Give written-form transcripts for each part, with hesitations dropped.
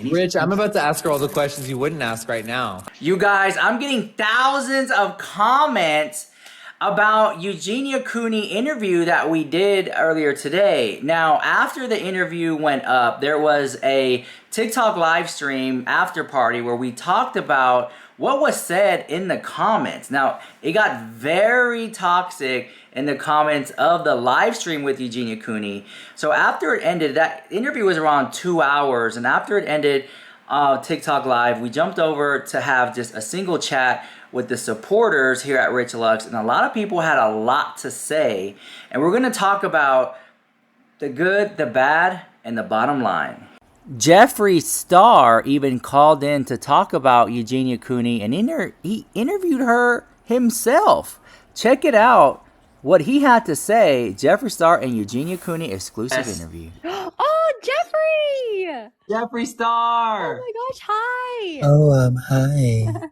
Rich, I'm about to ask her all the questions you wouldn't ask right now. You guys, I'm getting thousands of comments about Eugenia Cooney interview that we did earlier today. Now, after the interview went up, there was a TikTok live stream after party where we talked about what was said in the comments. Now, it got very toxic in the comments of the live stream with Eugenia Cooney. So after it ended, that interview was around 2 hours, and after it ended, TikTok live, we jumped over to have just a single chat with the supporters here at Rich Lux, and a lot of people had a lot to say, and we're going to talk about the good, the bad, and the bottom line. Jeffree Star even called in to talk about Eugenia Cooney, and he interviewed her himself. Check it out, what he had to say. Jeffree Star and Eugenia Cooney exclusive interview. Oh, Jeffree! Jeffree Star! Oh my gosh, hi! Oh, hi.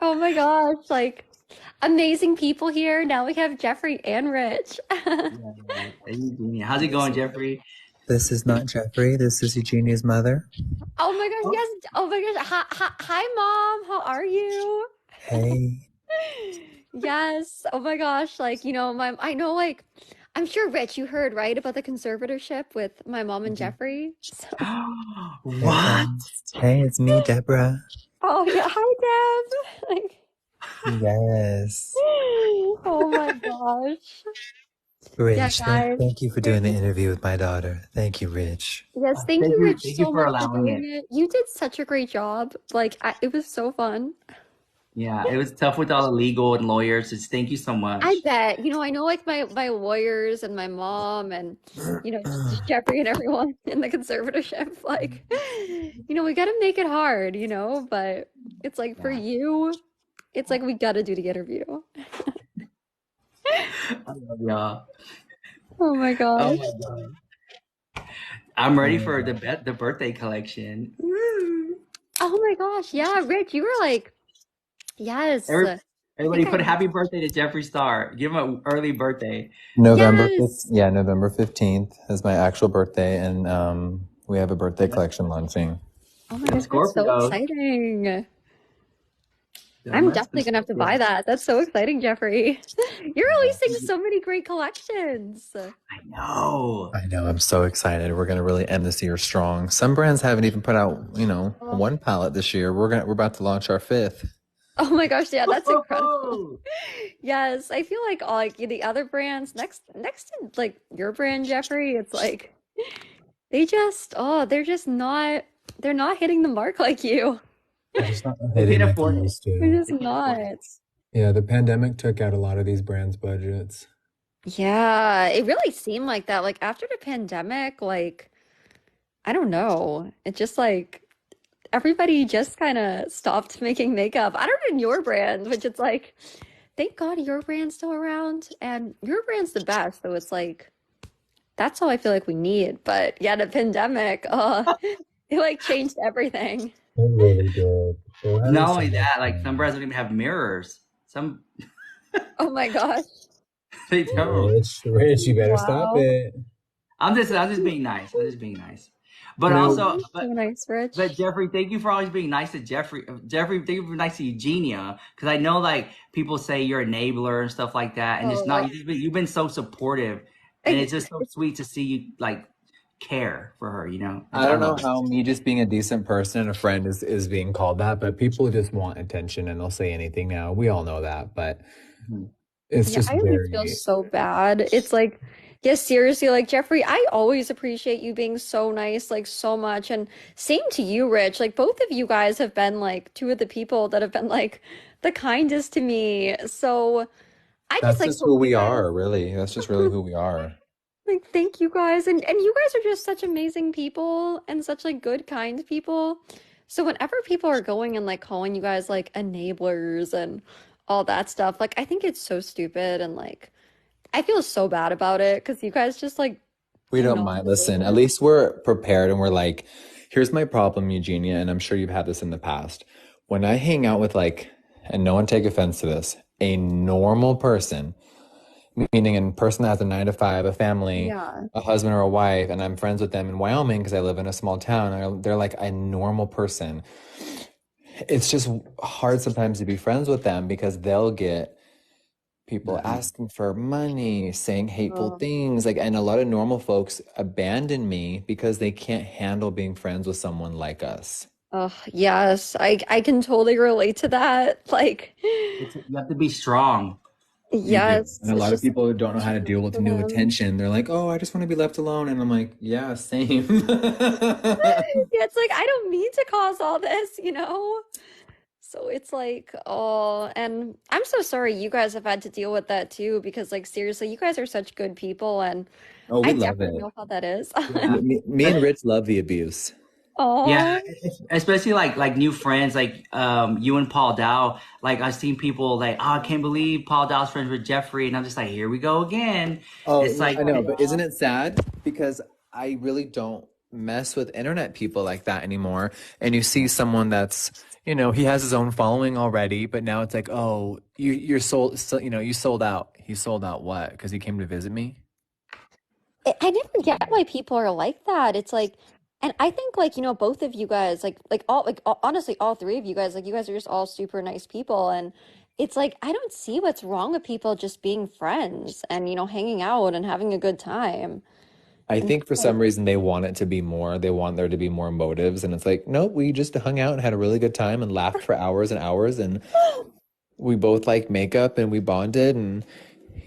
Oh my gosh, like, amazing people here. Now we have Jeffree and Rich. Hey, Eugenia. How's it going, Jeffree? This is not Jeffree. This is Eugenia's mother. Oh my gosh, yes. Oh my gosh. Hi, Mom. How are you? Hey. Yes. Oh my gosh. Like, I know, like, I'm sure, Rich, you heard, right, about the conservatorship with my mom and Jeffree? So, What? Hey, it's me, Deborah. oh yeah, hi, Deb. Like, Yes. oh my gosh. Rich, Yeah, guys. thank you for doing the interview with my daughter. Thank you, Rich. Yes, thank you, Rich, Thank you so for much for allowing doing it. it. You did such a great job. Like, it was so fun. Yeah, it was tough with all the legal and lawyers. Just thank you so much. I bet. I know, like, my lawyers and my mom and, just Jeffree and everyone in the conservatorship. Like, we got to make it hard, but it's like for you, it's like we got to do the interview. I love y'all. Oh my Oh gosh. my God. I'm ready for the birthday collection. Woo. Oh my gosh. Yeah, Rich, you were like, yes. Everybody think put I- happy birthday to Jeffree Star. Give him an early birthday. November Yes. 5th, yeah, November 15th is my actual birthday, and we have a birthday collection launching. Oh my Them gosh, that's so Scorpios. exciting. I'm definitely gonna have to buy that. That's so exciting, Jeffree. You're releasing so many great collections. I know. I know, I'm so excited. We're gonna really end this year strong. Some brands haven't even put out, one palette this year. We're about to launch our 5th. Oh my gosh, yeah, that's incredible. Woo-hoo! Yes, I feel like all like the other brands next to like your brand, Jeffree, it's like they're not hitting the mark like you. They're just not They hitting can't like afford they it. used They're to. just not. Yeah, the pandemic took out a lot of these brands' budgets. Yeah, it really seemed like that. Like after the pandemic, like I don't know. It just like everybody just kind of stopped making makeup. I don't know in your brand, which it's like, thank God your brand's still around, and your brand's the best. So it's like, that's all I feel like we need. But yeah, the pandemic, it like changed everything. It really did. They were having Not so only much that, like fun. some brands don't even have mirrors. Some Oh my gosh. they don't. Rich, you better stop Wow. it. I'm just being nice. I'm just being nice. But No. also, So nice, Rich. but Jeffree, thank you for always being nice to Jeffree. Jeffree, thank you for being nice to Eugenia, because I know like people say you're an enabler and stuff like that, and it's not. You've been so supportive, and it's just so sweet to see you like care for her. I don't know how me just being a decent person and a friend is being called that, but people just want attention and they'll say anything now. We all know that, but it's Yeah, just I always feel so bad. It's like, yeah, seriously, like Jeffree, I always appreciate you being so nice, like so much. And same to you, Rich. Like both of you guys have been like two of the people that have been like the kindest to me. So I That's just like just hope who you we guys, are, really. That's just really who we are. like thank you guys. And you guys are just such amazing people and such like good, kind people. So whenever people are going and like calling you guys like enablers and all that stuff, like I think it's so stupid and like I feel so bad about it because you guys just like We do don't not mind. deserve Listen, it. at least we're prepared and we're like, here's my problem, Eugenia, and I'm sure you've had this in the past. When I hang out with like, and no one take offense to this, a normal person, meaning a person that has a 9 to 5, a family, Yeah. a husband or a wife, and I'm friends with them in Wyoming because I live in a small town. And they're like a normal person. It's just hard sometimes to be friends with them because they'll get people Mhm. asking for money, saying hateful Oh, things, like, and a lot of normal folks abandon me because they can't handle being friends with someone like us. oh, yes. I can totally relate to that. Like, You have to be strong. You do. yes, And a it's lot of just people don't know how too to much deal with for new them. attention. They're like, oh, I just want to be left alone. And I'm like, yeah, same. Yeah, it's like I don't mean to cause all this, you know? So it's like, oh, and I'm so sorry you guys have had to deal with that too, because like seriously, you guys are such good people, and Oh, I we love definitely it. know how that is. Yeah, me and Rich love the abuse. Yeah, Oh, especially like new friends like you and Paul Dow. Like I've seen people like, oh, I can't believe Paul Dow's friends with Jeffree, and I'm just like, here we go again. Oh, It's like, I know, but isn't it sad? Because I really don't mess with internet people like that anymore. And you see someone that's, he has his own following already, but now it's like, oh, you're sold, so, you sold out. He sold out what? Because he came to visit me? I never get why people are like that. It's like, and I think like, both of you guys, honestly, all three of you guys, like you guys are just all super nice people. And it's like, I don't see what's wrong with people just being friends and, hanging out and having a good time. I And think for some reason they want it to be more. They want there to be more motives. And it's like, nope, we just hung out and had a really good time and laughed for hours and hours. And we both like makeup and we bonded. And,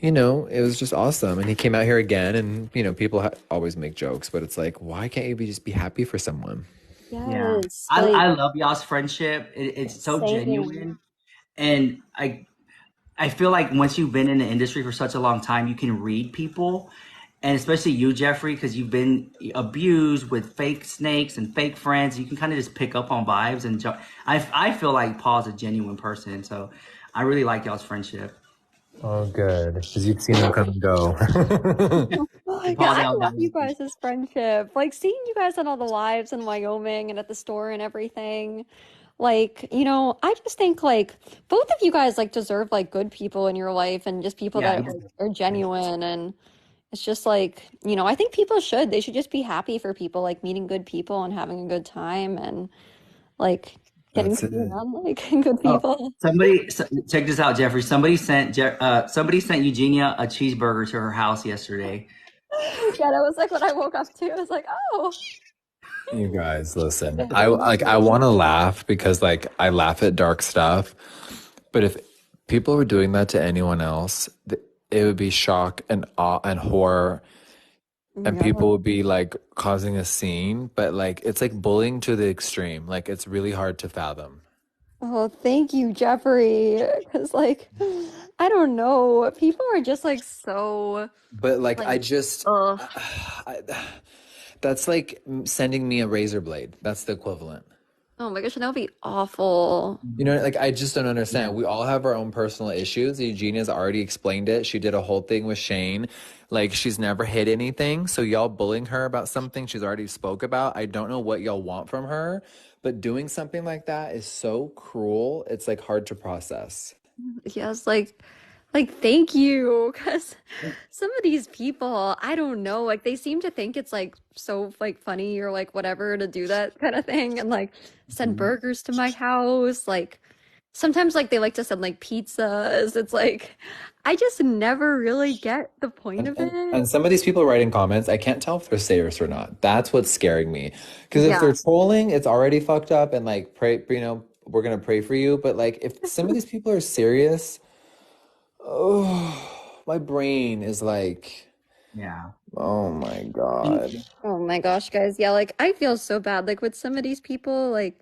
it was just awesome. And he came out here again. And, people always make jokes, but it's like, why can't you just be happy for someone? yeah, yes, I like love y'all's friendship. It's so same. genuine, and I feel like once you've been in the industry for such a long time, you can read people, and especially you, Jeffrey, because you've been abused with fake snakes and fake friends. You can kind of just pick up on vibes, and I feel like Paul's a genuine person, so I really like y'all's friendship. Oh, good. Because you've seen them come and go. And Yeah, Paul I Dell love you knows. guys' friendship. Like seeing you guys on all the lives in Wyoming and at the store and everything. Like, I just think like both of you guys like deserve like good people in your life and just people Yeah, that like are genuine and it's just like, I think people should. They should just be happy for people like meeting good people and having a good time and like getting That's to be it. around like good oh, people. check this out, Jeffrey. Somebody sent Eugenia a cheeseburger to her house yesterday. Yeah, that was like what I woke up to. I was like, oh, You guys, listen. I thank I you. want to laugh because like I laugh at dark stuff, but if people were doing that to anyone else, it would be shock and awe and horror, and Yeah. people would be like causing a scene. But like it's like bullying to the extreme. Like it's really hard to fathom. Oh, thank you, Jeffrey. Because, like, I don't know. People are just like so, But like I like, just, ugh. I, that's like sending me a razor blade. That's the equivalent. Oh my gosh, that would be awful. Like I just don't Yeah. understand. We all have our own personal issues. Eugenia's already explained it. She did a whole thing with Shane. Like she's never hid anything. So y'all bullying her about something she's already spoke about. I don't know what y'all want from her, but doing something like that is so cruel. It's like hard to process. Yes, thank you. Because some of these people, I don't know, like, they seem to think it's like so, like, funny or like whatever to do that kind of thing and like send Mhm. burgers to my house. Like, sometimes, like, they like to send like pizzas. It's like, I just never really get the point And, of and it. and some of these people writing comments, I can't tell if they're serious or not. That's what's scaring me. Because if they're Yes. trolling, it's already fucked up and like pray, we're gonna pray for you. But like if some of these people are serious, oh, my brain is like, Yeah. oh my And God. Oh my gosh, guys. Yeah, like I feel so bad. Like with some of these people, like,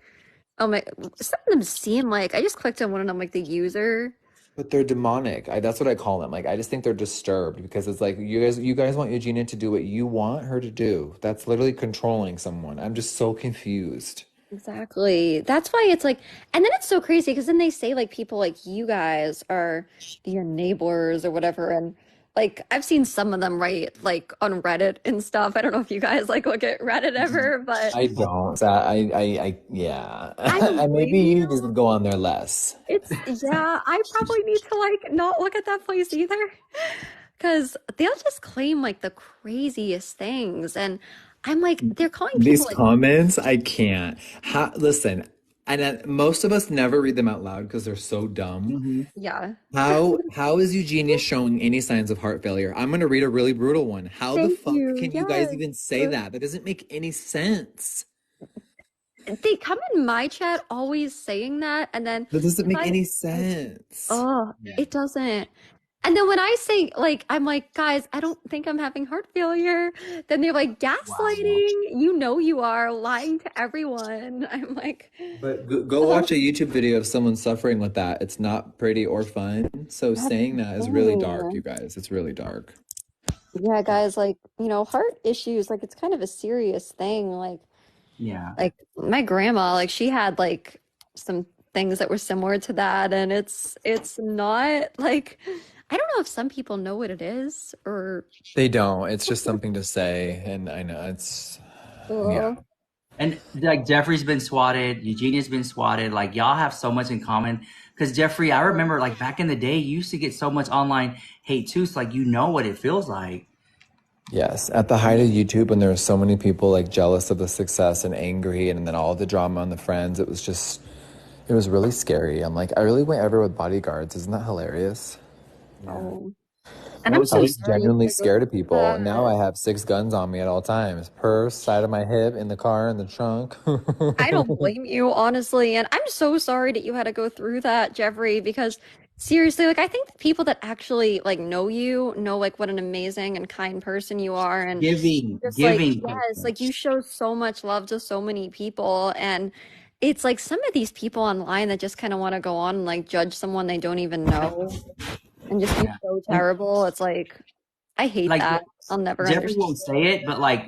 oh my, some of them seem like I just clicked on one of them, like the user. But they're demonic. That's what I call them. Like I just think they're disturbed because it's like you guys want Eugenia to do what you want her to do. That's literally controlling someone. I'm just so confused. Exactly. That's why it's like, and then it's so crazy because then they say like people like you guys are the enablers or whatever. And like I've seen some of them write like on Reddit and stuff. I don't know if you guys like look at Reddit ever, but I don't. Yeah. I don't And maybe blame you you. need to go on there less. It's, yeah, I probably need to like not look at that place either. because they'll just claim like the craziest things, and I'm like, they're calling These people like, comments, I can't. Listen, and most of us never read them out loud because they're so dumb. Hmm. yeah, How is Eugenia showing any signs of heart failure? I'm gonna read a really brutal one. How the thank fuck you, can you guys yes. even say that? That doesn't make any sense. They come in my chat always saying that, and then That doesn't if make I any like, sense. oh, Yeah. it doesn't. And then when I say like, I'm like, guys, I don't think I'm having heart failure. Then they're like, Wow. gaslighting. You know you are lying to everyone. I'm like, But go oh, watch a YouTube video of someone suffering with that. It's not pretty or fun. So that's saying that is really dark, you insane. guys. It's really dark. Yeah, guys, like, heart issues, like it's kind of a serious thing. Yeah. Like my grandma, like she had like some things that were similar to that, and it's not like I don't know if some people know what it is or They don't. It's just something to say, and I know yeah. uh, And like Jeffree's been swatted, Eugenia's been swatted. Like y'all have so much in common. Because Jeffree, I remember like back in the day, you used to get so much online hate too. So like you know what it feels like. Yes, at the height of YouTube, when there were so many people like jealous of the success and angry, and then all the drama on the friends, it was really scary. I'm like, I really went everywhere with bodyguards. Isn't that hilarious? Yeah. oh. And That I'm was I so so was sorry you genuinely had to go scared of through people. Now that. I have 6 guns on me at all times. Purse, side of my hip, in the car, in the trunk. I don't blame you, honestly. And I'm so sorry that you had to go through that, Jeffrey, because seriously, like I think the people that actually like know you know like what an amazing and kind person you are. And just like, giving yes, person. like you show so much love to so many people. And it's like some of these people online that just kind of want to go on and like judge someone they don't even know and just be Yeah. so And terrible. It's like, I hate like that. I'll never Jeffrey understand won't say it. it, but like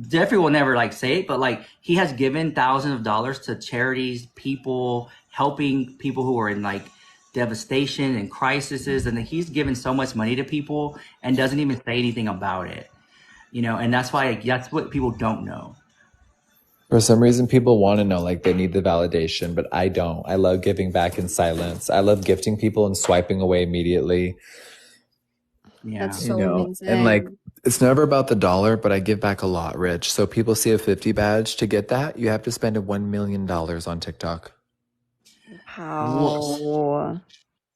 Jeffrey will never like say it, but like he has given thousands of dollars to charities, people, helping people who are in like devastation and crises, and he's given so much money to people and doesn't even say anything about it. And that's why like, that's what people don't know. For some reason, people want to know, like they need the validation, but I don't. I love giving back in silence. I love gifting people and swiping away immediately. That's Yeah. You so know, and like amazing. it's never about the dollar, but I give back a lot, Rich. So people see a 50 badge. To get that, you have to spend $1 million on TikTok. Whoa, Wow.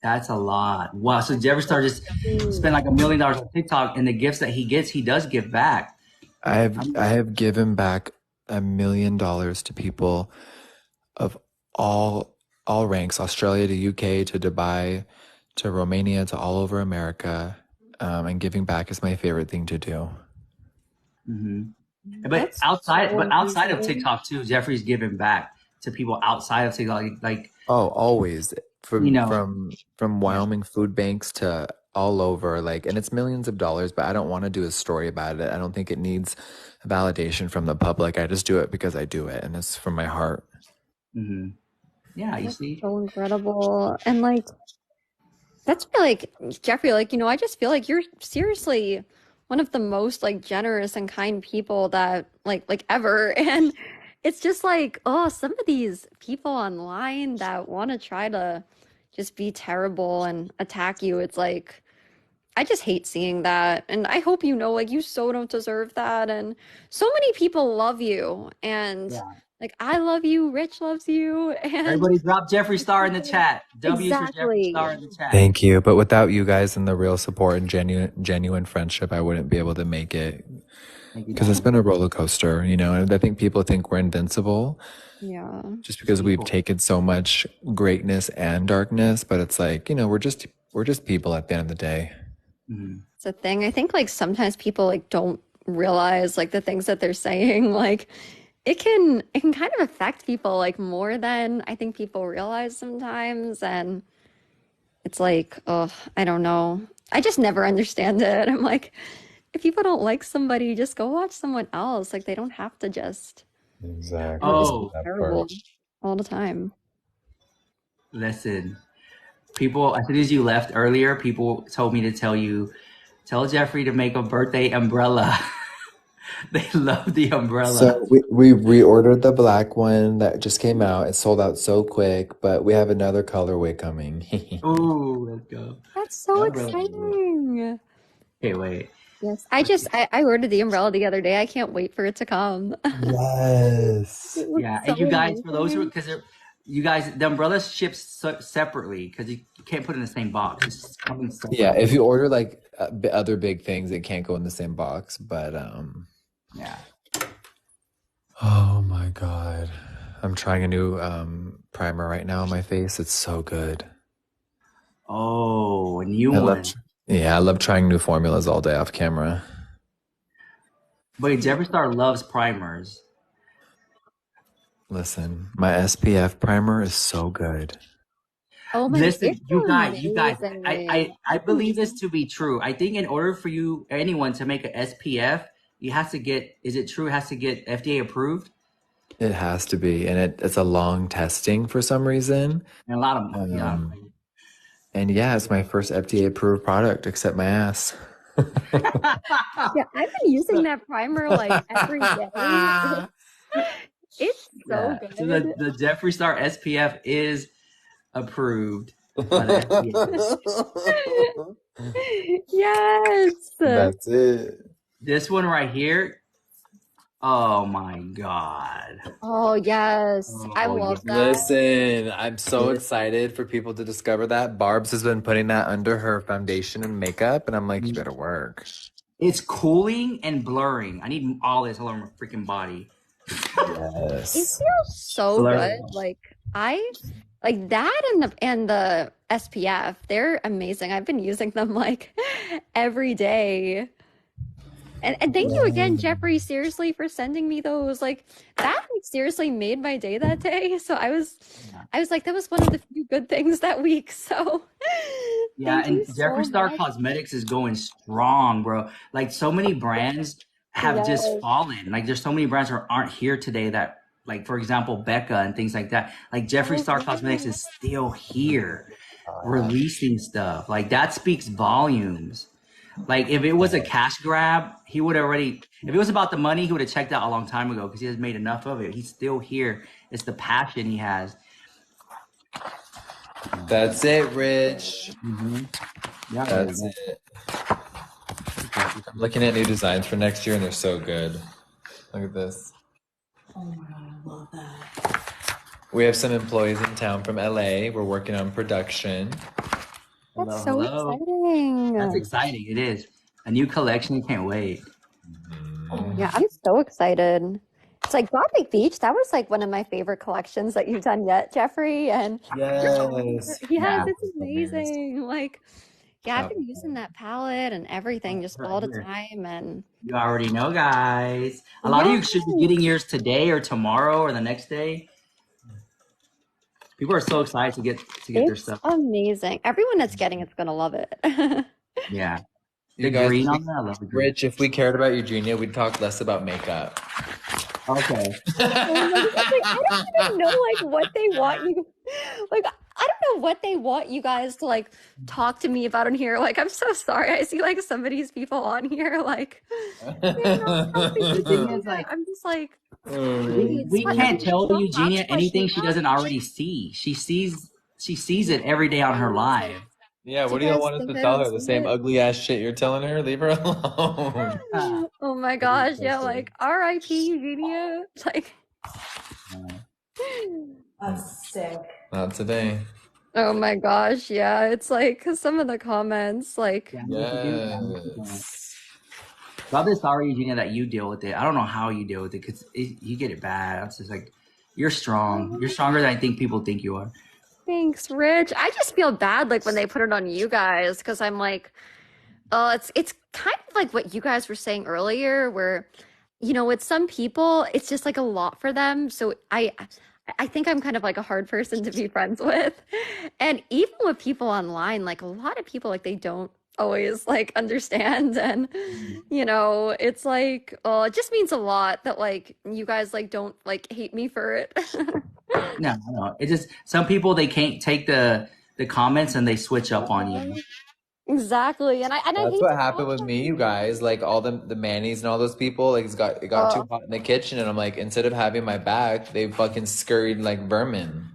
that's a lot. Wow. So That's Jeffrey started just crazy. spend like $1 million on TikTok, and the gifts that he gets, he does give back. I have given back $1 million to people of all ranks, Australia to UK to Dubai to Romania to all over America. And giving back is my favorite thing to do. Hmm. But That's outside, so but outside of amazing. TikTok too, Jeffrey's giving back to people outside of TikTok. Like Oh, always you from know, from from yeah. Wyoming food banks to all over, like, and it's millions of dollars, but I don't want to do a story about it. I don't think it needs validation from the public. I just do it because I do it, and it's from my heart. Hmm. Yeah, you That's see. so incredible. And like that's why like Jeffrey, like, I just feel like you're seriously one of the most like generous and kind people that like ever. And it's just like, oh, some of these people online that want to try to just be terrible and attack you, it's like I just hate seeing that. And I hope you know, like, you so don't deserve that. And so many people love you. And Yeah. like, I love you, Rich loves you. And Everybody drop Jeffrey like, Star in the people, chat. W's for Jeffrey exactly. Star in the chat. Thank you. But without you guys and the real support and genuine friendship, I wouldn't be able to make it Thank you, because it's Diamond. been a roller coaster, and I think people think we're invincible Yeah. just because we've People. taken so much greatness and darkness, but it's like, we're just people at the end of the day. Hmm. It's a thing. I think like sometimes people like don't realize like the things that they're saying, like it can kind of affect people like more than I think people realize sometimes. And it's like, oh, I don't know. I just never understand it. I'm like, if people don't like somebody, just go watch someone else. Like they don't have to just, just Exactly. be Oh, That terrible part. all the time. listen. People, as soon as you left earlier, people told me to tell Jeffrey to make a birthday umbrella. They love the umbrella. So we reordered the black one that just came out. It sold out so quick, but we have another colorway coming. Ooh, let's go. That's so That umbrella. exciting. Okay, wait. Yes. I ordered the umbrella the other day. I can't wait for it to come. Yes. It looks Yeah, so and you guys, for those who, amazing. because you guys, the umbrella ships separately because you can't put it in the same box. It's coming Yeah, separately. if you order like other big things, it can't go in the same box. But Yeah. oh my God, I'm trying a new primer right now on my face. It's so good. Oh, a new I love, one. yeah, I love trying new formulas all day off camera. But Jeffree Star loves primers. Listen, my SPF primer is so good. Oh my God, Listen, it's you guys, amazing. I I've been believe this using to be true. I think in order for you, anyone to make a SPF, you have to get, is it true? It has to get FDA approved? It has to be, and it's a long testing for some reason. And a lot of, yeah. Um, and yeah, it's my first FDA approved product, except my ass. Yeah, I've been using that primer like every day. It's so Yeah. So the, good. the Jeffree Star SPF is approved by the FDA. Yes. That's it. This one right here, oh my God. Oh, yes. I Oh yeah. love that. Listen, I'm so This, excited for people to discover that. Barb's has been putting that under her foundation and makeup, and I'm like, you better work. it's cooling and blurring. I need all this all over my freaking body. It Yes. feels so good. Blur. Like I like that and the SPF. They're amazing. I've been using them like every day. And thank you again, Jeffrey, seriously, for sending me those. Like that like seriously made my day that day. So I was like, that was one of the few good things that week. So Yeah, thank and you Jeffree so Star much. Cosmetics is going strong, bro. Like so many brands have just Yes. fallen. Like there's so many brands that aren't here today that, like for example, Becca and things like that. Like Jeffree Oh, Star Cosmetics yeah. is still here, releasing stuff. Like that speaks volumes. Like if it was a cash grab, he would already. If it was about the money, he would have checked out a long time ago because he has made enough of it. He's still here. It's the passion he has. That's it, Rich. Mm-hmm. Yeah, That's it. I'm looking at new designs for next year, and they're so good. Look at this. oh my god, I love that. We have some employees in town from LA. We're working on production. That's Hello, so hello. That's exciting. exciting. It is a new collection. Can't wait. Oh, yeah, I'm so excited. It's like Gothic Beach, that was like one of my favorite collections that you've done yet, Jeffrey. And your color, Yes. yes, Yeah. it's amazing. Like, yeah, I've Top been using that palette and everything just Right all the here. time. And You already know, guys. A lot of you should be yes, getting yours today or tomorrow or the next day. People are so excited to get their it's stuff. amazing. Everyone that's getting it's gonna love it. Yeah. You The guys, green on that, I love the green. Rich, if we cared about Eugenia, we'd talk less about makeup. Okay. Oh my God. Like, I don't even know like what they want you like I don't know what they want you guys to like talk to me about in here. Like I'm so sorry. I see like some of these people on here like they're not helping The thing Eugenia. is, like, I'm just like, we, please, we what I can't mean, tell don't Eugenia box rush anything me she up. doesn't already see. She sees it every day on her Yes, like, live. Yeah, do what you do y'all guys want us think to I tell don't her? The see same it? ugly ass shit you're telling her? Leave her alone. Ah, Oh my gosh, yeah, like R.I.P. Eugenia. Like That's sick. Not today. oh my gosh, yeah, it's like some of the comments, like, Yeah, what you do? Yeah, what you do? Yes. So I'm just sorry, Eugenia, that you deal with it. I don't know how you deal with it because you get it bad. It's just like you're strong. You're stronger than I think people think you are. thanks, Rich. I just feel bad like when they put it on you guys because I'm like, oh, it's kind of like what you guys were saying earlier, where with some people, it's just like a lot for them. So I think I'm kind of like a hard person to be friends with. And even with people online, like a lot of people like they don't always like understand and it's like oh it just means a lot that like you guys like don't like hate me for it. No, no. It's just some people they can't take the comments and they switch up on you. Exactly. And I That's hate what to tell happened with me, you them. guys. Like all the Mannies and all those people, like it got too Oh, hot in the kitchen, and I'm like, instead of having my back, they fucking scurried like vermin.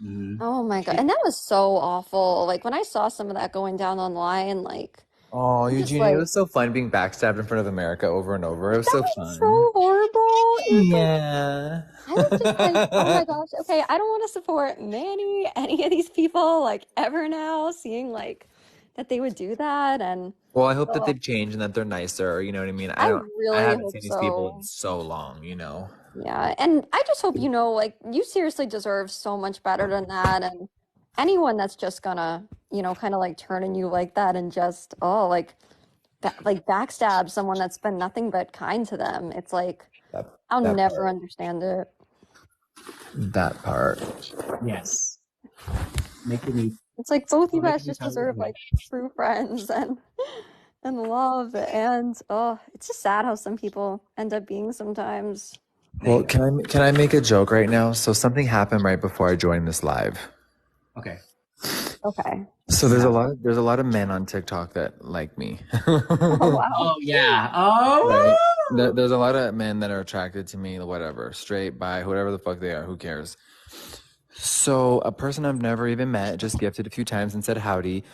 Mhm. oh my God. And that was so awful. Like when I saw some of that going down online, like Oh, I'm just Eugenia, it like, was so fun being backstabbed in front of America over and over. It was so that was fun. so horrible. It was like, Yeah. I was just like, oh my gosh, okay, I don't want to support Manny, any of these people, like ever now, seeing like that they would do that. And Well, I hope that oh, they've changed and that they're nicer. You know what I mean? I I really haven't hope seen these people in so. so long, you know? Yeah, and I just hope like you seriously deserve so much better than that. And anyone that's just gonna, kind of like turn on you like that and just, oh, like backstab someone that's been nothing but kind to them. It's like, That, I'll that never part. understand it. That part. Yes. Making me It's like both you making guys me just sound like deserve me. like true friends and love. And oh, it's just sad how some people end up being sometimes. Well, can I make a joke right now? So something happened right before I joined this live. Okay. Okay. So there's a lot of men on TikTok that like me. Oh wow. Oh yeah. Oh. Right. There's a lot of men that are attracted to me, whatever, straight, bi, whatever the fuck they are, who cares? So a person I've never even met, just gifted a few times and said howdy.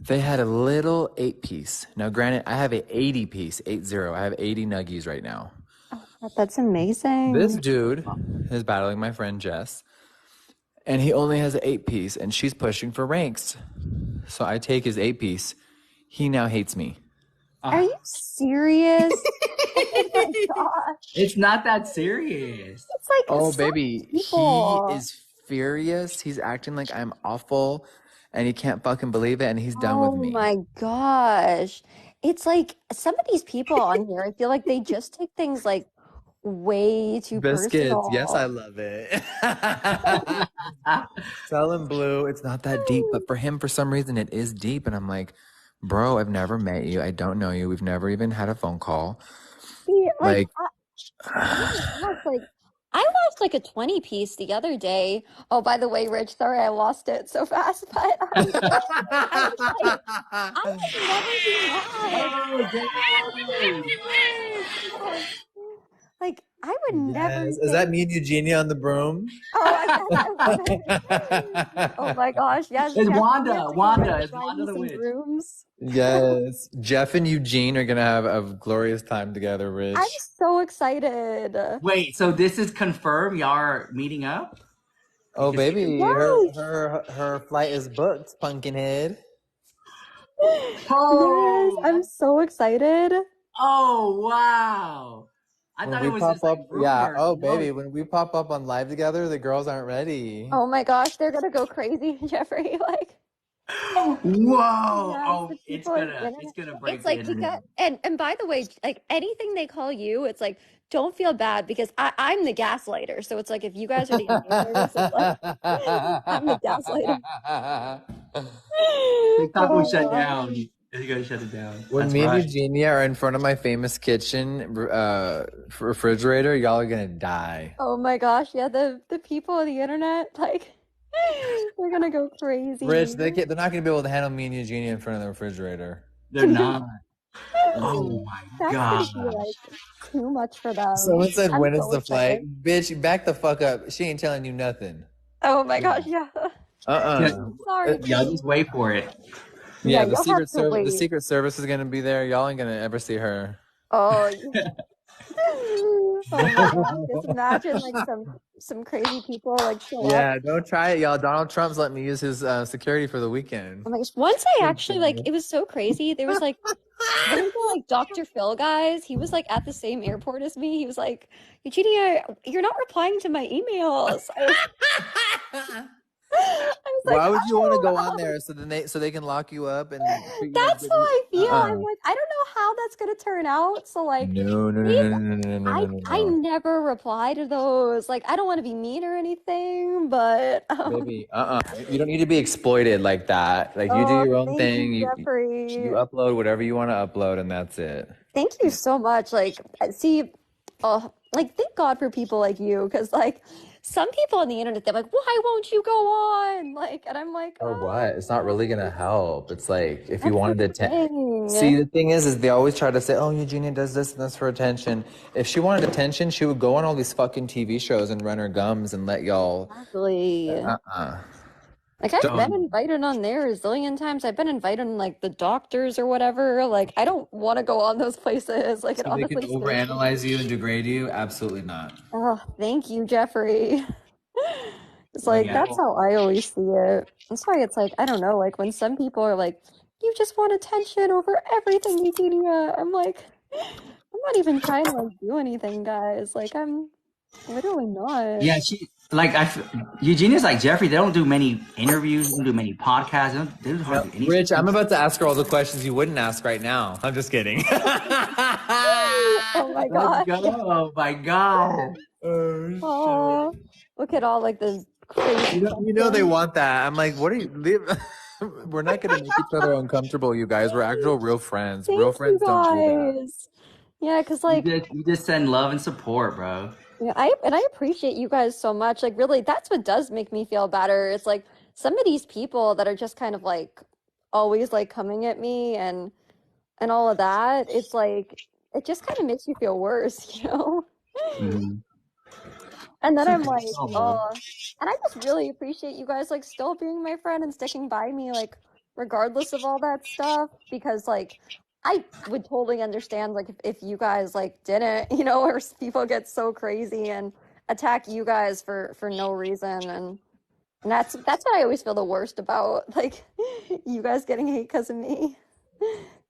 They had a little 8-piece. Now, granted, I have an 80-piece, 80. I have 80 nuggies right now. Oh, that's This amazing. dude is battling my friend Jess, and he only has an 8-piece, and she's pushing for ranks. So I take his 8-piece. He now hates me. Are you serious? Oh my gosh. It's not that serious. It's like Oh, some baby, he people. is furious. He's acting like I'm awful, and he can't fucking believe it, and he's done with Oh me. my gosh. It's like some of these people on here, I feel like they just take things like way too Biscuits. Yes, I personal. love it. Tell him, Blue, it's not that deep, but for him, for some reason, it is deep. And I'm like, bro, I've never met you. I don't know you. We've never even had a phone call. See, like Like, oh my gosh, like I lost like a 20 piece the other day. Oh, by the way, Rich, sorry I lost it so fast, but I was like, I would never do that. Oh, Jeffree! Yes. Like, I would never yes. Is think, that me and Eugenia on the broom? oh, I guess I love it. Oh my gosh, yes, It's Jeff, we have Wanda. to get ready Wanda. to It's buy Wanda me the some witch. brooms. Yes. Jeff and Eugene are going to have a glorious time together, I'm Rich. so excited. Wait, so this is confirmed? Y'all are meeting up? Oh, Because baby, Yes. her flight is booked, Pumpkinhead. Yes, I'm oh, so excited. oh wow! I When thought it we was just pop like up, yeah. rumors. Oh, No, baby, when we pop up on live together, the girls aren't ready. Oh my gosh, they're gonna go crazy, Jeffrey. Like, whoa! yes, Oh, the it's people on the gonna internet. break It's the like you internet. got and by the way, like anything they call you, it's like don't feel bad because I'm the gaslighter. So it's like if you guys are the enablers, it's like I'm the gaslighter. TikTok was Oh shut down. gosh. You gotta shut it down. When That's me and right. Eugenia are in front of my famous kitchen refrigerator, y'all are gonna die. Oh my gosh, yeah, the people on the internet, like they're gonna go Rich, crazy. they're not gonna be able to handle me and Eugenia in front of the refrigerator. They're not. Oh my That's gonna god. be like too much for them. Someone said, I'm when is so the flight? excited. Bitch, back the fuck up. She ain't telling you nothing. Oh my Yeah. gosh, yeah. Uh-uh. Sorry, Y'all please. just wait for it. Yeah, Yeah, the you'll have Secret to Service, the wait. Secret Service is gonna be there. Y'all ain't gonna ever see her. Oh, oh my gosh. Just imagine like some crazy people like show up. Yeah, don't try it, y'all. Donald Trump's letting me use his security for the weekend. Oh my gosh. Once I actually like it was so crazy. There was like one of the like Dr. Phil guys, he was like at the same airport as me. He was like, Eugenia, you're not replying to my emails. I was like, Why would you want to go on oh. there so they can lock you up and treat you like That's how I feel. uh-uh. I'm like, I don't know how that's gonna turn out. So like No, no, no, please, no, no, no, no, no, no, I no. never reply to those. Like I don't want to be mean or anything, but Baby, you don't need to be exploited like that. Like you do oh, your own thank thing. you, You Jeffrey. upload whatever you want to upload, and that's it. Thank you so much. Like, see, oh, like thank God for people like you, because like some people on the internet, they're like, why won't you go on? Like, and I'm like, Or oh, what? It's not really gonna help. It's like if you that's the wanted to see, thing. the thing is they always try to say, "Oh, Eugenia does this and this for attention." If she wanted attention, she would go on all these fucking TV shows and run her gums and let y'all. Exactly. Like, I've been Don't. invited on there a zillion times. I've been invited on like the doctors or whatever. Like, I don't want to go on those places. Like, it So they can honestly scares me. overanalyze you and degrade you? Absolutely not. Oh, thank you, Jeffree. It's like, Yeah. that's how I always see it. That's why it's like, I don't know, like when some people are like, you just want attention over everything, Eugenia. I'm like, I'm not even trying to like do anything, guys. Like, I'm literally not. Yeah, Eugenia's like Jeffree. They don't do many interviews. They don't do many podcasts. They don't hardly do anything. Rich, I'm about to ask her all the questions you wouldn't ask right now. I'm just kidding. Oh my Let's God. go! Oh my God! Oh, look at all like the crazy You know they questions. want that. I'm like, what are you? We're not gonna make each other uncomfortable, you guys. We're actual real friends. Real Thank you friends don't do that. guys. Yeah, because You like, just, you just send love and support, bro. yeah, I appreciate you guys so much. Like, really, that's what does make me feel better. It's like some of these people that are just kind of like always like coming at me and all of that. It's like it just kind of makes you feel worse, you know? Mm-hmm. And then It's I'm okay. like, Oh, oh, and I just really appreciate you guys like still being my friend and sticking by me, like regardless of all that stuff, because like I would totally understand like if you guys like didn't, you know, or people get so crazy and attack you guys for no reason, and that's what I always feel the worst about, like you guys getting hate because of me.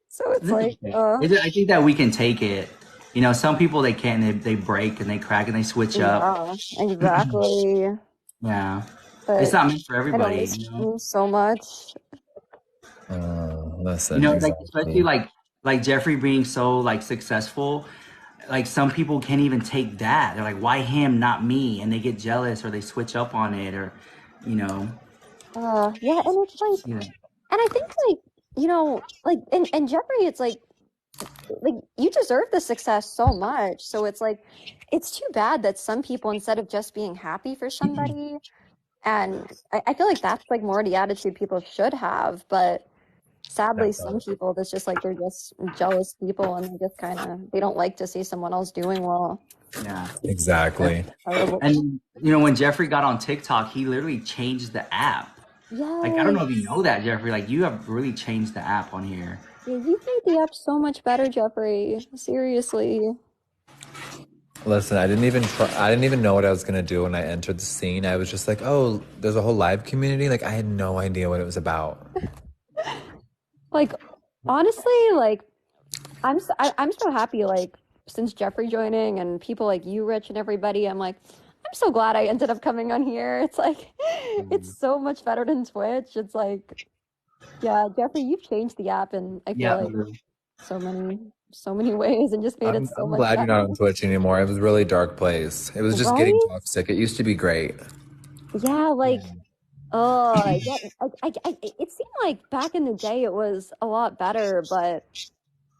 So it's it's like, okay. I think that we can take it. You know, some people they can't. They break and they crack and they switch up. yeah, exactly. Yeah, it's But not meant for I don't everybody. miss You know, you so much. Listen, like especially exactly. like Jeffree being so like successful. Like some people can't even take that. They're like, why him, not me? And they get jealous or they switch up on it or, you know, Yeah, and it's like, yeah. and I think like, you know, like, and Jeffrey, it's like you deserve the success so much. So it's like, it's too bad that some people, instead of just being happy for somebody, and I feel like that's like more the attitude people should have, but sadly, some people, that's just like they're just jealous people and they just kind of they don't like to see someone else doing well. Yeah. Exactly. Horrible. And you know, when Jeffree got on TikTok, he literally changed the app. Like I don't know if you Yes. know that, Jeffree. Like you have really changed the app on here. Yeah, you've made the app so much better, Jeffrey. Seriously. Listen, I didn't even know what I was gonna do when I entered the scene. I was just like, oh, there's a whole live community. Like I had no idea what it was about. Like, honestly, like I'm so happy, like since Jeffrey joining and people like you, Rich, and everybody, I'm like I'm so glad I ended up coming on here. It's like it's so much better than Twitch. It's like, yeah, Jeffrey, you've changed the app and I feel Yeah. like so many ways and just made it so I'm much glad you're not better. on Twitch anymore. It was a really dark place. It was just getting Right? toxic. It used to be great. Yeah, like yeah, it seemed like back in the day it was a lot better, but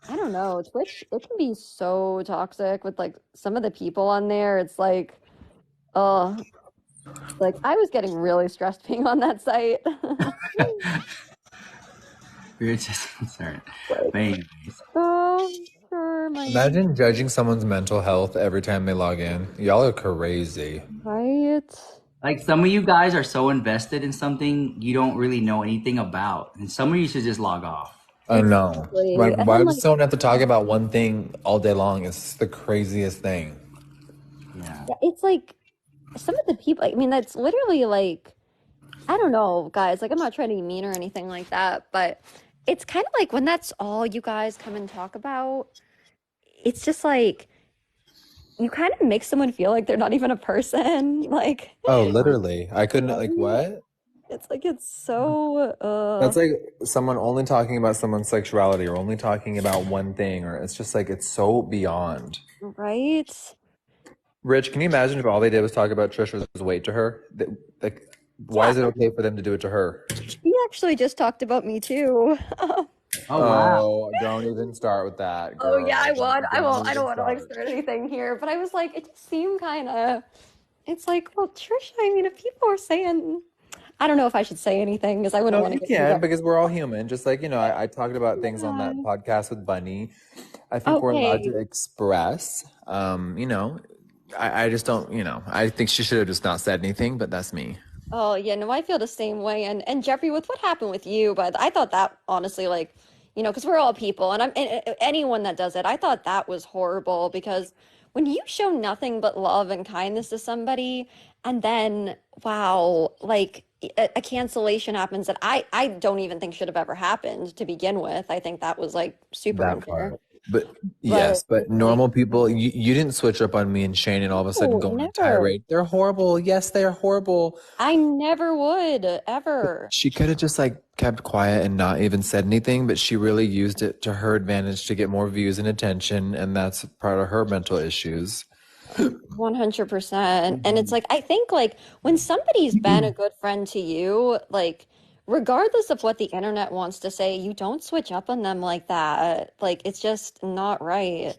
I don't know. Twitch, it can be so toxic with like some of the people on there. It's uh, like I was getting really stressed being on that site. We're just concerned. Like, But anyways. sure, my Imagine judging someone's mental health every time they log in. Y'all are crazy. right. Like some of you guys are so invested in something you don't really know anything about. And some of you should just log off. I know. Exactly. Like, And why then does someone have to talk about one thing all day long? It's the craziest thing. Yeah. yeah, it's like some of the people, I mean, that's literally like, I don't know, guys. Like, I'm not trying to be mean or anything like that, but it's kind of like when that's all you guys come and talk about, it's just like you kind of make someone feel like they're not even a person. Like, Oh, literally. I couldn't, like, right? what? It's like it's so That's like someone only talking about someone's sexuality or only talking about one thing, or it's just like, it's so beyond. right. Rich, can you imagine if all they did was talk about Trisha's weight to her? Like, why Yeah, is it okay for them to do it to her? he actually just talked about me too. Oh wow. Oh, don't even start with that, Oh yeah, girl. I won. I Don't won't. I don't even want to like start. start anything here, but I was like, it just seemed kind of. It's like, well, Trisha. I mean, if people are saying, I don't know if I should say anything because I wouldn't No, want to you get you can guys. because we're all human. Just like, I talked about things on that Yeah. podcast with Bunny. I think we're allowed Okay. to express. I just don't, I think she should have just not said anything, but that's me. Oh yeah, no, I feel the same way. And Jeffrey, with what happened with you, but I thought that honestly, like, because we're all people, and anyone that does it, I thought that was horrible because when you show nothing but love and kindness to somebody, and then wow, like a cancellation happens that I don't even think should have ever happened to begin with. I think that was like super That unfair. part. But But yes, but it's like, normal people, you didn't switch up on me and Shane and all of a sudden oh, go on a never. tirade. They're horrible. Yes, they are horrible. I never would ever. She could have just like kept quiet and not even said anything, but she really used it to her advantage to get more views and attention, and that's part of her mental issues. 100%. And it's Mhm. like, I think like when somebody's been a good friend to you, like regardless of what the internet wants to say, you don't switch up on them like that. Like it's just not right.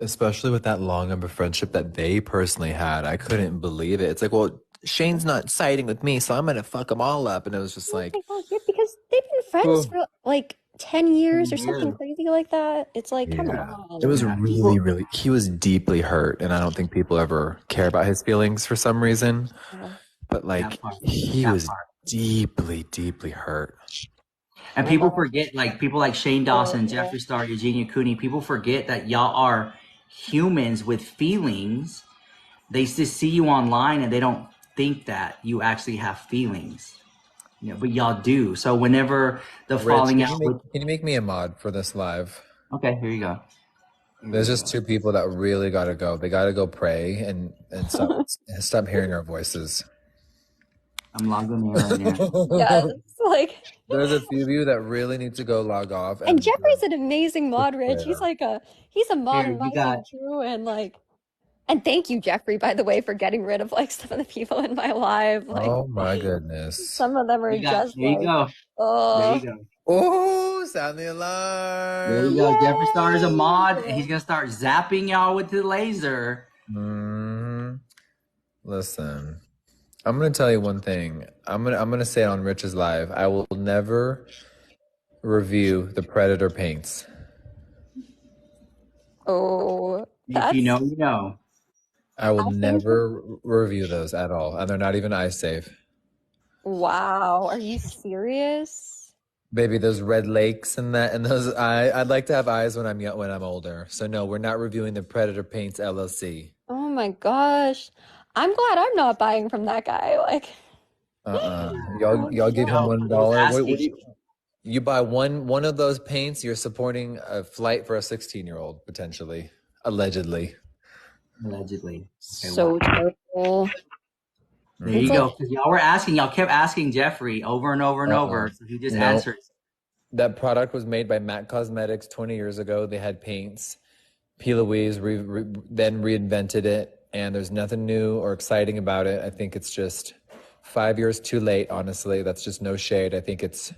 Especially with that long of a friendship that they personally had. I couldn't believe it. It's like, well, Shane's not siding with me, so I'm gonna fuck them all up. And it was just Oh my like, God, yeah, because they've been friends oh. for like 10 years or something Yeah. crazy like that. It's like, come Yeah. It was on. Yeah. really, People. really, he was deeply hurt. And I don't think people ever care about his feelings for some reason. Yeah. But That like, part. he That was part. deeply, deeply hurt. And Oh my people God. forget, like people like Shane Dawson, Jeffree Star, Eugenia Cooney. People forget that y'all are humans with feelings. They just see you online and they don't think that you actually have feelings. But y'all do. So whenever the Rich, falling out with, can you make me a mod for this live? okay, here you go. Here There's you just go. two people that really gotta go. They gotta go pray and stop hearing our voices. I'm logging in right now. Yes, like, There's a few of you that really need to go log off and and Jeffrey's an amazing for mod, Rich. prayer. He's a mod Here in you my got. thing too, and like, and thank you, Jeffrey, by the way, for getting rid of like some of the people in my life. Like, Oh my goodness. some of them are You got. just There you like, go. There you oh, go. Oh, sound the There you alarm. go. Jeffree Star is a mod, and yay! he's gonna start zapping y'all with the laser. Hmm. Listen, I'm gonna tell you one thing. I'm gonna say it on Rich's live. I will never review the Predator paints. Oh, If you that's, know, you know. I will I think, never review those at all, and they're not even eye safe. wow, are you serious? Baby, those red lakes and that and those I'd like to have eyes when I'm young, when I'm older. So no, we're not reviewing the Predator Paints LLC. Oh my gosh. I'm glad I'm not buying from that guy. Like, Y'all oh y'all give him no. No, I was $1. What do asking. you buy one of those paints, you're supporting a flight for a 16-year-old potentially, allegedly. Allegedly. Okay, wow. So terrible. There It's you like, go. Because y'all kept asking Jeffree over and over and Uh-uh. over. So he just No, answered. that product was made by MAC Cosmetics 20 years ago. They had paints. P. Louise then reinvented it, and there's nothing new or exciting about it. I think it's just 5 years too late, honestly. That's just no shade. I think it's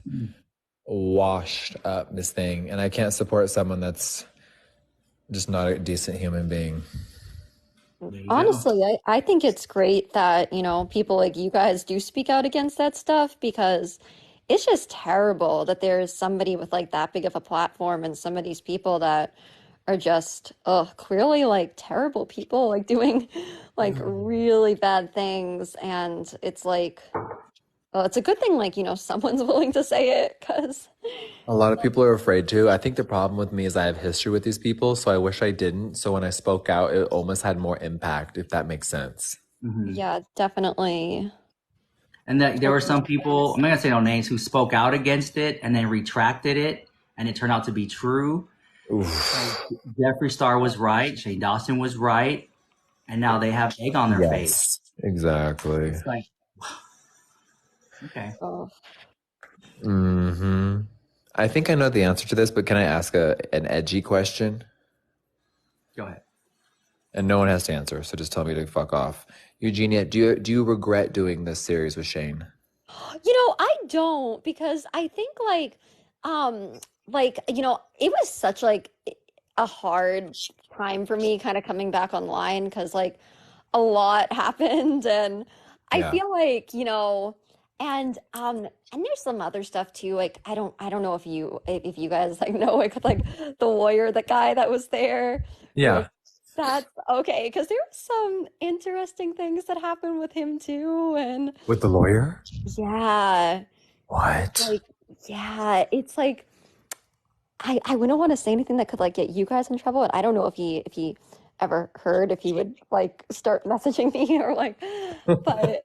washed up, this thing, and I can't support someone that's just not a decent human being. There you go. honestly, I think it's great that, people like you guys do speak out against that stuff because it's just terrible that there's somebody with like that big of a platform and some of these people that are just, clearly like terrible people, like doing like really bad things. And it's like, it's a good thing, like, someone's willing to say it because, A lot of people are afraid to. I think the problem with me is I have history with these people, so I wish I didn't. So when I spoke out, it almost had more impact, if that makes sense. yeah, definitely. And there were some people, Yes. I'm not going to say no names, who spoke out against it and then retracted it. And it turned out to be true. So Oof. Jeffree Star was right. Shane Dawson was right. And now they have egg on their face. Yes, exactly. It's like, okay. Oh, Hmm. I think I know the answer to this, but can I ask an edgy question? Go ahead. And no one has to answer, so just tell me to fuck off. Eugenia, do you regret doing this series with Shane? I don't because I think it was such like a hard time for me kind of coming back online because like a lot happened and I Yeah. feel like, and there's some other stuff too. Like I don't know if you guys like know like with, like the lawyer, the guy that was there. Yeah. That's okay, because there were some interesting things that happened with him too, and With the lawyer? yeah, What? like yeah, it's like I wouldn't want to say anything that could like get you guys in trouble, and I don't know if he ever heard if he would like start messaging me or like, but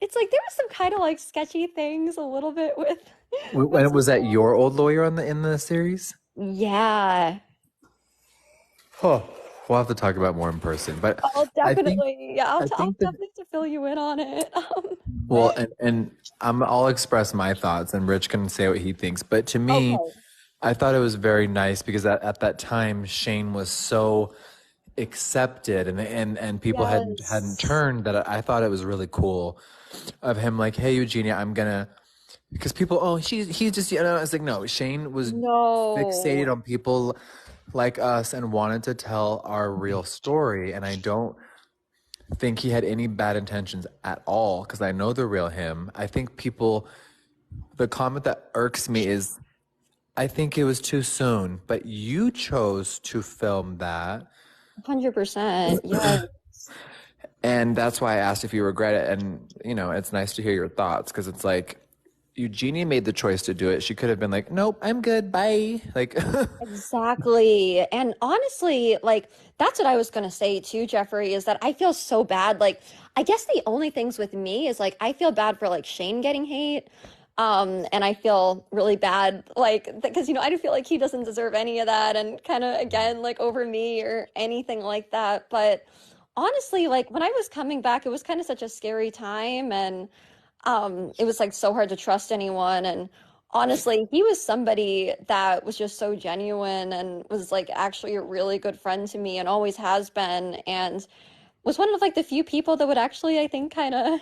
it's like there was some kind of like sketchy things a little bit with When some was that people. your old lawyer on the in the series? Yeah. Oh, we'll have to talk about more in person. But I'll I think definitely, yeah, I I'll think that definitely have to fill you in on it. well, and I'll express my thoughts, and Rich can say what he thinks. But to me, Okay. I thought it was very nice because at that time Shane was so accepted and people hadn't Yes. turned that I thought it was really cool of him like, hey Eugenia, I'm gonna because people, oh, he's just, you know, it's like, no, Shane was fixated No. on people like us and wanted to tell our real story. And I don't think he had any bad intentions at all because I know the real him. I think people, the comment that irks me is, I think it was too soon, but you chose to film that. 100%. Yes. And that's why I asked if you regret it. And, you know, it's nice to hear your thoughts because it's like, Eugenia made the choice to do it. She could have been like, nope, I'm good. Bye. Like, Exactly. And honestly, like that's what I was gonna say too, Jeffrey, is that I feel so bad. Like, I guess the only things with me is like I feel bad for like Shane getting hate. And I feel really bad, like, because I do feel like he doesn't deserve any of that, and kind of again, like over me or anything like that. But honestly, like when I was coming back, it was kind of such a scary time, and it was like so hard to trust anyone. And honestly, he was somebody that was just so genuine and was like actually a really good friend to me and always has been, and was one of like the few people that would actually, I think, kind of,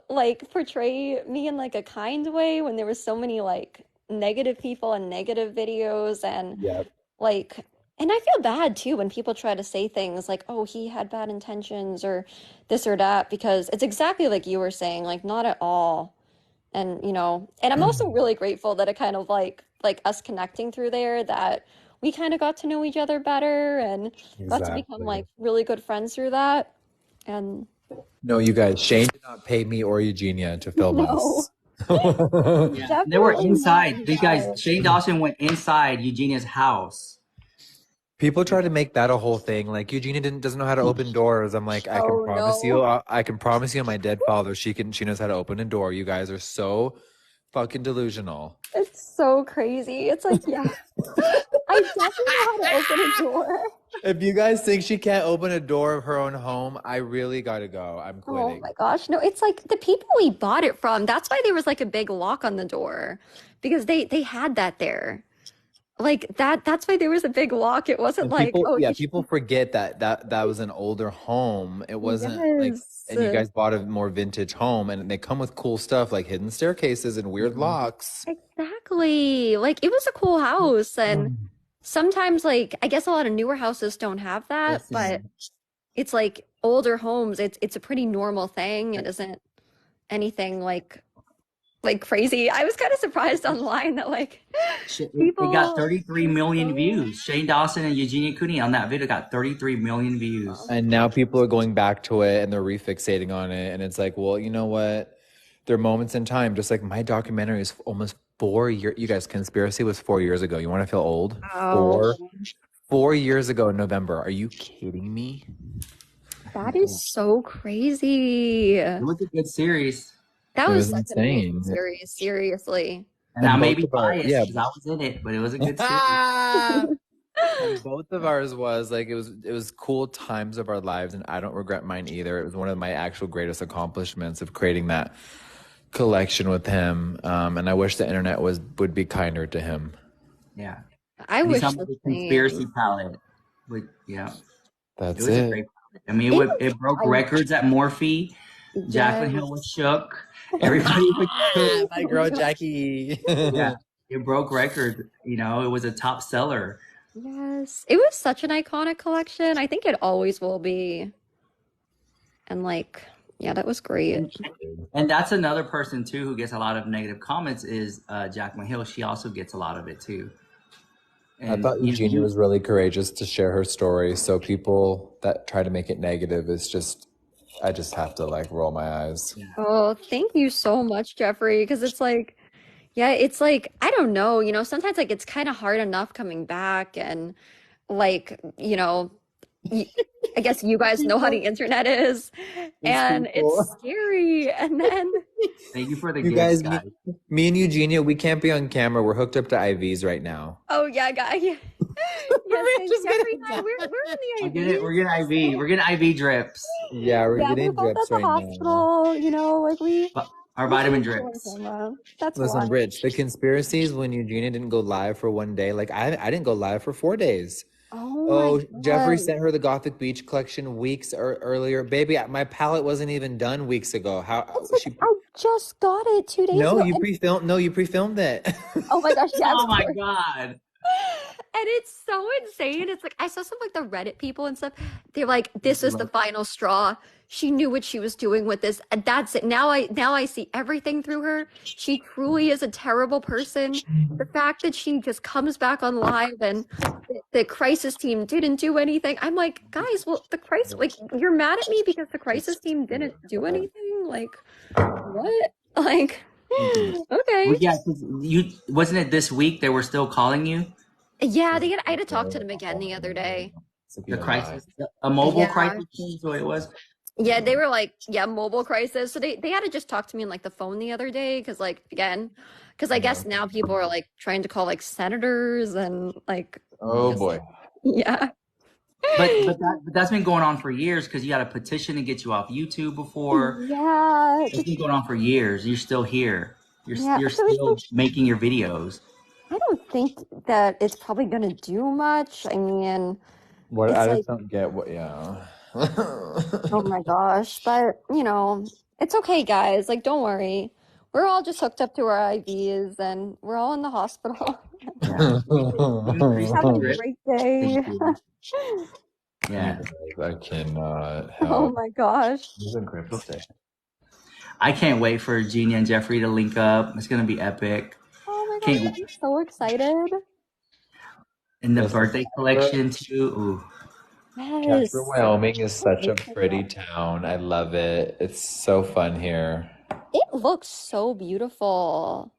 like portray me in like a kind way when there was so many like negative people and negative videos. And yeah. like, and I feel bad too when people try to say things like, oh, he had bad intentions or this or that, because it's exactly like you were saying, like, not at all. And, and I'm also really grateful that it kind of like us connecting through there, that we kind of got to know each other better and got to become Exactly. like really good friends through that. And No, you guys, Shane did not pay me or Eugenia to film no, us. Yeah, they were definitely not inside. you These guys, guys. Shane Dawson went inside Eugenia's house. People try to make that a whole thing. Like Eugenia doesn't know how to open doors. I'm like, Oh no. I can promise you on my dead father, she knows how to open a door. You guys are so fucking delusional. It's so crazy. It's like, yeah, I definitely know how to open a door. If you guys think she can't open a door of her own home, I really gotta go. I'm Oh quitting. my gosh. No, it's like the people we bought it from, that's why there was like a big lock on the door, because they had that there. Like that's why there was a big lock. It wasn't And like, people, oh, yeah, you people should. forget that was an older home. It wasn't like, Yes. and you guys bought a more vintage home, and they come with cool stuff like hidden staircases and weird Mhm. locks. Exactly. Like it was a cool house, and sometimes like I guess a lot of newer houses don't have that, but Listen, it's like older homes, it's a pretty normal thing. It isn't anything like crazy. I was kind of surprised online that like it got people 33 were million so views. Shane Dawson and Eugenia Cooney on that video got 33 million views. And now people are going back to it and they're refixating on it. And it's like, well, you know what? There are moments in time, just like my documentary is almost 4 years. You guys, Conspiracy was 4 years ago. You want to feel old? wow. 4 years ago in November. Are you kidding me? That is so crazy. It was a good series. That It was was such an amazing insane. series, seriously. And I And may both be of our, biased yeah. because I was in it, but it was a good series. And both of ours was like it was cool times of our lives, and I don't regret mine either. It was one of my actual greatest accomplishments of creating that collection with him. And I wish the internet would be kinder to him. Yeah. I And he wish saw the the conspiracy same. palette. Yeah. It That's was a it. great palette. I mean, It was, it broke I, records at Morphe. Jaclyn Hill was yes. shook. Everybody was shook. My Oh my girl gosh. Jackie. Yeah. It broke records. You know, it was a top seller. Yes. It was such an iconic collection. I think it always will be. And like, yeah, that was great. And and that's another person too who gets a lot of negative comments is Jaclyn Hill. She also gets a lot of it too. I thought Eugenia was really courageous to share her story. So people that try to make it negative is just, I just have to like roll my eyes. Oh, thank you so much, Jeffrey. Because it's like, yeah, it's like, I don't know, sometimes like it's kind of hard enough coming back and like, y- I guess you guys know how the internet is, and it's scary. And then, Thank you for the You gifts, guys, guys. me and Eugenia, we can't be on camera. We're hooked up to IVs right now. oh yeah, guy, yeah, yes, just Jeffrey getting and I, we're We're in the getting, IVs. we're getting IV. We're getting IV drips. Yeah, we're Yeah, we're getting both at drips the right now. hospital, like Our we vitamin can't do it on drips. camera. That's Listen, why. Rich, the conspiracies when Eugenia didn't go live for one day, like I didn't go live for 4 days. Oh my Oh, Jeffrey God. sent her the Gothic Beach collection weeks earlier. Baby, my palette wasn't even done weeks ago. How It's like she? I just got it 2 days No, ago, you and pre-filmed. No, you pre-filmed it. oh my gosh, yeah, Oh of my course. God. And it's so insane. It's like I saw some like the Reddit people and stuff. They're like, "This is the final straw. She knew what she was doing with this, and that's it. Now I see everything through her. She truly is a terrible person. The fact that she just comes back on live and the crisis team didn't do anything. I'm like, guys, well, the crisis, like, you're mad at me because the crisis team didn't do anything. Like, what? Like, okay." Well, yeah, 'cause wasn't it this week they were still calling you? Yeah, I had to talk to them again the other day. The crisis, a mobile Yeah. crisis team, so it was. Yeah, they were like, yeah, mobile crisis. So they had to just talk to me on like the phone the other day because like again, because I guess now people are like trying to call like senators and like Oh just, boy. yeah. But that's been going on for years because you got a petition to get you off YouTube before. Yeah. It's been going on for years. You're still here. Yeah. You're So it's still like, making your videos. I don't think that it's probably gonna do much. I mean, What it's I like, just don't get what yeah. oh my gosh, but it's okay, guys. Like, don't worry. We're all just hooked up to our IVs and we're all in the hospital. Yeah. Having a great day. Thank you. Yeah. I cannot Oh help. my gosh. He's in Crip Stick. I can't wait for Eugenia and Jeffree to link up. It's gonna be epic. Oh my gosh, Can't I'm so excited. And the Yes. birthday collection too. Ooh. Yes. Casper, Wyoming is such a wait for pretty that. town. I love it. It's so fun here. It looks so beautiful.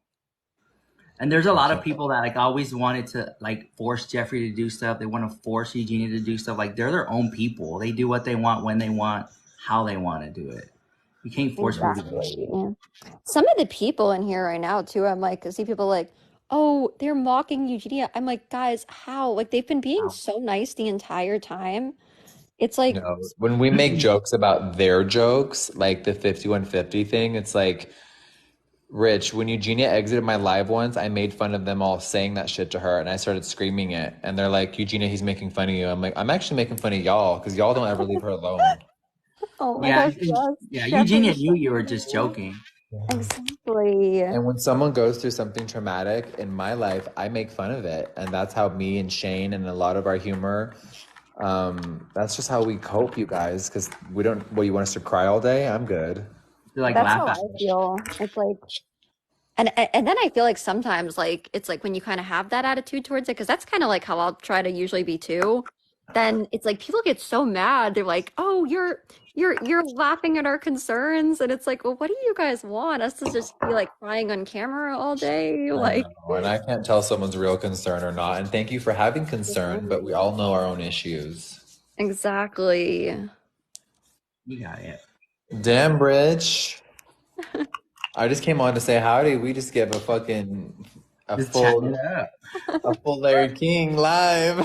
And there's a lot of people that like always wanted to like force Jeffree to do stuff. They want to force Eugenia to do stuff. Like they're their own people. They do what they want, when they want, how they want to do it. You can't force people to do it. Exactly. Some of the people in here right now too, I'm like, I see people like, oh, they're mocking Eugenia. I'm like, guys, how? Like they've been being so nice the entire time. It's like, No, when we make jokes about their jokes, like the 5150 thing, it's like, Rich, when Eugenia exited my live once, I made fun of them all saying that shit to her, and I started screaming it. And they're like, Eugenia, he's making fun of you. I'm like, I'm actually making fun of y'all because y'all don't ever leave her alone. oh my Yeah, gosh, yes. yeah. Jeffrey Eugenia is knew so you were just funny. joking. Exactly. And when someone goes through something traumatic in my life, I make fun of it. And that's how me and Shane and a lot of our humor, that's just how we cope, you guys. Because we don't, you want us to cry all day? I'm good. They like That's laugh how at I feel. It's like, and then I feel like sometimes like it's like when you kind of have that attitude towards it, because that's kind of like how I'll try to usually be too. Then it's like people get so mad. They're like, "Oh, you're laughing at our concerns," and it's like, "Well, what do you guys want us to just be like crying on camera all day?" I Like, know, and I can't tell someone's real concern or not. And thank you for having concern, but we all know our own issues. exactly. You got it. Damn, Bridge. I just came on to say howdy. We just give a fucking Just chatting it up. a full Larry King live.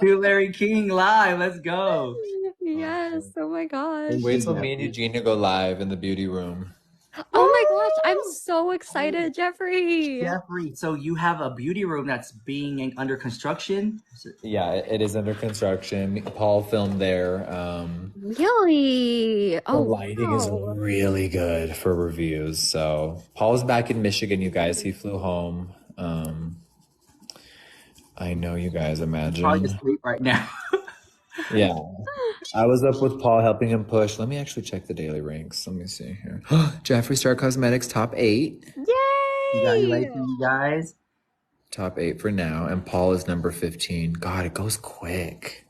Do Larry King live. Let's go. Yes. Oh my gosh. Wait till me and Eugenia go live in the beauty room. Oh my gosh. I'm so excited, Jeffrey. Jeffree, so you have a beauty room that's being under construction? Yeah, it is under construction. Paul filmed there. Really? The Oh, lighting is wow. really good for reviews. So Paul's back in Michigan, you guys. He flew home. I know you guys imagine. Probably asleep right now. Yeah. I was up with Paul helping him push. Let me actually check the daily ranks. Let me see here. Jeffree Star Cosmetics top 8. Yay! Congratulations, you guys. Top 8 for now, and Paul is number 15. God, it goes quick.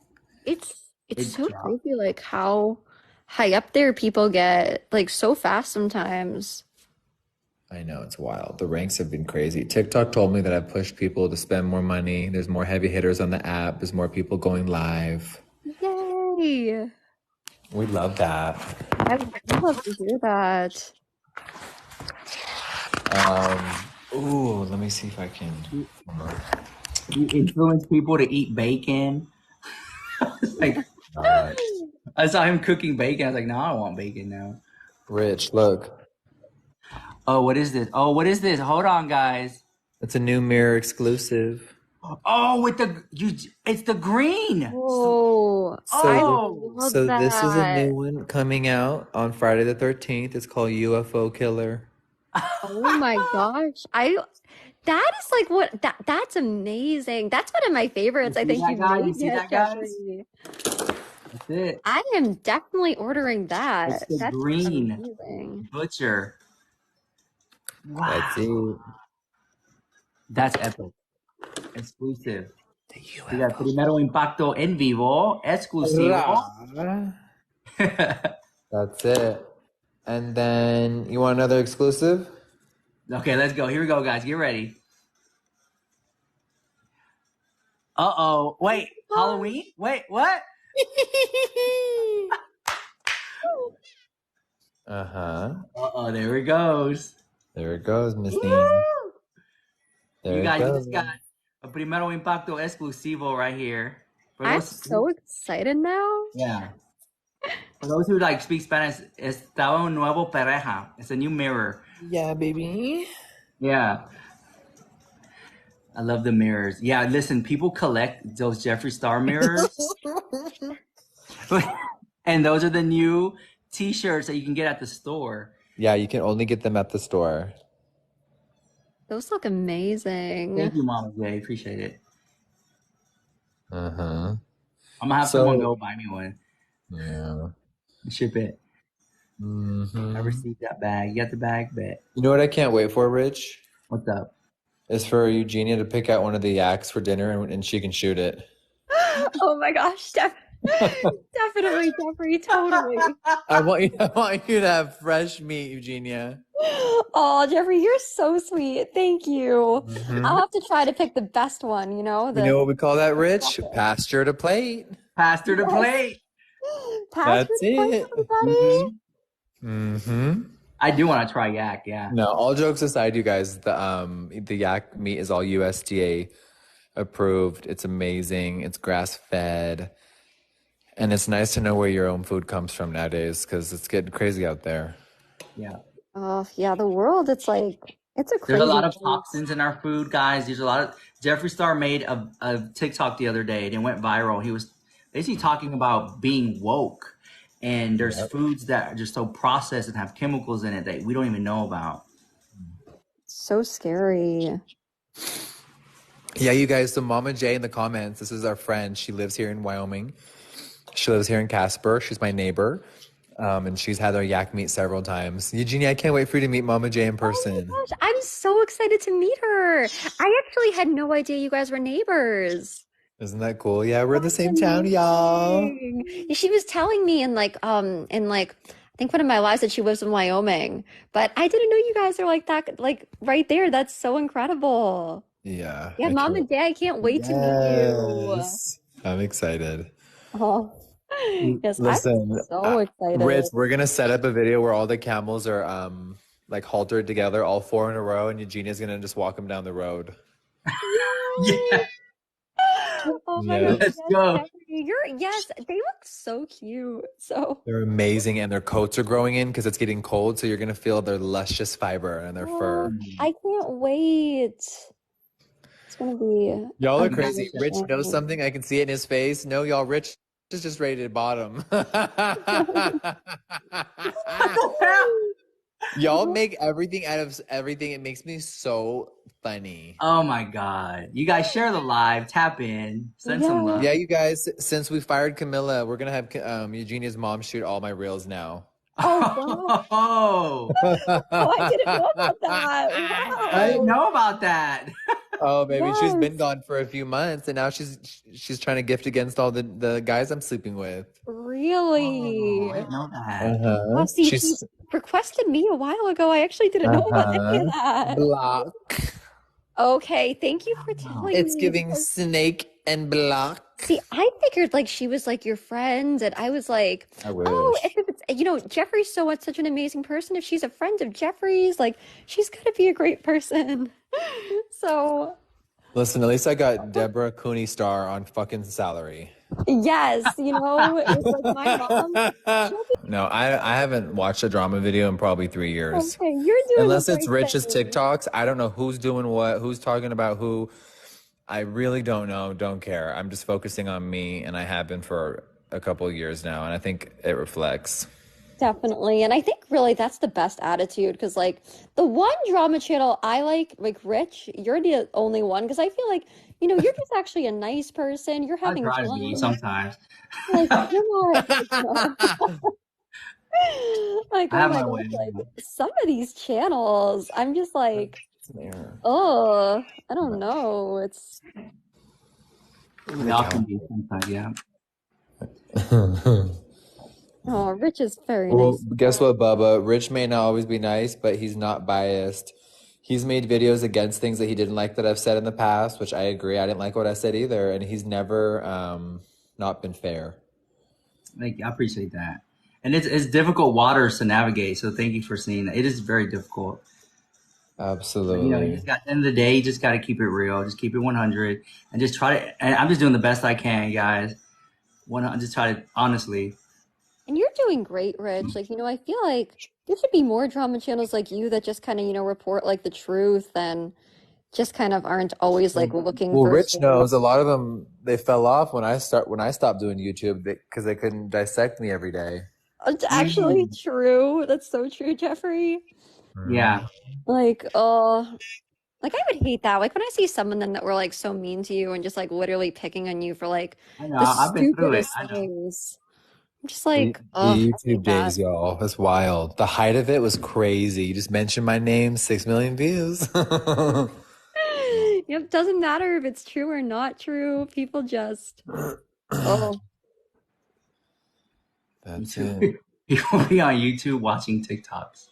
It's It so dropped. crazy, like how high up there people get, like so fast sometimes. I know, it's wild. The ranks have been crazy. TikTok told me that I've pushed people to spend more money. There's more heavy hitters on the app. There's more people going live. Yay! We love that. I would love to hear that. Ooh, let me see if I can. You influence people to eat bacon. Like, I saw him cooking bacon. I was like, no, I don't want bacon now. Rich, look. Oh, what is this? Oh, what is this? Hold on, guys. It's a new mirror exclusive. Oh, it's the green. Oh, I Oh, love So this is a that. new one coming out on Friday the 13th. It's called UFO Killer. Oh my gosh. That is like that's amazing. That's one of my favorites. You I see think that, you've guy? You made see yet, that, guys? Jeffree. That's it. I am definitely ordering It's that. the That's green amazing. butcher. Wow, That's it. that's epic. Exclusive. The We got UFO. primero impacto en vivo, exclusivo. That's it. And then you want another exclusive? Okay, let's go. Here we go, guys. Get ready. Uh-oh. Wait, Halloween? Wait, what? Uh-huh. Uh-oh, there it goes. There it goes, Miss Woo! Dean. There You it guys goes. just got a primero impacto exclusivo right here. For I'm those, so excited now. yeah. For those who like speak Spanish, estaba un nuevo pareja. It's a new mirror. Yeah, baby. Yeah. I love the mirrors. Yeah, listen, people collect those Jeffree Star mirrors. And those are the new t-shirts that you can get at the store. Yeah, you can only get them at the store. Those look amazing. Thank you, Mama J. Appreciate it. Uh-huh. I'm gonna have someone go buy me one. Yeah. Ship it. Mm-hmm. I received that bag. You got the bag? Bet. You know what I can't wait for, Rich? What's up? Is for Eugenia to pick out one of the yaks for dinner and she can shoot it. Oh my gosh, definitely, Jeffree, totally. I want you to have fresh meat, Eugenia. Oh, Jeffree, you're so sweet. Thank you. Mhm. I'll have to try to pick the best one, You know what we call that, Rich? Pasture to plate. Pastor to plate. Pasture That's to plate, it. everybody. Mm-hmm. I do want to try yak. Yeah. No, all jokes aside, you guys, the yak meat is all USDA approved. It's amazing. It's grass fed. And it's nice to know where your own food comes from nowadays because it's getting crazy out there. Yeah. Oh, yeah, the world, it's a There's crazy a lot of place. toxins in our food, guys. There's a lot of Jeffree Star made a TikTok the other day and it went viral. He was basically talking about being woke. And there's foods that are just so processed and have chemicals in it that we don't even know about. So scary. Yeah, you guys, so Mama J in the comments, this is our friend. She lives here in Wyoming. She lives here in Casper. She's my neighbor. And she's had our yak meat several times. Eugenia, I can't wait for you to meet Mama J in person. Oh my gosh, I'm so excited to meet her. I actually had no idea you guys were neighbors. Isn't that cool? Yeah, we're in the That's same town, y'all. amazing. Yeah, she was telling me I think one of my lives that she lives in Wyoming, but I didn't know you guys are like that, like right there. That's so incredible. Yeah. Yeah, I Mom can't- and Dad, I can't wait to meet you. Yes. I'm excited. Oh, yes, Listen, I'm so excited. Rich, we're gonna set up a video where all the camels are like haltered together, all 4 in a row, and Eugenia's gonna just walk them down the road. Yeah. Oh my Yeah. gosh, Let's yes, go. Jeffree, yes, they look so cute. So They're amazing, and their coats are growing in because it's getting cold, so you're gonna feel their luscious fiber and their fur. I can't wait. It's gonna be Y'all are amazing. crazy. Rich knows something. I can see it in his face. No, y'all, Rich is just ready to bottom. Y'all make everything out of everything. It makes me so funny. Oh my God. You guys share the live, tap in, send some love. Yeah, you guys, since we fired Camilla, we're gonna have Eugenia's mom shoot all my reels now. Oh, wow. Oh, Oh, I didn't know about that. I Wow. didn't know about that. Oh, maybe she's been Yes, gone for a few months, and now she's trying to gift against all the guys I'm sleeping with. Oh, really. I didn't know that. Oh, Uh-huh. see, she requested me a while ago. I actually didn't know about any of Uh-huh. that. Block. Okay, thank you for Wow. telling It's me giving because snake and block. see, I figured like she was like your friend, and I was like, I oh, if wish. it's Jeffree's such an amazing person. If she's a friend of Jeffree's, like she's gotta be a great person. So Listen, at least I got Deborah Cooney star on fucking salary. yes, it's like my mom. She'll be No, I haven't watched a drama video in probably 3 years. okay. You're doing the Unless it's right Rich's thing. TikToks, I don't know who's doing what, who's talking about who. I really don't know, don't care. I'm just focusing on me, and I have been for a couple of years now, and I think it reflects. Definitely. And I think really that's the best attitude because like the one drama channel I like Rich, you're the only one because I feel like, you're just actually a nice person. You're I having try to be fun. sometimes. Like you're not like, I oh have my my gosh, way. like some of these channels, I'm just like, It's an error. oh, I don't know. It's They all can be sometimes, yeah. oh, Rich is very Well, nice. guess what, Bubba? Rich may not always be nice, but he's not biased. He's made videos against things that he didn't like that I've said in the past, which I agree. I didn't like what I said either, and he's never not been fair. Thank you. I appreciate that. And it's difficult waters to navigate. So thank you for seeing that. It is very difficult. But you Absolutely. just got at the end of the day, you just got to keep it real. Just keep it 100, and just try to. And I'm just doing the best I can, guys. Just try to honestly. And you're doing great, Rich. Like, I feel like there should be more drama channels like you that just kind of, report like the truth and just kind of aren't always like looking Well, for Rich knows a stories. lot of them. They fell off when I stopped doing YouTube because they couldn't dissect me every day. It's actually Mm, true. That's so true, Jeffrey. yeah, Like, like I would hate that. Like when I see someone then that were like so mean to you and just like literally picking on you for like I know. the I've been through it. stupidest I know. things. I'm just The, like, the oh, I YouTube hate that. days, y'all. That's wild. The height of it was crazy. You just mentioned my name, 6 million views. Yep, doesn't matter if it's true or not true. People just, oh, That's it. YouTube. People be on YouTube watching TikToks.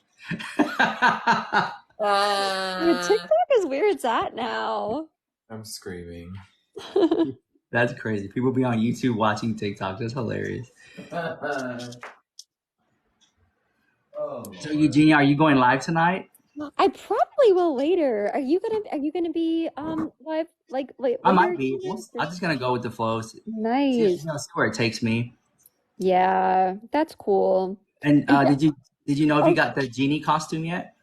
dude, TikTok is where it's at now. I'm screaming. That's crazy. People be on YouTube watching TikTok. That's hilarious. Oh, So Lord. Eugenia, are you going live tonight? I probably will later. Are you gonna be live like I later, might be. Eugenia? I'm just gonna go with the flow. See, Nice. see where it takes me. Yeah, that's cool. And And did you know if you oh, got the genie costume yet?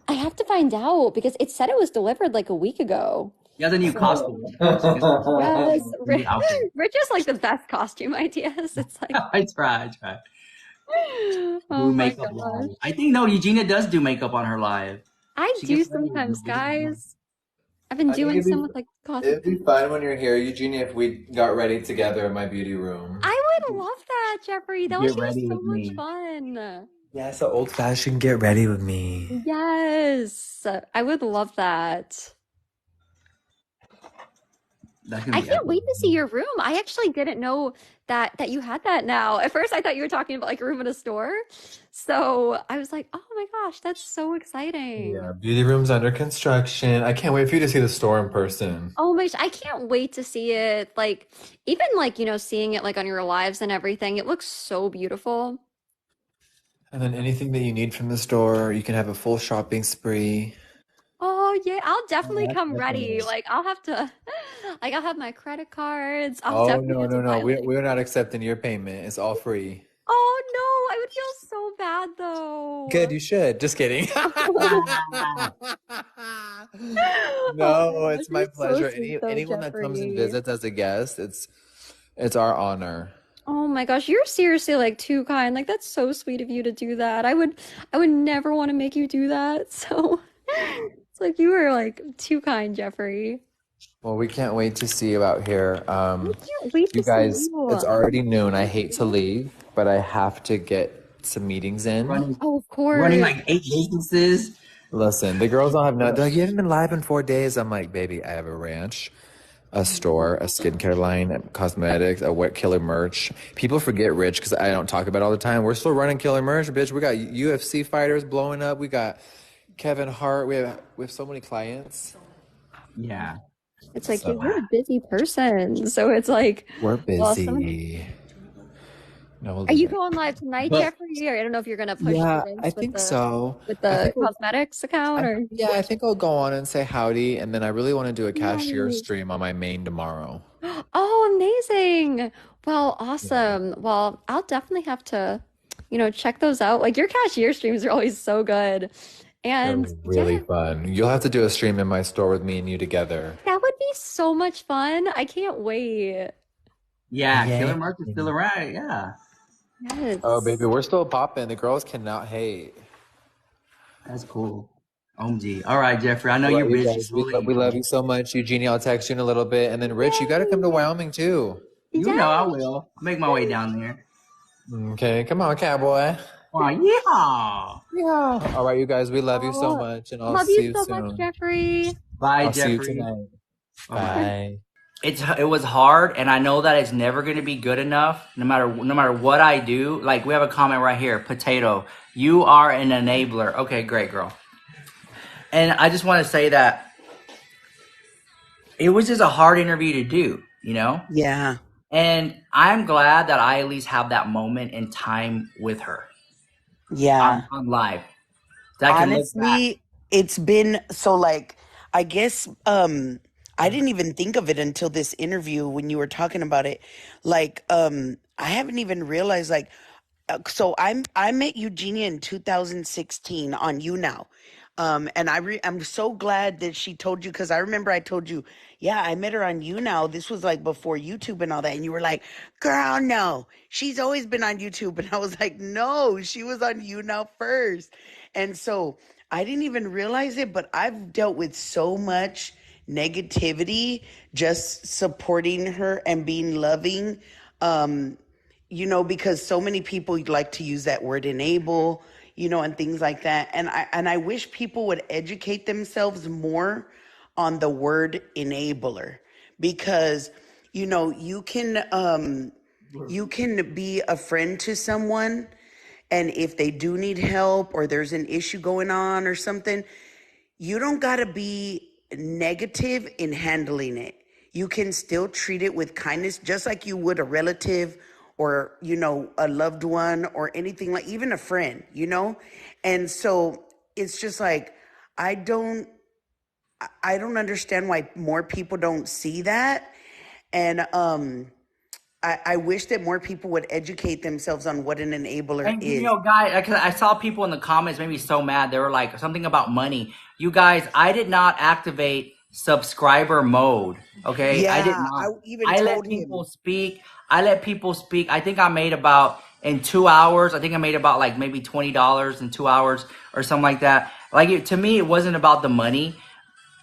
I have to find out because it said it was delivered like a week ago. You have the new So costume. So you yes, the new outfit. Rich is like the best costume ideas. It's like, I try. oh Do my makeup gosh. live. I think no, Eugenia does do makeup on her live. I She do gets ready with sometimes, me. guys. I've been I think doing some with like it'd be costume. fun when you're here, Eugenia, if we got ready together in my beauty room. I would love that, Jeffrey. That would Get be ready so with much me. fun. Yes, the old fashioned get ready with me. Yes, I would love that. That's gonna I be can't epic. wait to see your room. I actually didn't know that you had that now. At first, I thought you were talking about like a room in a store. So I was like, oh my gosh, that's so Yeah, exciting. beauty room's under construction. I can't wait for you to see the store in person. Oh my gosh, I can't wait to see it. Like, even like, seeing it like on your lives and everything, it looks so beautiful. And then anything that you need from the store, you can have a full shopping spree. Oh yeah, I'll Oh, definitely that's come ready. definitely. Like I'll have to like I'll have my credit cards. I'll Oh, definitely no, have to no, no. buy like We're not accepting your payment. It's all free. oh no, I would feel so bad Good, though. you should. Just kidding. Ah, Oh my No, gosh, it's you're my so pleasure. sweet though, Anyone that comes and Jeffrey. visits as a guest, it's our honor. Oh my gosh, you're seriously like too kind. Like that's so sweet of you to do that. I would never want to make you do that. So it's like you were like too kind, Jeffrey. Well, we can't wait to see you out here. I can't wait You to see guys, it's you. already noon. I hate to leave, but I have to get some meetings in. running Oh, of running course. like 8 businesses. Listen, the girls don't have no. They're like, you haven't been live in 4 days. I'm like, baby, I have a ranch, a store, a skincare line, cosmetics, a wet killer merch. People forget Rich because I don't talk about it all the time. We're still running killer merch, bitch. We got UFC fighters blowing up. We got Kevin Hart. We have so many clients. Yeah. It's like So you're a busy person. So it's like, we're well, some busy. No, we'll are leave you it. going live tonight, But Jeffree? Or I don't know if you're gonna push the yeah, I links think so. with I the think we'll, cosmetics account or yeah, I think I'll go on and say howdy, and then I really want to do a cashier nice. stream on my main tomorrow. Oh, amazing. Well, Yeah. awesome. Well, I'll definitely have to, check those out. Like your cashier streams are always so good. They're And really yeah, fun. You'll have to do a stream in my store with me and you together. that would be so much fun. I can't wait. Yeah, Yeah. Killer Mark is still around. Yeah, Oh, Yes. baby, we're still popping. The girls cannot hate. that's cool. OMG. All right, Jeffrey. I know I love you're you busy, guys. so we'll let We you love go. you so much, Eugenia. I'll text you in a little bit. And then, Rich, you got to come to Yay. Wyoming too. You know I Yes. will. Make my way down there. Okay, come on, cowboy. Oh, yeah. Yeah. All right, you guys, we love you so Oh, much, and I'll love you see you so much, soon. Jeffree. Bye, I'll see you Jeffrey. tonight. Bye bye. Bye. It was hard, and I know that it's never going to be good enough. No matter what I do. Like we have a comment right here. Potato, you are an enabler. Okay, great girl. And I just want to say that it was just a hard interview to do. Yeah. And I'm glad that I at least have that moment in time with her Yeah. on live. That I can look back. Honestly, it's been so like I guess I didn't even think of it until this interview when you were talking about it. Like I haven't even realized like so I met Eugenia in 2016 on You Now. And I'm so glad that she told you because I remember I told you, yeah, I met her on You Now. This was like before YouTube and all that. And you were like, girl, no, she's always been on YouTube. And I was like, no, she was on You Now first. And so I didn't even realize it, but I've dealt with so much negativity just supporting her and being loving. Um, because so many people like to use that word enable, and things like that. And I wish people would educate themselves more on the word enabler because you can be a friend to someone, and if they do need help or there's an issue going on or something, you don't got to be negative in handling it. You can still treat it with kindness, just like you would a relative or, a loved one or anything, like even a friend. And so it's just like, I don't, I don't understand why more people don't see that. And, I wish that more people would educate themselves on what an enabler And is. guys, 'cause I saw people in the comments made me so mad. They were like something about money. You guys, I did not activate subscriber mode. Okay, I did Yeah, I not. even I let told people him. speak. I let people speak. I think I made about in 2 hours. I think I made about like maybe $20 in 2 hours or something like that. Like to me, it wasn't about the money.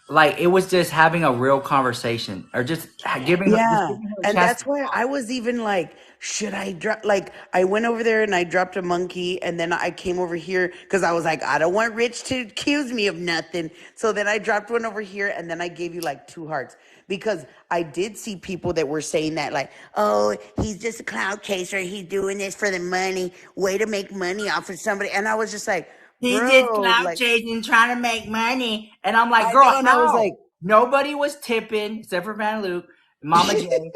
Like it was just having a real conversation or just Yeah. giving her a And chance to that's why I talk. was even like, should I drop? Like, I went over there and I dropped a monkey. And then I came over here because I was like, I don't want Rich to accuse me of nothing. So then I dropped one over here and then I gave you like 2 hearts because I did see people that were saying that, like, oh, he's just a cloud chaser. He's doing this for the money. Way to make money off of somebody. And I was just like, He's just bro, clout like, chasing, trying to make money. And I'm like, I girl, know. And I was how? like, Nobody was tipping except for Van Luke, Mama J,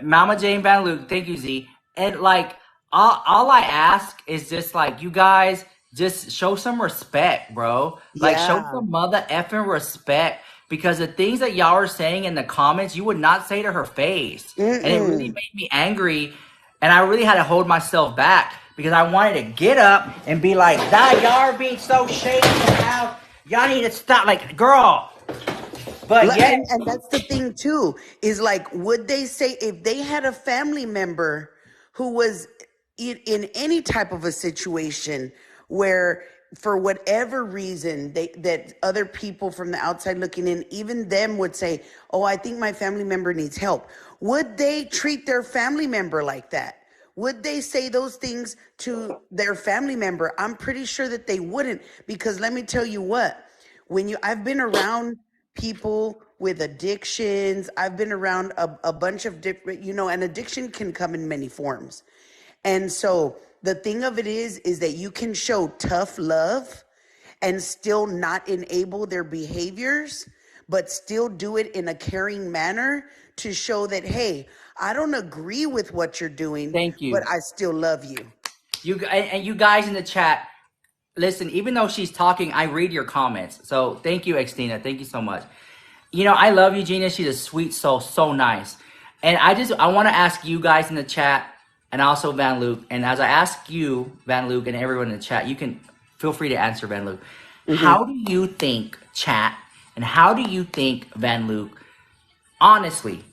Mama Jane Van Luke. Thank you, Z. And like, all I ask is just like, you guys just show some respect, bro. Like, show yeah. some mother effing respect because the things that y'all are saying in the comments, you would not say to her face. And it really Mm-mm. made me angry. And I really had to hold myself back because I wanted to get up and be like, "That y'all are being so shady now. Y'all need to stop." Like, girl. But yes, And that's the thing too, is like, would they say if they had a family member who was in any type of a situation where for whatever reason that other people from the outside looking in, even them would say, oh, I think my family member needs help, would they treat their family member like that? Would they say those things to their family member? I'm pretty sure that they wouldn't, because let me tell you what, I've been around people with addictions. I've been around a bunch of different, an addiction can come in many forms. And so the thing of it is that you can show tough love and still not enable their behaviors, but still do it in a caring manner to show that, hey, I don't agree with what you're doing, Thank you. but I still love you. And you guys in the chat, listen, even though she's talking, I read your comments. So thank you, Xtina. Thank you so much. I love Eugenia. She's a sweet soul, so nice. And I want to ask you guys in the chat, and also Van Luke. And as I ask you, Van Luke, and everyone in the chat, you can feel free to answer, Van Luke. How do you think, chat, and how do you think, Van Luke, honestly,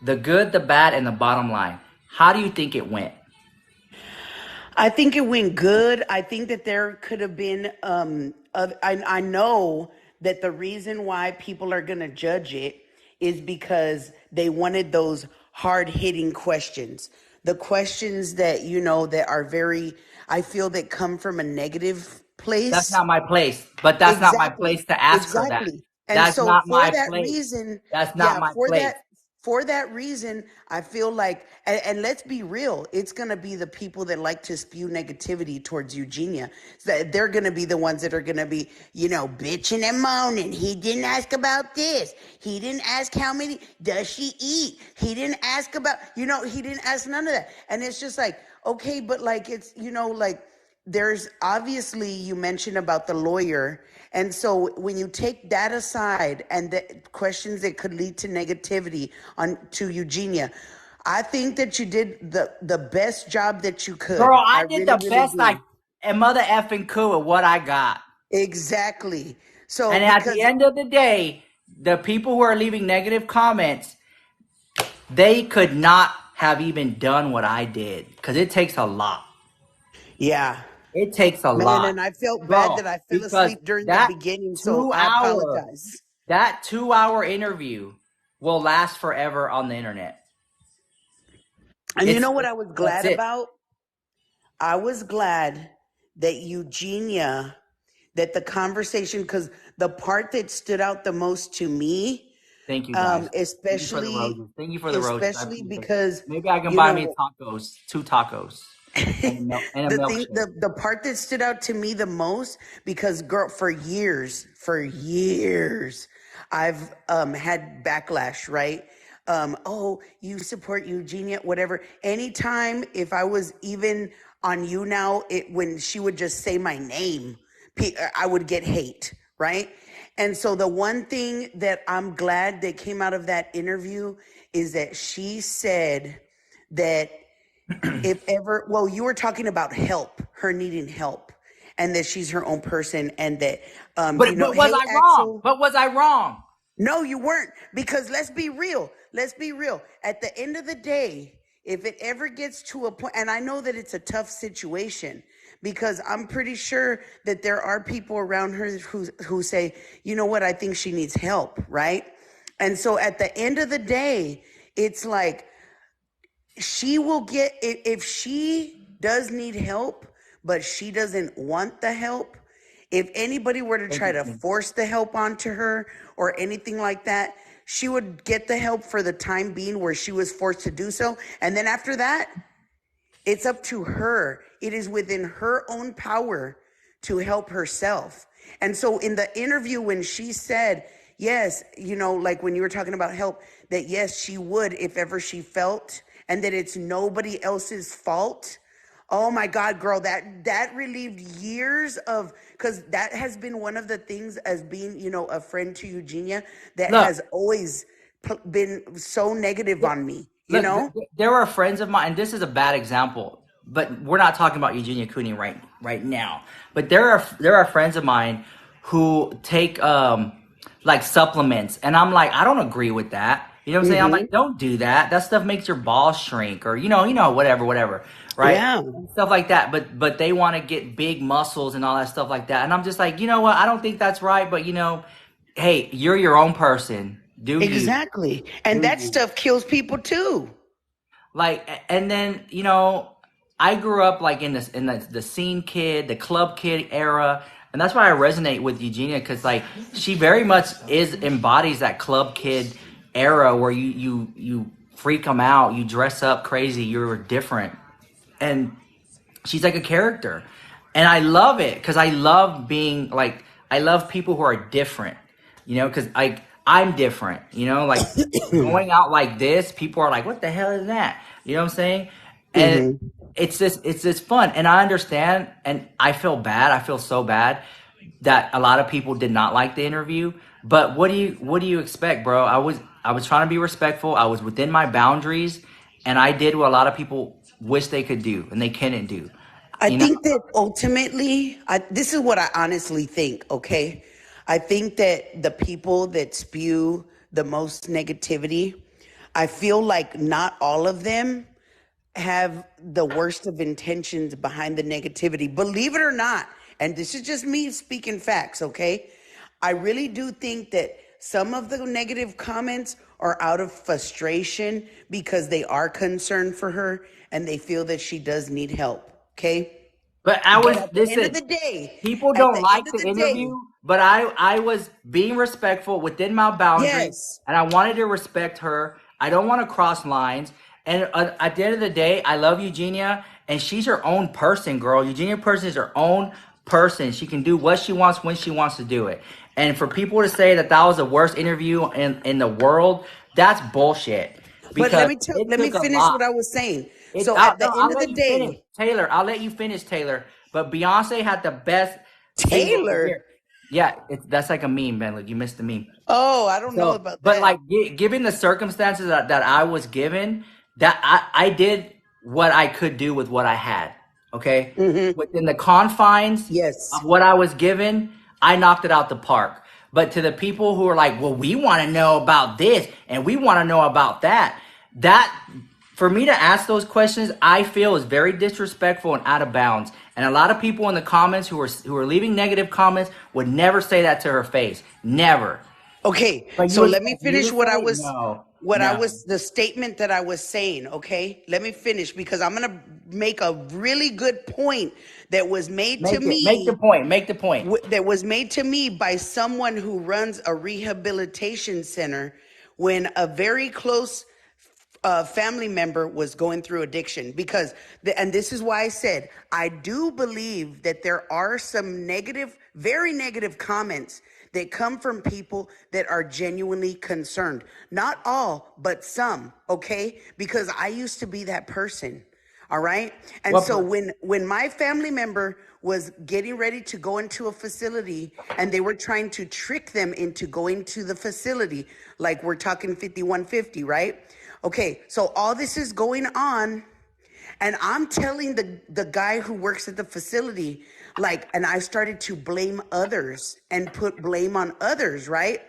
the good, the bad, and the bottom line, how do you think it went? I think it went good. I think that there could have been, I know that the reason why people are going to judge it is because they wanted those hard hitting questions. The questions that, that are very, I feel that come from a negative place. That's not my place, but that's not my place to ask her that. And That's so not for my that place. reason, That's not my place. For that reason, I feel like, and let's be real, it's going to be the people that like to spew negativity towards Eugenia. They're going to be the ones that are going to be, bitching and moaning. He didn't ask about this. He didn't ask how many, does she eat? He didn't ask about, he didn't ask none of that. And it's just like, okay, but like, it's, there's obviously, you mentioned about the lawyer. And so when you take that aside and the questions that could lead to negativity to Eugenia, I think that you did the best job that you could. Girl, I did really, the best do. and mother effing cool with what I got. Exactly. So and at the end of the day, the people who are leaving negative comments, they could not have even done what I did, because it takes a lot. Yeah. It takes a lot. Man, and I felt bad that I fell asleep during the beginning, so I apologize. That 2-hour interview will last forever on the internet. And you know what I was glad about? I was glad that Eugenia, that the conversation, because the part that stood out the most to me, thank you, guys. Especially, thank you for the roses. Especially because maybe I can buy me tacos, 2 tacos. And a milkshake. The part that stood out to me the most, because girl, for years, I've had backlash, right? Oh, you support Eugenia, whatever. Anytime, if I was even on You Now, when she would just say my name, I would get hate, right? And so the one thing that I'm glad that came out of that interview is that she said that if ever, well, you were talking about help, her needing help, and that she's her own person, and that, but was I wrong? But was I wrong? No, you weren't, because let's be real. At the end of the day, if it ever gets to a point, and I know that it's a tough situation, because I'm pretty sure that there are people around her who say, you know what, I think she needs help, right? And so at the end of the day, it's like, she will get, if she does need help, but she doesn't want the help, if anybody were to try to force the help onto her or anything like that, she would get the help for the time being where she was forced to do so. And then after that, it's up to her. It is within her own power to help herself. And so in the interview, when she said, yes, like when you were talking about help, that yes, she would if ever she felt, and that it's nobody else's fault. Oh my God, girl, that relieved years of, because that has been one of the things as being, a friend to Eugenia that has always been so negative on me, There are friends of mine, and this is a bad example, but we're not talking about Eugenia Cooney right now. But there are friends of mine who take like supplements, and I'm like, I don't agree with that. You know what I'm saying? I'm like, don't do that. That stuff makes your balls shrink, or whatever, right? Yeah. Stuff like that. But they want to get big muscles and all that stuff like that. And I'm just like, you know what? I don't think that's right. But hey, you're your own person. Exactly. And that stuff kills people too. Like, and then I grew up like in the scene kid, the club kid era, and that's why I resonate with Eugenia because like she very much embodies that club kid era where you freak them out, you dress up crazy, you're different, and she's like a character, and I love it because I love being like I love people who are different, because I'm different, like going out like this, people are like, what the hell is that? You know what I'm saying? And Mm-hmm. it's just fun, and I understand, and I feel bad. I feel so bad that a lot of people did not like the interview. But what do you expect, bro? I was trying to be respectful. I was within my boundaries, and I did what a lot of people wish they could do and they couldn't do. I You know, think that ultimately, this is what I honestly think, okay? I think that the people that spew the most negativity, I feel like not all of them have the worst of intentions behind the negativity. Believe it or not, and this is just me speaking facts, okay? I really do think that some of the negative comments are out of frustration because they are concerned for her and they feel that she does need help, okay? but I But was at the end of listen. the day, People at don't the like end of the the day, interview, but I was being respectful within my boundaries, yes. and I wanted to respect her. I don't want to cross lines. And at the end of the day, I love Eugenia, and she's her own person, girl. Eugenia person is her own person. She can do what she wants when she wants to do it. And for people to say that that was the worst interview in the world, that's bullshit. But Because it let me took a finish lot. what I was saying. It, So I'll, at no, the end I'll of let the you finish, day, Taylor. I'll let you finish, Taylor. But Beyonce had the best single of the Taylor. year. Yeah, that's like a meme, man. Like you missed the meme. Oh, I don't know So, about but that. like given the circumstances that I was given, that I did what I could do with what I had. Okay, Hmm. within the confines Yes. of what I was given, I knocked it out the park. But to the people who are like, well, we want to know about this and we want to know about that, that for me to ask those questions, I feel is very disrespectful and out of bounds. And a lot of people in the comments who are leaving negative comments would never say that to her face, never. Okay, But you so let me expect me finish to say no, no. the statement that I was saying, okay? Let me finish because I'm going to make a really good point that was made to Make the me point. Make the point. that was made to me by someone who runs a rehabilitation center when a very close family member was going through addiction because and this is why I said I do believe that there are some negative, very negative comments that come from people that are genuinely concerned. Not all, but some, okay? Because I used to be that person. All right. And What? so when my family member was getting ready to go into a facility and they were trying to trick them into going to the facility, like we're talking 5150, right? Okay, so all this is going on, and I'm telling the guy who works at the facility, like, and I started to blame others and put blame on others, right?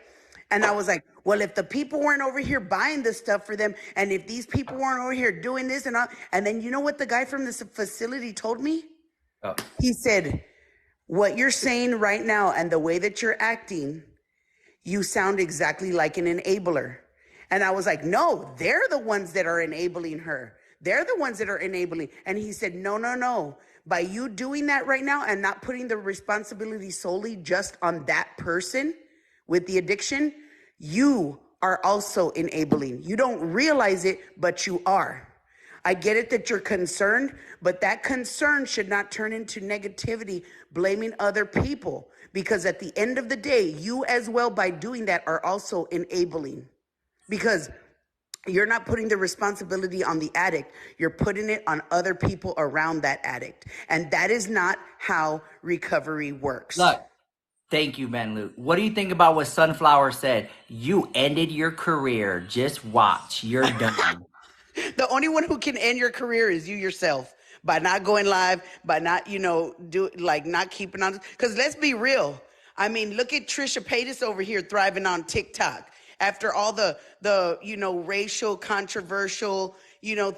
And I was like, well, if the people weren't over here buying this stuff for them, and if these people weren't over here doing this and all, and then you know what the guy from this facility told me? Oh, He said, what you're saying right now and the way that you're acting, you sound exactly like an enabler. And I was like, no, they're the ones that are enabling her. They're the ones that are enabling. And he said, no, no, no. By you doing that right now and not putting the responsibility solely just on that person with the addiction, you are also enabling. You don't realize it, but you are. I get it that you're concerned, but that concern should not turn into negativity, blaming other people. Because at the end of the day, you as well, by doing that, are also enabling. Because you're not putting the responsibility on the addict, you're putting it on other people around that addict. And that is not how recovery works. look. Thank you, man, Luke. What do you think about what Sunflower said? You ended your career. Just watch. You're done. The only one who can end your career is you yourself by not going live, by not, not keeping on. Because let's be real. I mean, look at Trisha Paytas over here thriving on TikTok after all the racial, controversial,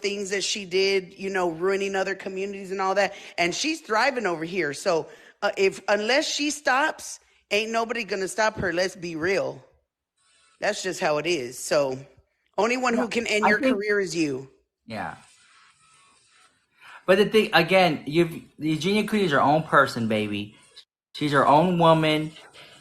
things that she did, ruining other communities and all that. And she's thriving over here. So unless she stops, ain't nobody going to stop her. Let's be real. That's just how it is. So only one Yeah, who can end I your think. career is you. Yeah. But the thing again, Eugenia Cooney is her own person, baby. She's her own woman.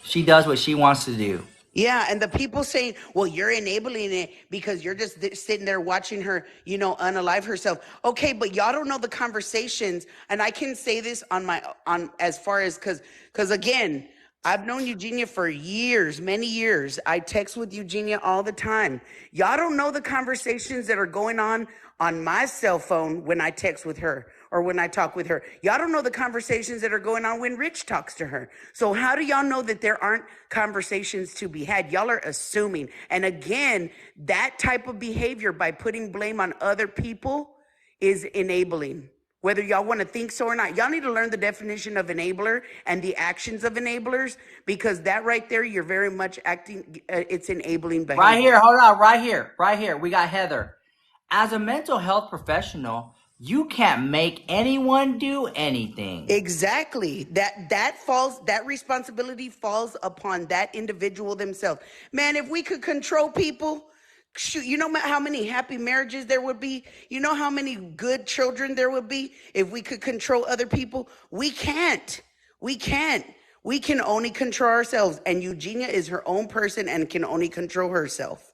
She does what she wants to do. Yeah, and the people saying, "Well, you're enabling it because you're just sitting there watching her, unalive herself." Okay, but y'all don't know the conversations, and I can say this on as far as because again, I've known Eugenia for years, many years. I text with Eugenia all the time. Y'all don't know the conversations that are going on my cell phone when I text with her or when I talk with her. Y'all don't know the conversations that are going on when Rich talks to her. So how do y'all know that there aren't conversations to be had? Y'all are assuming. And again, that type of behavior by putting blame on other people is enabling. Whether y'all want to think so or not, y'all need to learn the definition of enabler and the actions of enablers, because that right there, you're very much acting, it's enabling behavior. Right here, hold on, right here. We got Heather. As a mental health professional, you can't make anyone do anything. Exactly. That responsibility falls upon that individual themselves. Man, if we could control people, shoot, you know how many happy marriages there would be? You know how many good children there would be if we could control other people? We can't. We can't. We can only control ourselves. And Eugenia is her own person and can only control herself.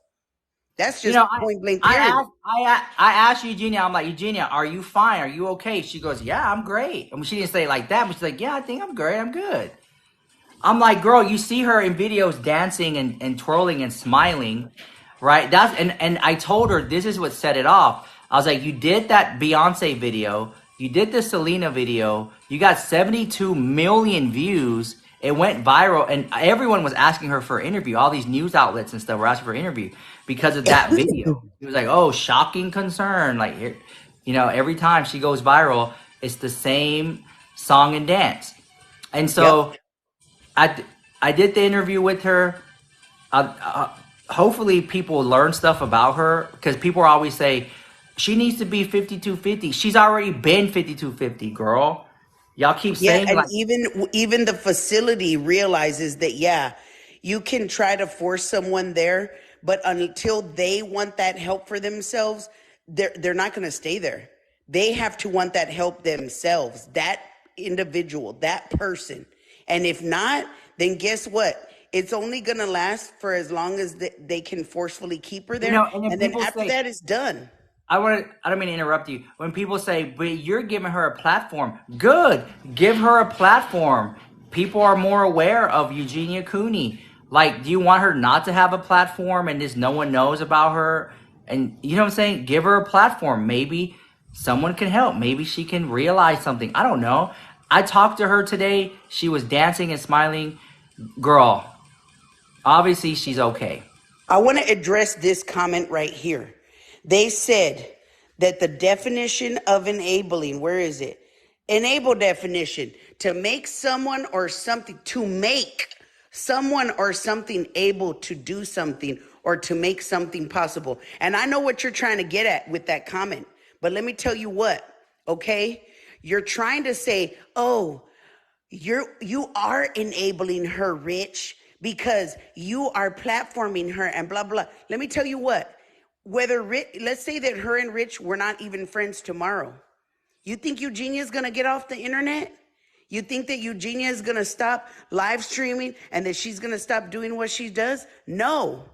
That's just point blank period. I asked Eugenia, I'm like, Eugenia, are you fine? Are you okay? She goes, yeah, I'm great. I mean, she didn't say it like that, but she's like, yeah, I think I'm great. I'm good. I'm like, girl, you see her in videos dancing and twirling and smiling, right? And I told her this is what set it off. I was like, you did that Beyonce video. You did the Selena video. You got 72 million views. It went viral, and everyone was asking her for an interview. All these news outlets and stuff were asking for an interview because of that video. It was like, oh, shocking concern. Like, every time she goes viral, it's the same song and dance. And so I did the interview with her. Hopefully people learn stuff about her, because people always say, she needs to be 5250. She's already been 5250, girl. Y'all keep saying and like, even the facility realizes that you can try to force someone there, but until they want that help for themselves, they're not going to stay there. They have to want that help themselves, that individual, that person. And if not, then guess what? It's only going to last for as long as they can forcefully keep her there. And then after that, it's done. I don't mean to interrupt you. When people say, but you're giving her a platform, good. Give her a platform. People are more aware of Eugenia Cooney. Like, do you want her not to have a platform and just no one knows about her? And you know what I'm saying? Give her a platform. Maybe someone can help. Maybe she can realize something. I don't know. I talked to her today. She was dancing and smiling. Girl, obviously she's okay. I want to address this comment right here. They said that the definition of enabling, where is it? Enable definition, to make someone or something able to do something or to make something possible. And I know what you're trying to get at with that comment, but let me tell you what, okay? You're trying to say, oh, you are enabling her, Rich, because you are platforming her and blah, blah. Let me tell you what. Let's say that her and Rich were not even friends tomorrow. You think Eugenia's going to get off the internet? You think that Eugenia is going to stop live streaming and that she's going to stop doing what she does? No.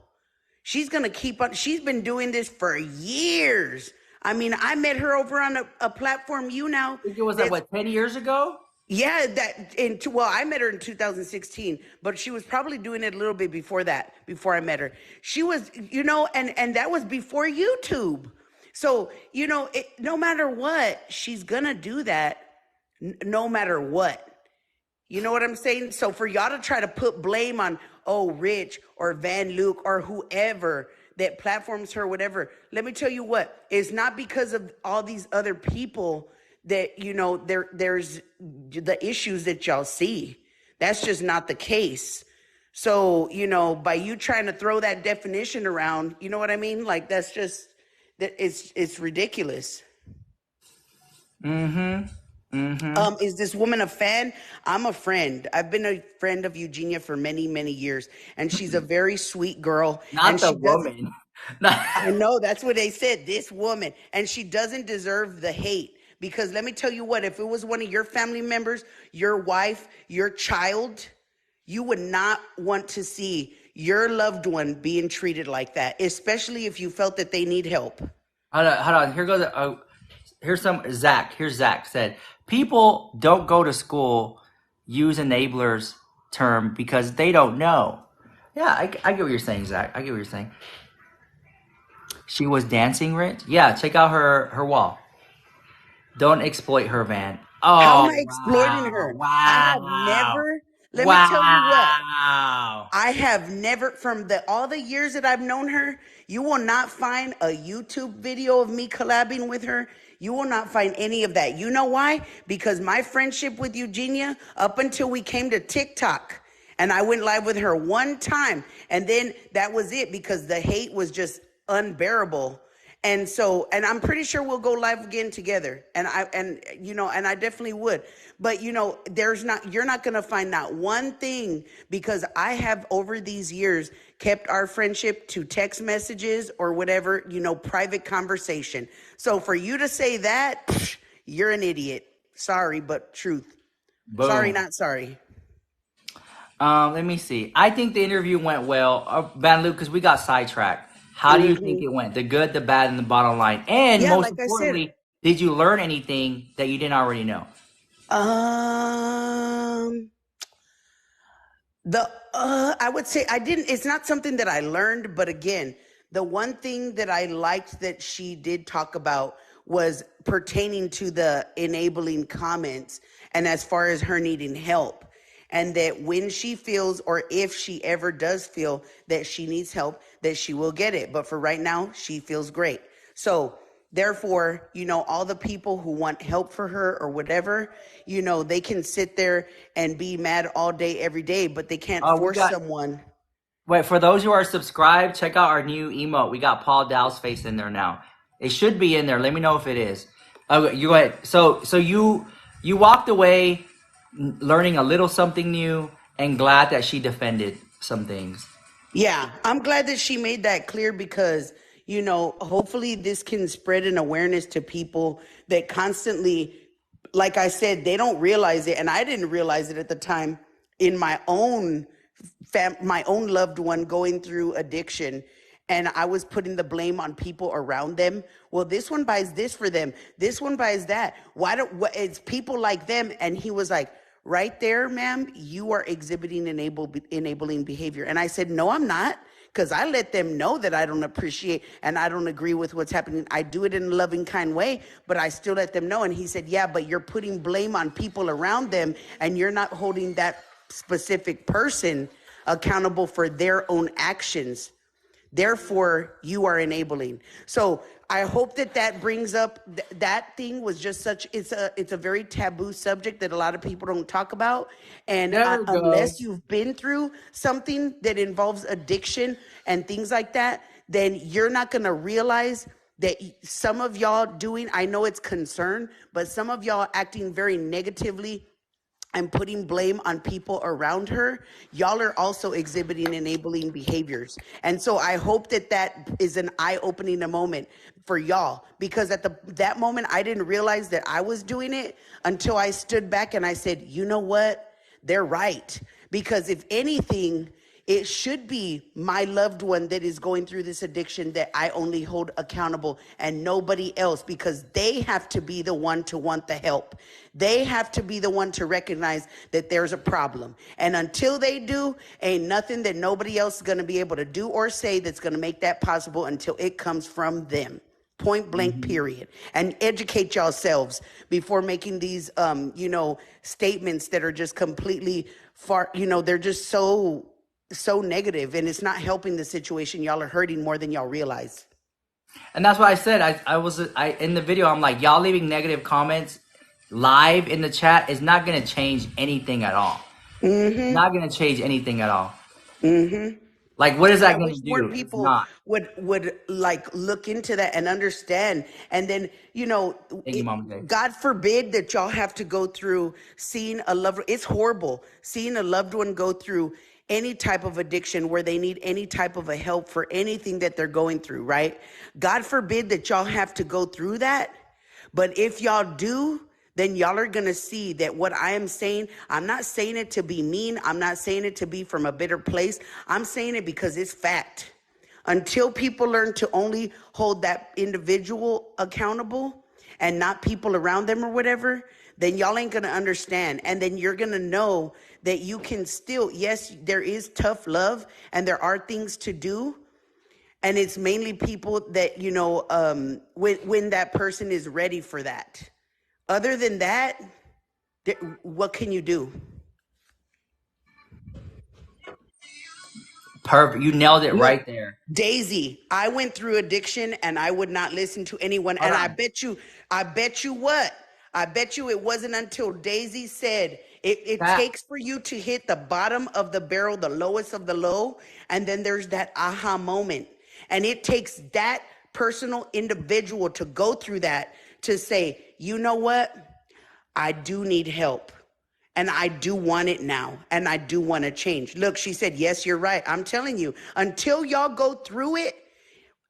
She's going to keep on. She's been doing this for years. I mean, I met her over on a platform now. I think it was 10 years ago? Yeah, I met her in 2016, but she was probably doing it a little bit before that, before I met her. She was, and that was before YouTube. So, no matter what, she's gonna do that no matter what. You know what I'm saying? So for y'all to try to put blame on, Rich or Van Luke or whoever that platforms her, whatever, let me tell you what, it's not because of all these other people that, there's the issues that y'all see. That's just not the case. So, by you trying to throw that definition around, you know what I mean? Like, that's just, it's ridiculous. Is this woman a fan? I'm a friend. I've been a friend of Eugenia for many, many years, and she's a very sweet girl. Not the woman. I know, that's what they said, this woman. And she doesn't deserve the hate, Because let me tell you what, if it was one of your family members, your wife, your child, you would not want to see your loved one being treated like that, especially if you felt that they need help. Hold on. Here goes. Here's Zach. Here's Zach said, people don't go to school, use enablers term because they don't know. Yeah, I get what you're saying, Zach. I get what you're saying. She was dancing, Rich? Yeah, check out her wall. Don't exploit her, Van. How am Oh, I exploiting her? I have wow. never, let me tell you what, Wow. I have never, from all the years that I've known her, you will not find a YouTube video of me collabing with her. You will not find any of that. You know why? Because my friendship with Eugenia, up until we came to TikTok, and I went live with her one time, and then that was it, because the hate was just unbearable. And so, and I'm pretty sure we'll go live again together. And I definitely would. But you're not going to find not one thing, because I have over these years kept our friendship to text messages or whatever, private conversation. So for you to say that, you're an idiot. Sorry, but truth. Boom. Sorry, not sorry. Let me see. I think the interview went well. Van Luke, because we got sidetracked. How do you think it went? The good, the bad, and the bottom line. And Yeah, most like I said, importantly, did you learn anything that you didn't already know? I would say I didn't, it's not something that I learned, but again, the one thing that I liked that she did talk about was pertaining to the enabling comments, and as far as her needing help. And that when she feels, or if she ever does feel that she needs help, that she will get it. But for right now, she feels great. So therefore, all the people who want help for her or whatever, they can sit there and be mad all day, every day, but they can't force someone. Wait, for those who are subscribed, check out our new emote. We got Paul Dow's face in there now. It should be in there. Let me know if it is. You go ahead. So you walked away learning a little something new and glad that she defended some things. Yeah, I'm glad that she made that clear, because hopefully this can spread an awareness to people that constantly, like I said, they don't realize it, and I didn't realize it at the time, in my own loved one going through addiction, and I was putting the blame on people around them. Well, this one buys this for them, this one buys that. It's people like them? And he was like, right there, ma'am, you are exhibiting enabling behavior. And I said, no, I'm not, because I let them know that I don't appreciate and I don't agree with what's happening. I do it in a loving, kind way, but I still let them know. And he said, yeah, but you're putting blame on people around them, and you're not holding that specific person accountable for their own actions. Therefore, you are enabling. So I hope that brings up that thing was just it's a very taboo subject that a lot of people don't talk about. And unless you've been through something that involves addiction and things like that, then you're not going to realize that some of y'all I know it's concern, but some of y'all acting very negatively and putting blame on people around her, y'all are also exhibiting enabling behaviors. And so I hope that is an eye-opening moment for y'all, because at that moment, I didn't realize that I was doing it until I stood back and I said, you know what? They're right. Because if anything, it should be my loved one that is going through this addiction that I only hold accountable, and nobody else, because they have to be the one to want the help. They have to be the one to recognize that there's a problem. And until they do, ain't nothing that nobody else is going to be able to do or say that's going to make that possible until it comes from them. Point blank, period. And educate yourselves before making these, statements that are just completely they're just so negative, and it's not helping the situation. Y'all are hurting more than y'all realize. And that's what I said. I in the video, I'm like, y'all leaving negative comments live in the chat is not going to change anything at all. Not going to change anything at all. Like, what is that going to do? More people would like look into that and understand. And then, God forbid that y'all have to go through seeing a loved one. It's horrible seeing a loved one go through any type of addiction where they need any type of a help for anything that they're going through, right? God forbid that y'all have to go through that. But if y'all do, then y'all are going to see that what I am saying, I'm not saying it to be mean. I'm not saying it to be from a bitter place. I'm saying it because it's fact. Until people learn to only hold that individual accountable and not people around them or whatever, then y'all ain't going to understand. And then you're going to know that you can still, yes, there is tough love and there are things to do. And it's mainly people that, you know, when that person is ready for that. Other than that, what can you do? Perfect. You nailed it Look, right there. Daisy, I went through addiction and I would not listen to anyone. Hold And on. I bet you what? I bet you it wasn't until Daisy said it That takes for you to hit the bottom of the barrel, the lowest of the low. And then there's that aha moment. And it takes that personal individual to go through that to say, you know what? I do need help. And I do want it now. And I do want to change. Look, she said, yes, you're right. I'm telling you, until y'all go through it,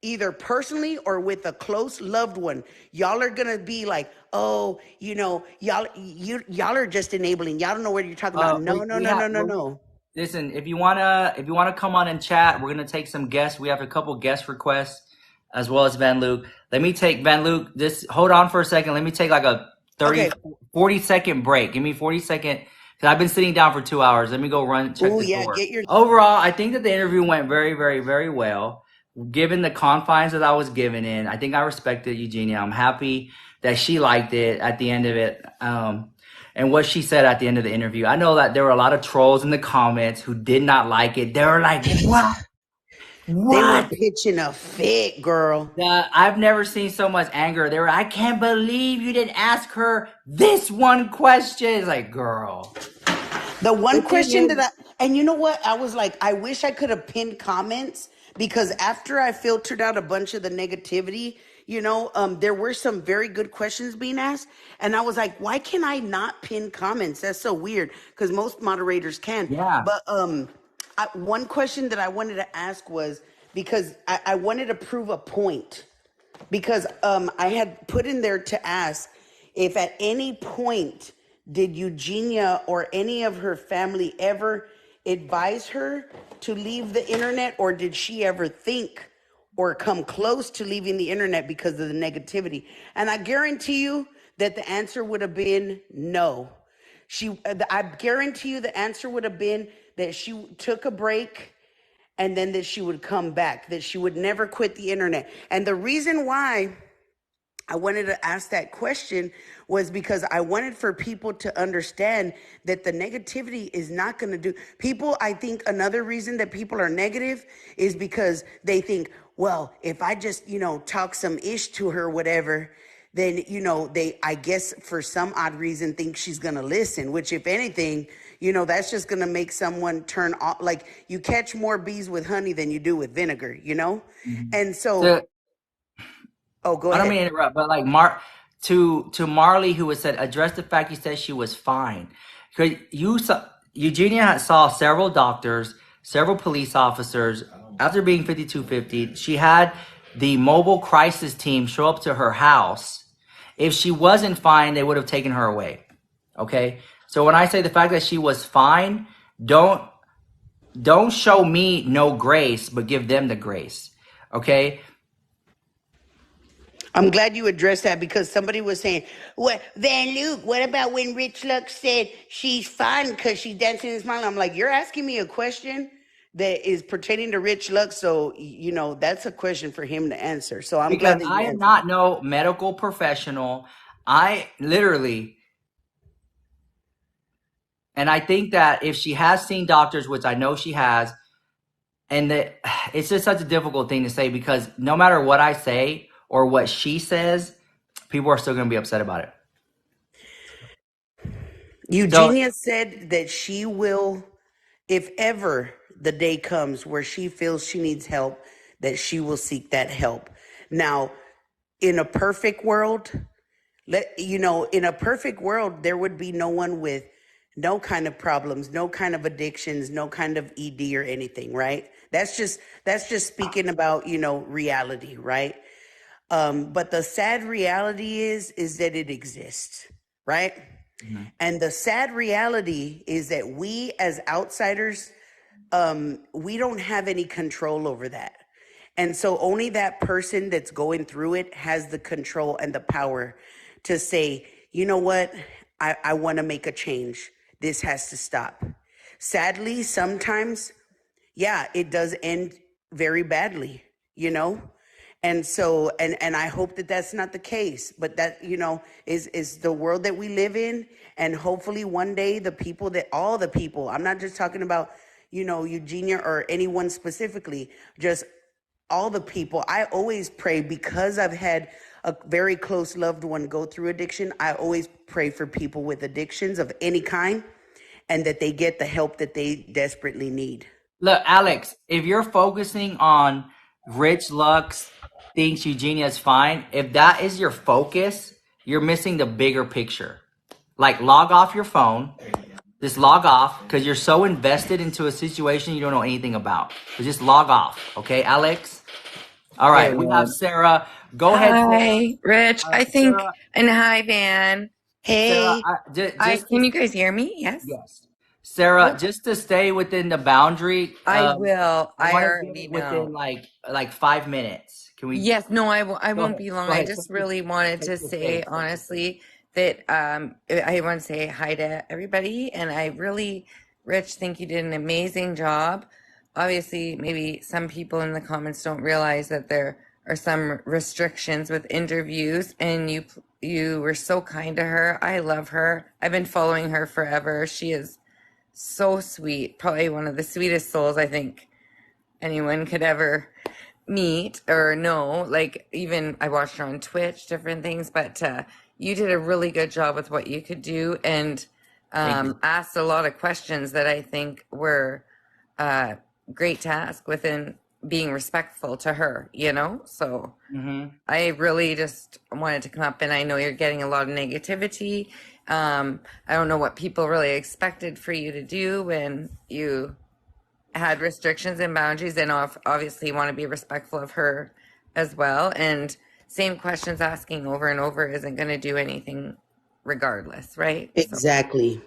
either personally or with a close loved one, y'all are gonna be like, oh, you know, y'all are just enabling. Y'all don't know what you're talking about. No, no, we no, have no, no, no. listen, if you wanna come on and chat, we're gonna take some guests. We have a couple guest requests as well as Van Luke. Let me take Van Luke. This hold on for a second. Let me take like a 30, Okay. 40-second break. Give me 40-second because I've been sitting down for 2 hours. Let me go run check Oh the yeah, door. get your Overall, I think that the interview went very, very, very well. Given the confines that I was given in, I think I respected Eugenia. I'm happy that she liked it at the end of it. And what she said at the end of the interview. I know that there were a lot of trolls in the comments who did not like it. They were like, what? they were What? pitching a fit, girl. I've never seen so much anger. They were, I can't believe you didn't ask her this one question. It's like, girl. The The one thing question that is, and you know what? I was like, I wish I could have pinned comments because after I filtered out a bunch of the negativity, you know, there were some very good questions being asked. And I was like, why can I not pin comments? That's so weird because most moderators can. yeah. But one question that I wanted to ask was because I wanted to prove a point because I had put in there to ask if at any point did Eugenia or any of her family ever advise her to leave the internet, or did she ever think or come close to leaving the internet because of the negativity? And I guarantee you that the answer would have been no. I guarantee you the answer would have been that she took a break and then that she would come back, that she would never quit the internet. And the reason why I wanted to ask that question was because I wanted for people to understand that the negativity is not going to do people. I think another reason that people are negative is because they think, well, if I just, you know, talk some ish to her, whatever, then, you know, they, I guess for some odd reason, think she's going to listen, which if anything, you know, that's just going to make someone turn off. Like you catch more bees with honey than you do with vinegar, you know? And so, So oh, go I don't ahead. mean to interrupt, but like to Marley, who was said, address the fact you said she was fine. Because Eugenia saw several doctors, several police officers. After being 5250, she had the mobile crisis team show up to her house. If she wasn't fine, they would have taken her away. Okay? So when I say the fact that she was fine, don't show me no grace, but give them the grace. Okay? I'm glad you addressed that because somebody was saying, "What, Van Luke? What about when Rich Lux said she's fine because she's dancing and smiling?" I'm like, you're asking me a question that is pertaining to Rich Lux, so you know that's a question for him to answer. So I'm Because glad that you I am answered. not no medical professional. I literally, and I think that if she has seen doctors, which I know she has, and that it's just such a difficult thing to say because no matter what I say or what she says, people are still going to be upset about it. So Eugenia said that she will, if ever the day comes where she feels she needs help, that she will seek that help. Now, in a perfect world, in a perfect world, there would be no one with no kind of problems, no kind of addictions, no kind of ED or anything, right? That's just speaking about, reality, right? But the sad reality is that it exists, right? Mm-hmm. And the sad reality is that we as outsiders, we don't have any control over that. And so only that person that's going through it has the control and the power to say, you know what? I want to make a change. This has to stop. Sadly, sometimes, yeah, it does end very badly, you know? And so, and I hope that that's not the case, but that, is the world that we live in. And hopefully one day all the people, I'm not just talking about, Eugenia or anyone specifically, just all the people. I always pray, because I've had a very close loved one go through addiction. I always pray for people with addictions of any kind, and that they get the help that they desperately need. Look, Alex, if you're focusing on Rich Lux thinks Eugenia is fine, if that is your focus, you're missing the bigger picture. Like, log off your phone. Just log off, because you're so invested into a situation you don't know anything about. So just log off, okay, Alex? All right, we have Sarah. Go ahead, Sarah. Hi, Rich. I think, Sarah, and hi, Van. Hey, Can you guys hear me? Yes. yes. Sarah, Oh, just to stay within the boundary, I will. I I want to already get it know. within like 5 minutes. Can we? Yes, no, I Go won't ahead. be long. Go I ahead. just really wanted Take to the say space. honestly that I want to say hi to everybody, and I really, Rich, think you did an amazing job. Obviously, maybe some people in the comments don't realize that there are some restrictions with interviews, and you were so kind to her. I love her. I've been following her forever. She is so sweet, probably one of the sweetest souls I think anyone could ever meet or know. Like, even I watched her on Twitch, different things, but you did a really good job with what you could do, and Thank you. asked a lot of questions that I think were great to ask within being respectful to her, So I really just wanted to come up, and I know you're getting a lot of negativity. I don't know what people really expected for you to do when you had restrictions and boundaries, and obviously want to be respectful of her as well. And same questions asking over and over isn't going to do anything regardless, right? So exactly.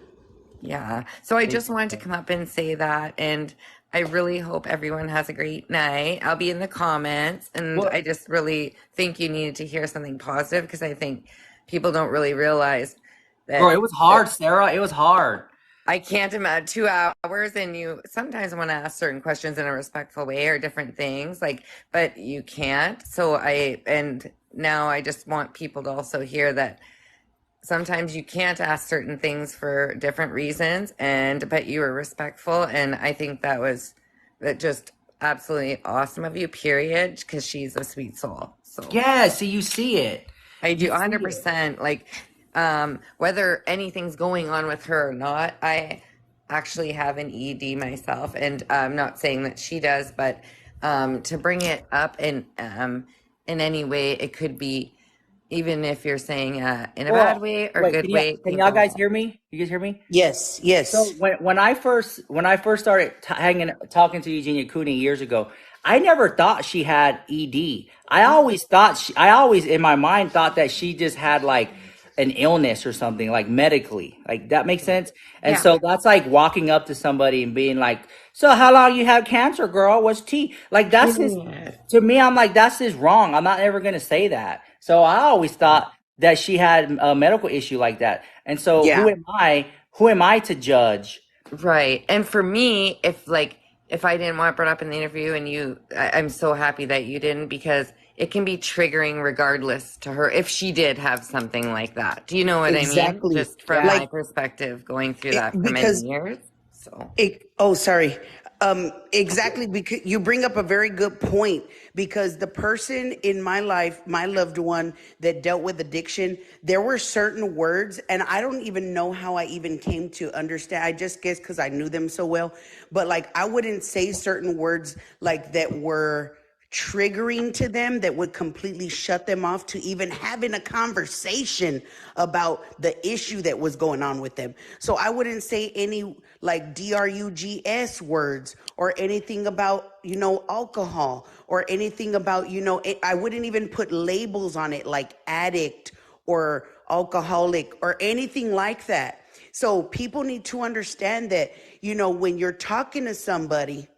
yeah. So I just wanted to come up and say that, and I really hope everyone has a great night. I'll be in the comments, and Well, I just really think you needed to hear something positive, because I think people don't really realize bro, that it was hard, Sarah. It was hard. I can't imagine 2 hours, and you sometimes want to ask certain questions in a respectful way or different things, but you can't. And now I just want people to also hear that sometimes you can't ask certain things for different reasons, but you were respectful, and I think that just absolutely awesome of you, period, because she's a sweet soul. So Yeah, see, you see it. I do You see it. 100%. Like, whether anything's going on with her or not, I actually have an ED myself, and I'm not saying that she does, but to bring it up in any way, it could be, even if you're saying in a bad way or Wait, good way, can y'all guys people. hear me? You guys hear me? Yes, So yes. when I first started talking to Eugenia Cooney years ago, I never thought she had ED. I always in my mind thought that she just had like an illness or something, like medically. Like, that makes sense. And Yeah. so that's like walking up to somebody and being like, "So how long you had cancer, girl? What's tea?" Like, that's just, Yeah. to me, I'm like, that's just wrong. I'm not ever gonna say that. So I always thought that she had a medical issue like that. And so Yeah. who am I to judge? Right. And for me, if I didn't want it brought up in the interview, and I'm so happy that you didn't, because it can be triggering regardless to her if she did have something like that. Do you know what I mean? Exactly. Just from Yeah. my perspective, going through that for because many years. So sorry. Exactly, because you bring up a very good point, because the person in my life, my loved one that dealt with addiction, there were certain words, and I don't even know how I even came to understand. I just guess because I knew them so well, but like, I wouldn't say certain words like that were triggering to them that would completely shut them off to even having a conversation about the issue that was going on with them. So I wouldn't say any like drugs words or anything about, alcohol or anything about, I wouldn't even put labels on it like addict or alcoholic or anything like that. So people need to understand that, when you're talking to somebody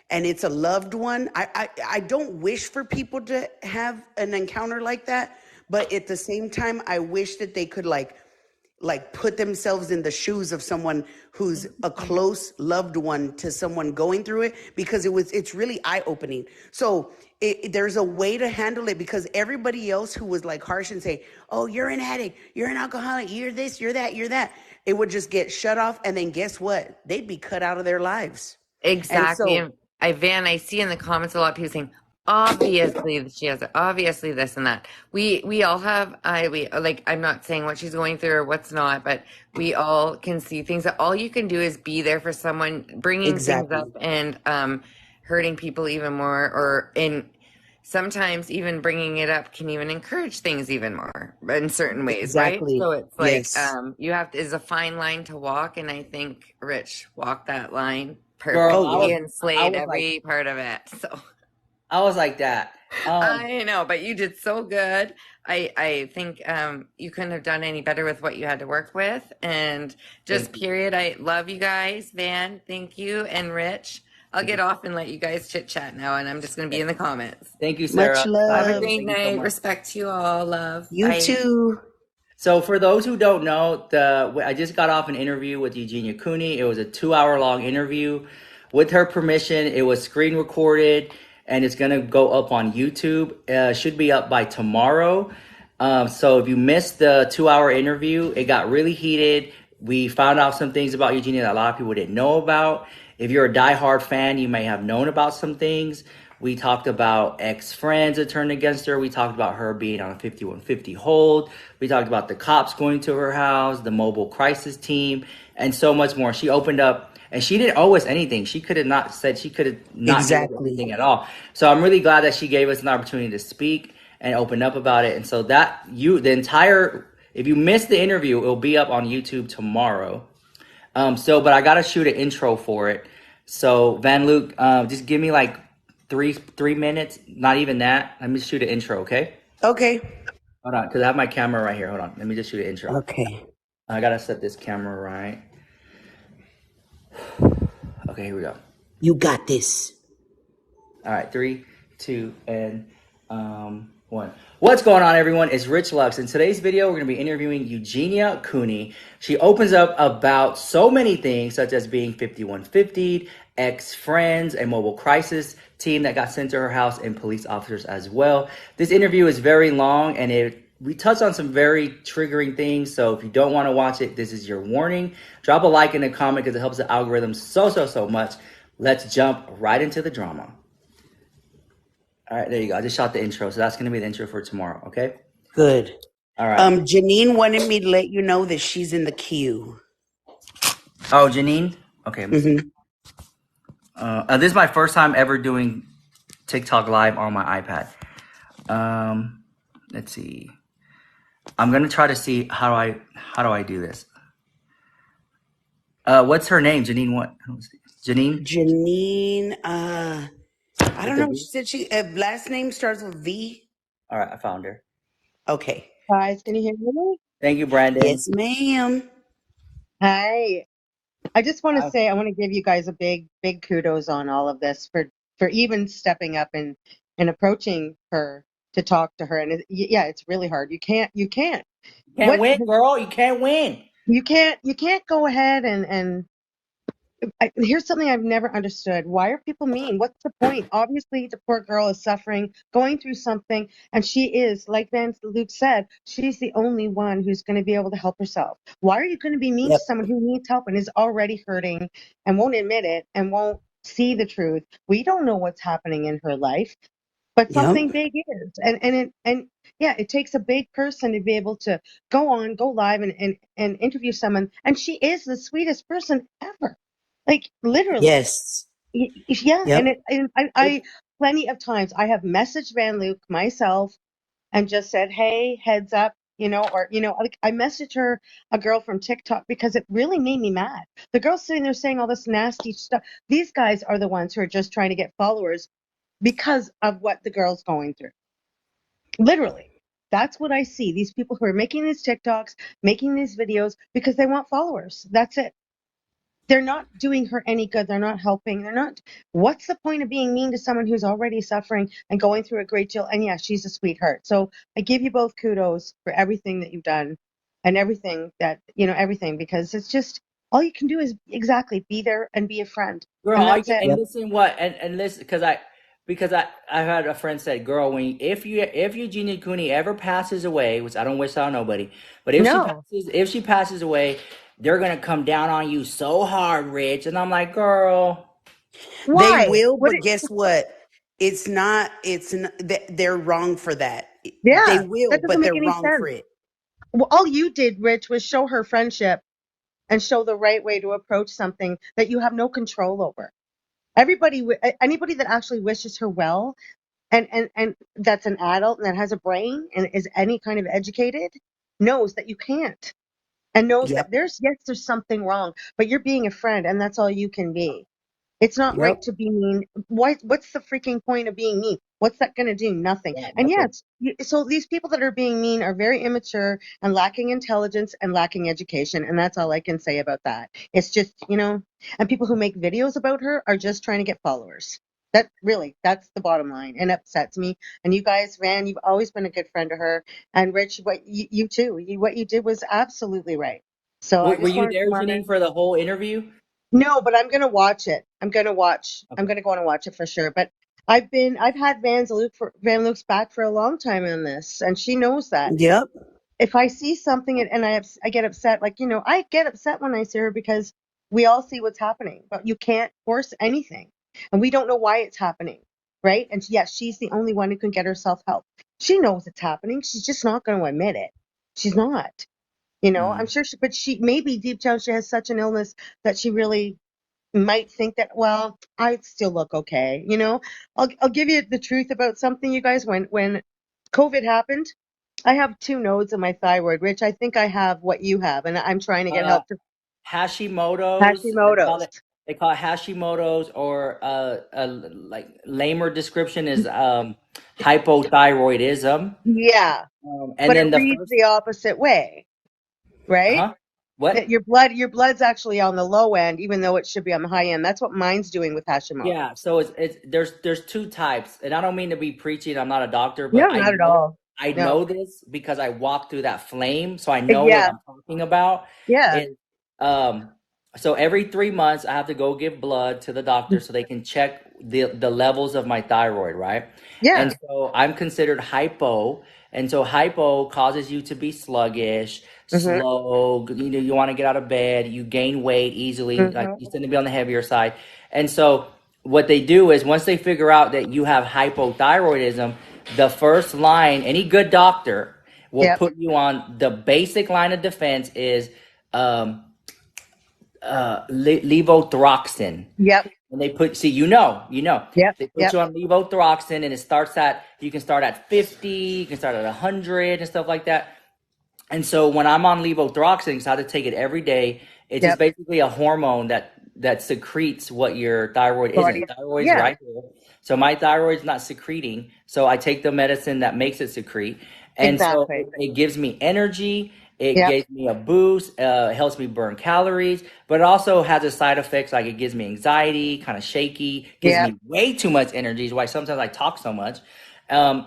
and it's a loved one, I don't wish for people to have an encounter like that. But at the same time, I wish that they could like put themselves in the shoes of someone who's a close loved one to someone going through it, because it's really eye-opening. So there's a way to handle it, because everybody else who was like harsh and say, oh, you're an addict, you're an alcoholic, you're this, you're that, it would just get shut off. And then guess what? They'd be cut out of their lives. Exactly. And so, And I see in the comments a lot of people saying, obviously she has it, obviously this and that. We all have, I'm not saying what she's going through or what's not, but we all can see things that all you can do is be there for someone, bringing things exactly. up and hurting people even more, or sometimes even bringing it up can even encourage things even more in certain ways, right? Exactly. So it's like Yes. you have to, is a fine line to walk, and I think Rich walked that line Girl, Oh, perfectly yeah. and I slayed was like, every part of it. So I was like that. I know, but you did so good. I think you couldn't have done any better with what you had to work with. And just Thank you. period, I love you guys. Van, thank you. And Rich, I'll get off and let you guys chit chat now, and I'm just going to be in the comments. Thank you, Much Sarah. Have a love. great Thank you so night. much. Respect to you all. Love. You Bye. too. So for those who don't know, I just got off an interview with Eugenia Cooney. It was a 2 hour long interview. With her permission, it was screen recorded, and it's gonna go up on YouTube. Should be up by tomorrow. So if you missed the 2 hour interview, it got really heated. We found out some things about Eugenia that a lot of people didn't know about. If you're a diehard fan, you may have known about some things. We talked about ex-friends that turned against her. We talked about her being on a 5150 hold. We talked about the cops going to her house, the mobile crisis team, and so much more. She opened up, and she didn't owe us anything. She could have not said, she could have not given us Exactly. anything at all. So I'm really glad that she gave us an opportunity to speak and open up about it. And so if you missed the interview, it'll be up on YouTube tomorrow. But I gotta shoot an intro for it. So Van Luke, just give me like three minutes, not even that. Let me shoot an intro, okay? Okay. Hold on, because I have my camera right here. Hold on, let me just shoot an intro. Okay. I gotta set this camera right. Okay, here we go. You got this. All right, 3, 2, and 1. What's going on, everyone? It's Rich Lux. In today's video, we're going to be interviewing Eugenia Cooney. She opens up about so many things, such as being 5150'd, ex-friends, a mobile crisis team that got sent to her house, and police officers as well. This interview is very long, and we touch on some very triggering things, so if you don't want to watch it, this is your warning. Drop a like and a comment because it helps the algorithm so much. Let's jump right into the drama. All right, there you go. I just shot the intro, so that's going to be the intro for tomorrow, okay? Good. All right. Janine wanted me to let you know that she's in the queue. Oh, Janine? Okay. Mm-hmm. This is my first time ever doing TikTok live on my iPad. Let's see. I'm going to try to see how do I do this. What's her name? Janine what? Janine? Janine, I don't know. She said she last name starts with V. All right, I found her. Okay. Guys, can you hear me? Thank you, Brandon. Yes, ma'am. Hi. I just want to say I want to give you guys a big kudos on all of this for even stepping up and approaching her to talk to her. And yeah, it's really hard. You can't Win, girl. You can't win. You can't go ahead and here's something I've never understood. Why are people mean? What's the point? Obviously, the poor girl is suffering, going through something, and she is, like Van Luke said, she's the only one who's going to be able to help herself. Why are you going to be mean to someone who needs help and is already hurting and won't admit it and won't see the truth? We don't know what's happening in her life, but something big is. And yeah, it takes a big person to be able to go live and interview someone. And she is the sweetest person ever. Like literally. Yes. Yeah. Yep. And I plenty of times I have messaged Van Luke myself and just said, hey, heads up, or, like I messaged her, a girl from TikTok, because it really made me mad. The girl's sitting there saying all this nasty stuff. These guys are the ones who are just trying to get followers because of what the girl's going through. Literally. That's what I see. These people who are making these TikToks, making these videos because they want followers. That's it. They're not doing her any good. They're not helping. They're not. What's the point of being mean to someone who's already suffering and going through a great deal? And yeah, she's a sweetheart. So I give you both kudos for everything that you've done and everything everything, because it's just all you can do is exactly be there and be a friend. Girl, And that's it. and listen what and listen because I had a friend said, girl, if Eugenia Cooney ever passes away, which I don't wish on nobody, but No. if she passes away, they're gonna come down on you so hard, Rich. And I'm like, girl, They Why? will, What but guess what? They're wrong for that. They Yeah, will, that doesn't but make they're any wrong for sense. it. Well, all you did, Rich, was show her friendship and show the right way to approach something that you have no control over. Anybody that actually wishes her well, and that's an adult and that has a brain and is any kind of educated, knows that you can't, and knows that Yep. there's something wrong, but you're being a friend, and that's all you can be. It's not Yep. right to be mean. What's the freaking point of being mean? What's that going to do? Nothing. yeah, And nothing. yes, so these people that are being mean are very immature and lacking intelligence and lacking education. And that's all I can say about that. It's just, and people who make videos about her are just trying to get followers. That's the bottom line, and upsets me. And you guys, Van, you've always been a good friend to her. And Rich, you too, what you did was absolutely right. So I Were just you wanted to there, come on there. Janine, for the whole interview? No, but I'm gonna watch it. I'm gonna watch. I'm Okay. gonna go and watch it for sure. But I've had Van Luke's back for a long time on this, and she knows that. Yep. If I see something and I get upset, like I get upset when I see her because we all see what's happening, but you can't force anything, and we don't know why it's happening, right? And yes, she's the only one who can get herself help. She knows it's happening. She's just not going to admit it. She's not. I'm Mm. sure but she maybe deep down she has such an illness that she really might think that, well, I still look okay. I'll give you the truth about something, you guys. When COVID happened, I have 2 nodes in my thyroid, Rich. I think I have what you have, and I'm trying to get Uh, help to Hashimoto's. Hashimoto's. They call it Hashimoto's, or a like lamer description is hypothyroidism. Yeah, And but it then the reads first, the opposite way, right? huh? What? That your blood's actually on the low end, even though it should be on the high end. That's what mine's doing with Yeah, Hashimoto's. so it's there's two types, and I don't mean to be preachy. I'm not a doctor, but No, not at all. I No. know this because I walked through that flame, so I know what Yeah, I'm talking about. yeah, It um so every 3 months I have to go give blood to the doctor so they can check the levels of my thyroid, right? yeah. And so I'm considered hypo, and so hypo causes you to be sluggish, Mhm, slow. You want to get out of bed, you gain weight easily, like mhm. you tend to be on the heavier side. And so what they do is once they figure out that you have hypothyroidism, the first line, any good doctor will Yep, put you on the basic line of defense is um, levothyroxine. yep, And they put, see, yep, they put yep. you on levothyroxine, and you can start at 50, you can start at 100 and stuff like that. And so when I'm on levothyroxine, so I have to take it every day. It's just Yep. basically a hormone that secretes what your thyroid isn't. Bodies. Thyroid's Yeah, right here. So my thyroid's not secreting. So I take the medicine that makes it secrete. And so exactly. it gives me energy. It Yep. gives me a boost. It helps me burn calories. But it also has a side effects like it gives me anxiety, kind of shaky, gives Yep. me way too much energy. Is why sometimes I talk so much.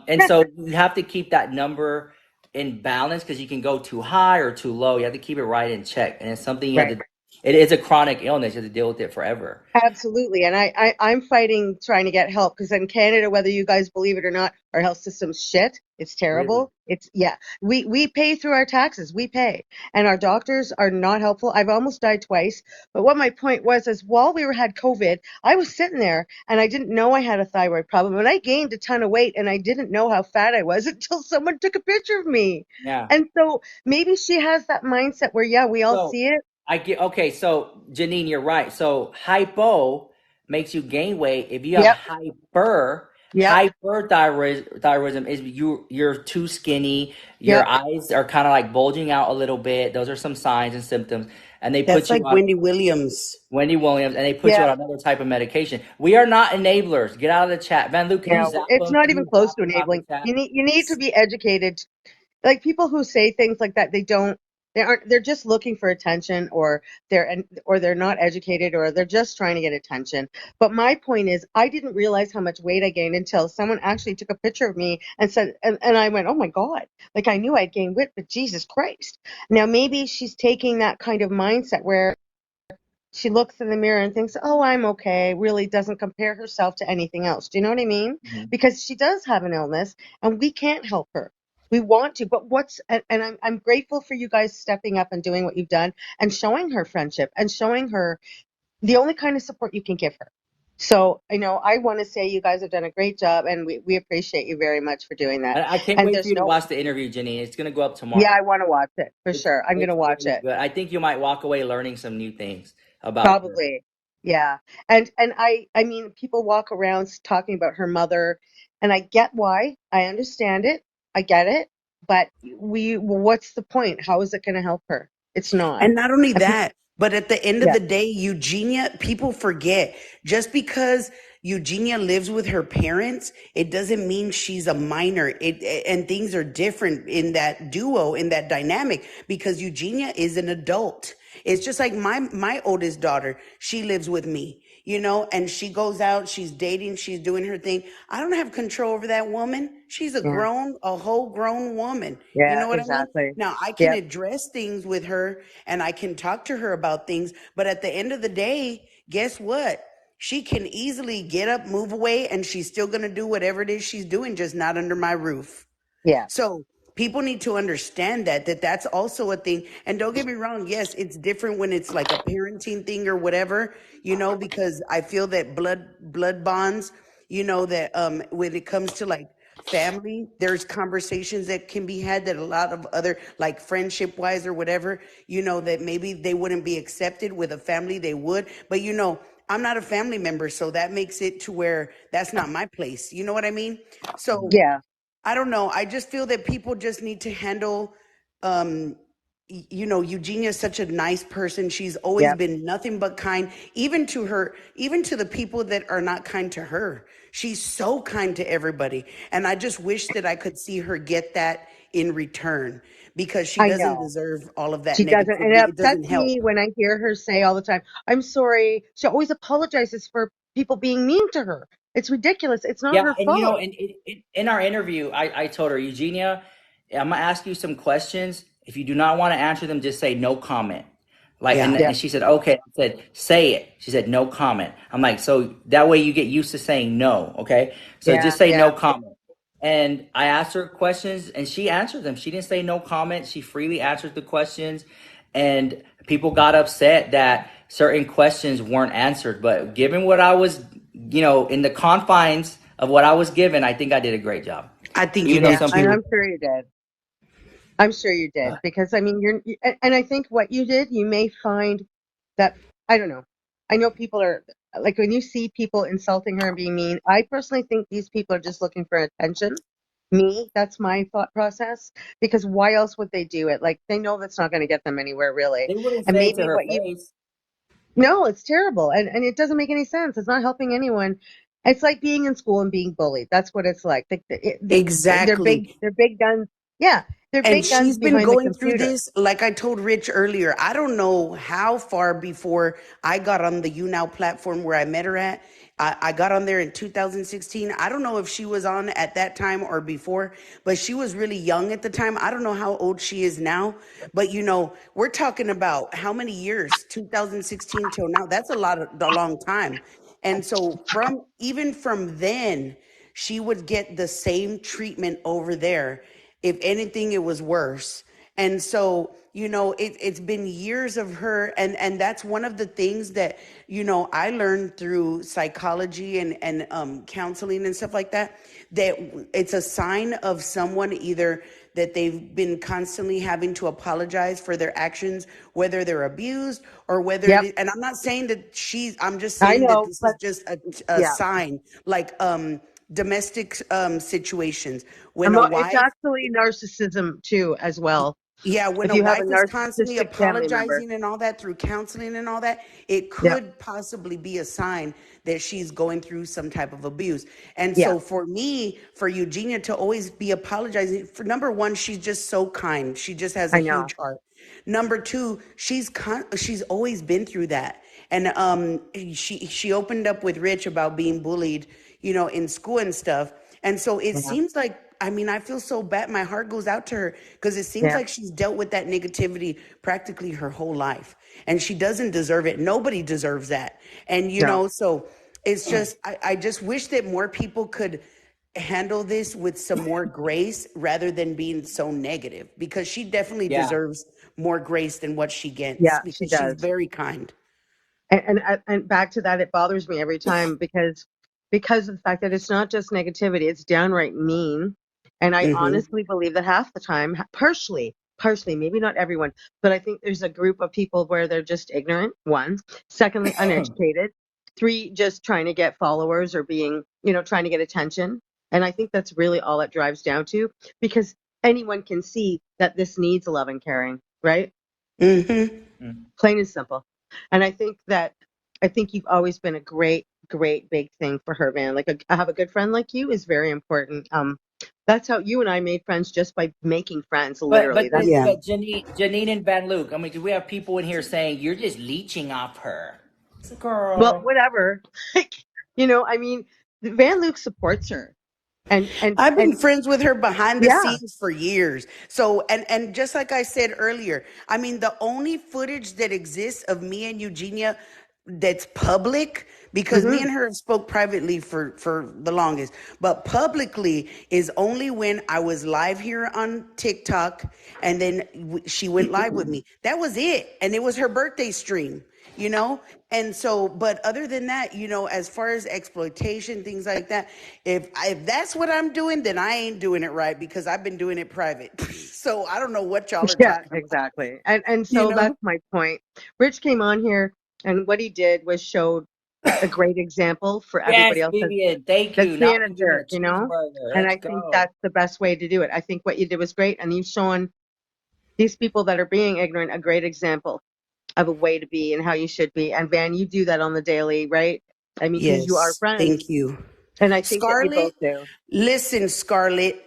And so you have to keep that number in balance because you can go too high or too low. You have to keep it right in check. And it's something you have Right. to, it is a chronic illness. You have to deal with it forever. Absolutely. And I'm fighting trying to get help because in Canada, whether you guys believe it or not, our health system's shit. It's Really? terrible. Yeah. We pay through our taxes. We pay. And our doctors are not helpful. I've almost died twice. But what my point was is while had COVID, I was sitting there and I didn't know I had a thyroid problem. And I gained a ton of weight and I didn't know how fat I was until someone took a picture of me. Yeah. And so maybe she has that mindset where, yeah, we all So see it. I get, okay. So Janine, you're right. So hypo makes you gain weight. If you have Yep. hyper, Yep. Hyperthyroidism is you're too skinny, your Yep. eyes are kind of like bulging out a little bit. Those are some signs and symptoms. And they That's put you like on Wendy Williams. Wendy Williams, and they put you Yep. on another type of medication. We are not enablers. Get out of the chat. Van Luke, can you Yeah. zap It's them? not Can even you close zap to them out of the enabling. chat? You need to be educated. Like people who say things like that, they're just looking for attention, or they're not educated, or they're just trying to get attention. But my point is, I didn't realize how much weight I gained until someone actually took a picture of me and said, and I went, oh my God, like I knew I'd gained weight, but Jesus Christ. Now maybe she's taking that kind of mindset where she looks in the mirror and thinks, oh, I'm okay, really doesn't compare herself to anything else. Do you know what I mean? Mhm. Because she does have an illness and we can't help her. We want to, but I'm grateful for you guys stepping up and doing what you've done and showing her friendship and showing her the only kind of support you can give her. So, I want to say you guys have done a great job, and we appreciate you very much for doing that. And I can't And wait for there's you to no, watch the interview, Jenny. It's gonna go up yeah, tomorrow. I want to watch it for sure. I'm going to It's watch really it. good. I think you might walk away learning some new things about her. Probably. Yeah. And I mean, people walk around talking about her mother, and I get why. I understand it. I get it. But what's the point? How is it going to help her? It's not. And not only And people, that, but at the end of yeah, the day, Eugenia, people forget just because Eugenia lives with her parents, it doesn't mean she's a minor. And things are different in that duo, in that dynamic, because Eugenia is an adult. It's just like my oldest daughter, she lives with me, and she goes out, she's dating, she's doing her thing. I don't have control over that woman. She's yeah, a whole grown woman. You yeah, know what I mean? exactly. Now, I can Yep, address things with her and I can talk to her about things, but at the end of the day, guess what? She can easily get up, move away, and she's still going to do whatever it is she's doing, just not under my roof. yeah, So people need to understand that that's also a thing. And don't get me wrong, yes, it's different when it's like a parenting thing or whatever, because I feel that blood bonds, that when it comes to like family, there's conversations that can be had that a lot of other like friendship wise or whatever, that maybe they wouldn't be accepted with a family, they would. But I'm not a family member, so that makes it to where that's not my place. You know what I mean? So yeah, I don't know. I just feel that people just need to handle, um, Eugenia's such a nice person. She's always yep. been nothing but kind, even to the people that are not kind to her. She's so kind to everybody. And I just wish that I could see her get that in return because she I doesn't know. deserve all of that She doesn't. And it negativity. It doesn't upsets help. me when I hear her say all the time, I'm sorry. She always apologizes for people being mean to her. It's ridiculous. It's not Yeah, her and fault. in our interview, I told her, Eugenia, I'm gonna ask you some questions. If you do not want to answer them, just say no comment. Like, Yeah. Yeah, and she said, okay. I said, say it. She said, no comment. I'm like, so that way you get used to saying no. Okay, so yeah, just say yeah, no comment. And I asked her questions, and she answered them. She didn't say no comment. She freely answered the questions, and people got upset that certain questions weren't answered. But given what I was, in the confines of what I was given, I think I did a great job. I think you Even though did yeah. some And people, too. I'm sure you did. I'm sure you did, because I mean, and I think what you did, you may find that, I don't know. I know people are like, when you see people insulting her and being mean, I personally think these people are just looking for attention. That's my thought process, because why else would they do it? Like, they know that's not going to get them anywhere, really. they wouldn't And say it to maybe her face. no, it's terrible. And it doesn't make any sense. It's not helping anyone. It's like being in school and being bullied. That's what it's like. Exactly. They're big guns. Yeah, they're And big guns she's been behind the going through computer. this, like I told Rich earlier. I don't know how far before I got on the YouNow platform where I met her at. I got on there in 2016. I don't know if she was on at that time or before, but she was really young at the time. I don't know how old she is now, but we're talking about how many years, 2016 till now. That's a long time. And so even from then, she would get the same treatment over there. If anything, it was worse. And so, it's been years of her, and that's one of the things that, I learned through psychology and counseling and stuff like that, that it's a sign of someone either that they've been constantly having to apologize for their actions, whether they're abused or whether it Yep, is, and I'm not saying that I'm just I saying that know, this is but just a yeah, sign. Like, domestic situations. When a It's wife, actually narcissism too, as well. yeah, when If a you have a wife is constantly narcissistic family member. apologizing and all that through counseling and all that, it Yeah, could possibly be a sign that she's going through some type of abuse. And yeah, so for me, for Eugenia to always be apologizing, for number one, she's just so kind. She just has a I know. huge heart. Number two, she's always been through that. And she opened up with Rich about being bullied, in school and stuff. And so it Yeah, seems like, I mean, I feel so bad. My heart goes out to her because it seems yeah, like she's dealt with that negativity practically her whole life. And she doesn't deserve it. Nobody deserves that. And, no, so it's just, I just wish that more people could handle this with some more grace rather than being so negative, because she definitely Yeah. deserves more grace than what she gets, yeah, she because she's does. very kind. And back to that, it bothers me every time because of the fact that it's not just negativity, it's downright mean. And I Hmm. honestly believe that half the time, partially, maybe not everyone, but I think there's a group of people where they're just ignorant, one. Secondly, uneducated. Three, just trying to get followers or being, trying to get attention. And I think that's really all it drives down to, because anyone can see that this needs love and caring, right? Hmm. Plain and simple. And I think you've always been a great, great big thing for her, man. Like I have a good friend like you is very important. That's how you and I made friends, just by making friends, But literally. but That's Yeah. but Janine and Van Luke. I mean, 'cause we have people in here saying you're just leeching off her, well, girl. whatever. Like, I mean, Van Luke supports her, and and I've been and friends with her behind the yeah. scenes for years. So, and just like I said earlier, I mean, the only footage that exists of me and Eugenia that's public, because me Hmm. and her spoke privately for the longest, but publicly is only when I was live here on TikTok, and then she went live with me. That was it, and it was her birthday stream. you know and so, but other than that, as far as exploitation, things like that, if that's what I'm doing, then I ain't doing it right, because I've been doing it private. So I don't know what y'all are Yeah, talking about. exactly. And you so know that's my point. Rich came on here, and what he did was showed a great example for everybody Yes, else Vivian. Thank that's you. Now being I a can give me a jerk. cheeseburger. And Let's I think go. that's the best way to do it. I think what you did was great, and you've shown these people that are being ignorant a great example of a way to be and how you should be. And Van, you do that on the daily, right? I mean, because you are Yes, thank friends, you. and I think that you Scarlett, both do. listen, Scarlett.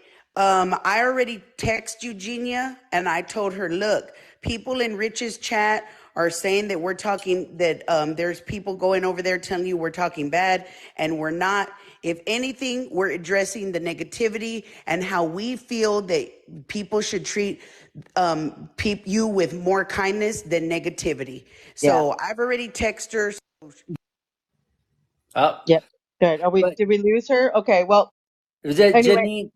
I already text Eugenia and I told her, look, people in Rich's chat are saying that we're talking, that there's people going over there telling you we're talking bad, and we're not. If anything, we're addressing the negativity and how we feel that people should treat you with more kindness than negativity. Yeah. So I've already texted her. Up. Yep. Good. But Did we lose her? Okay. Well, anyway, Janine,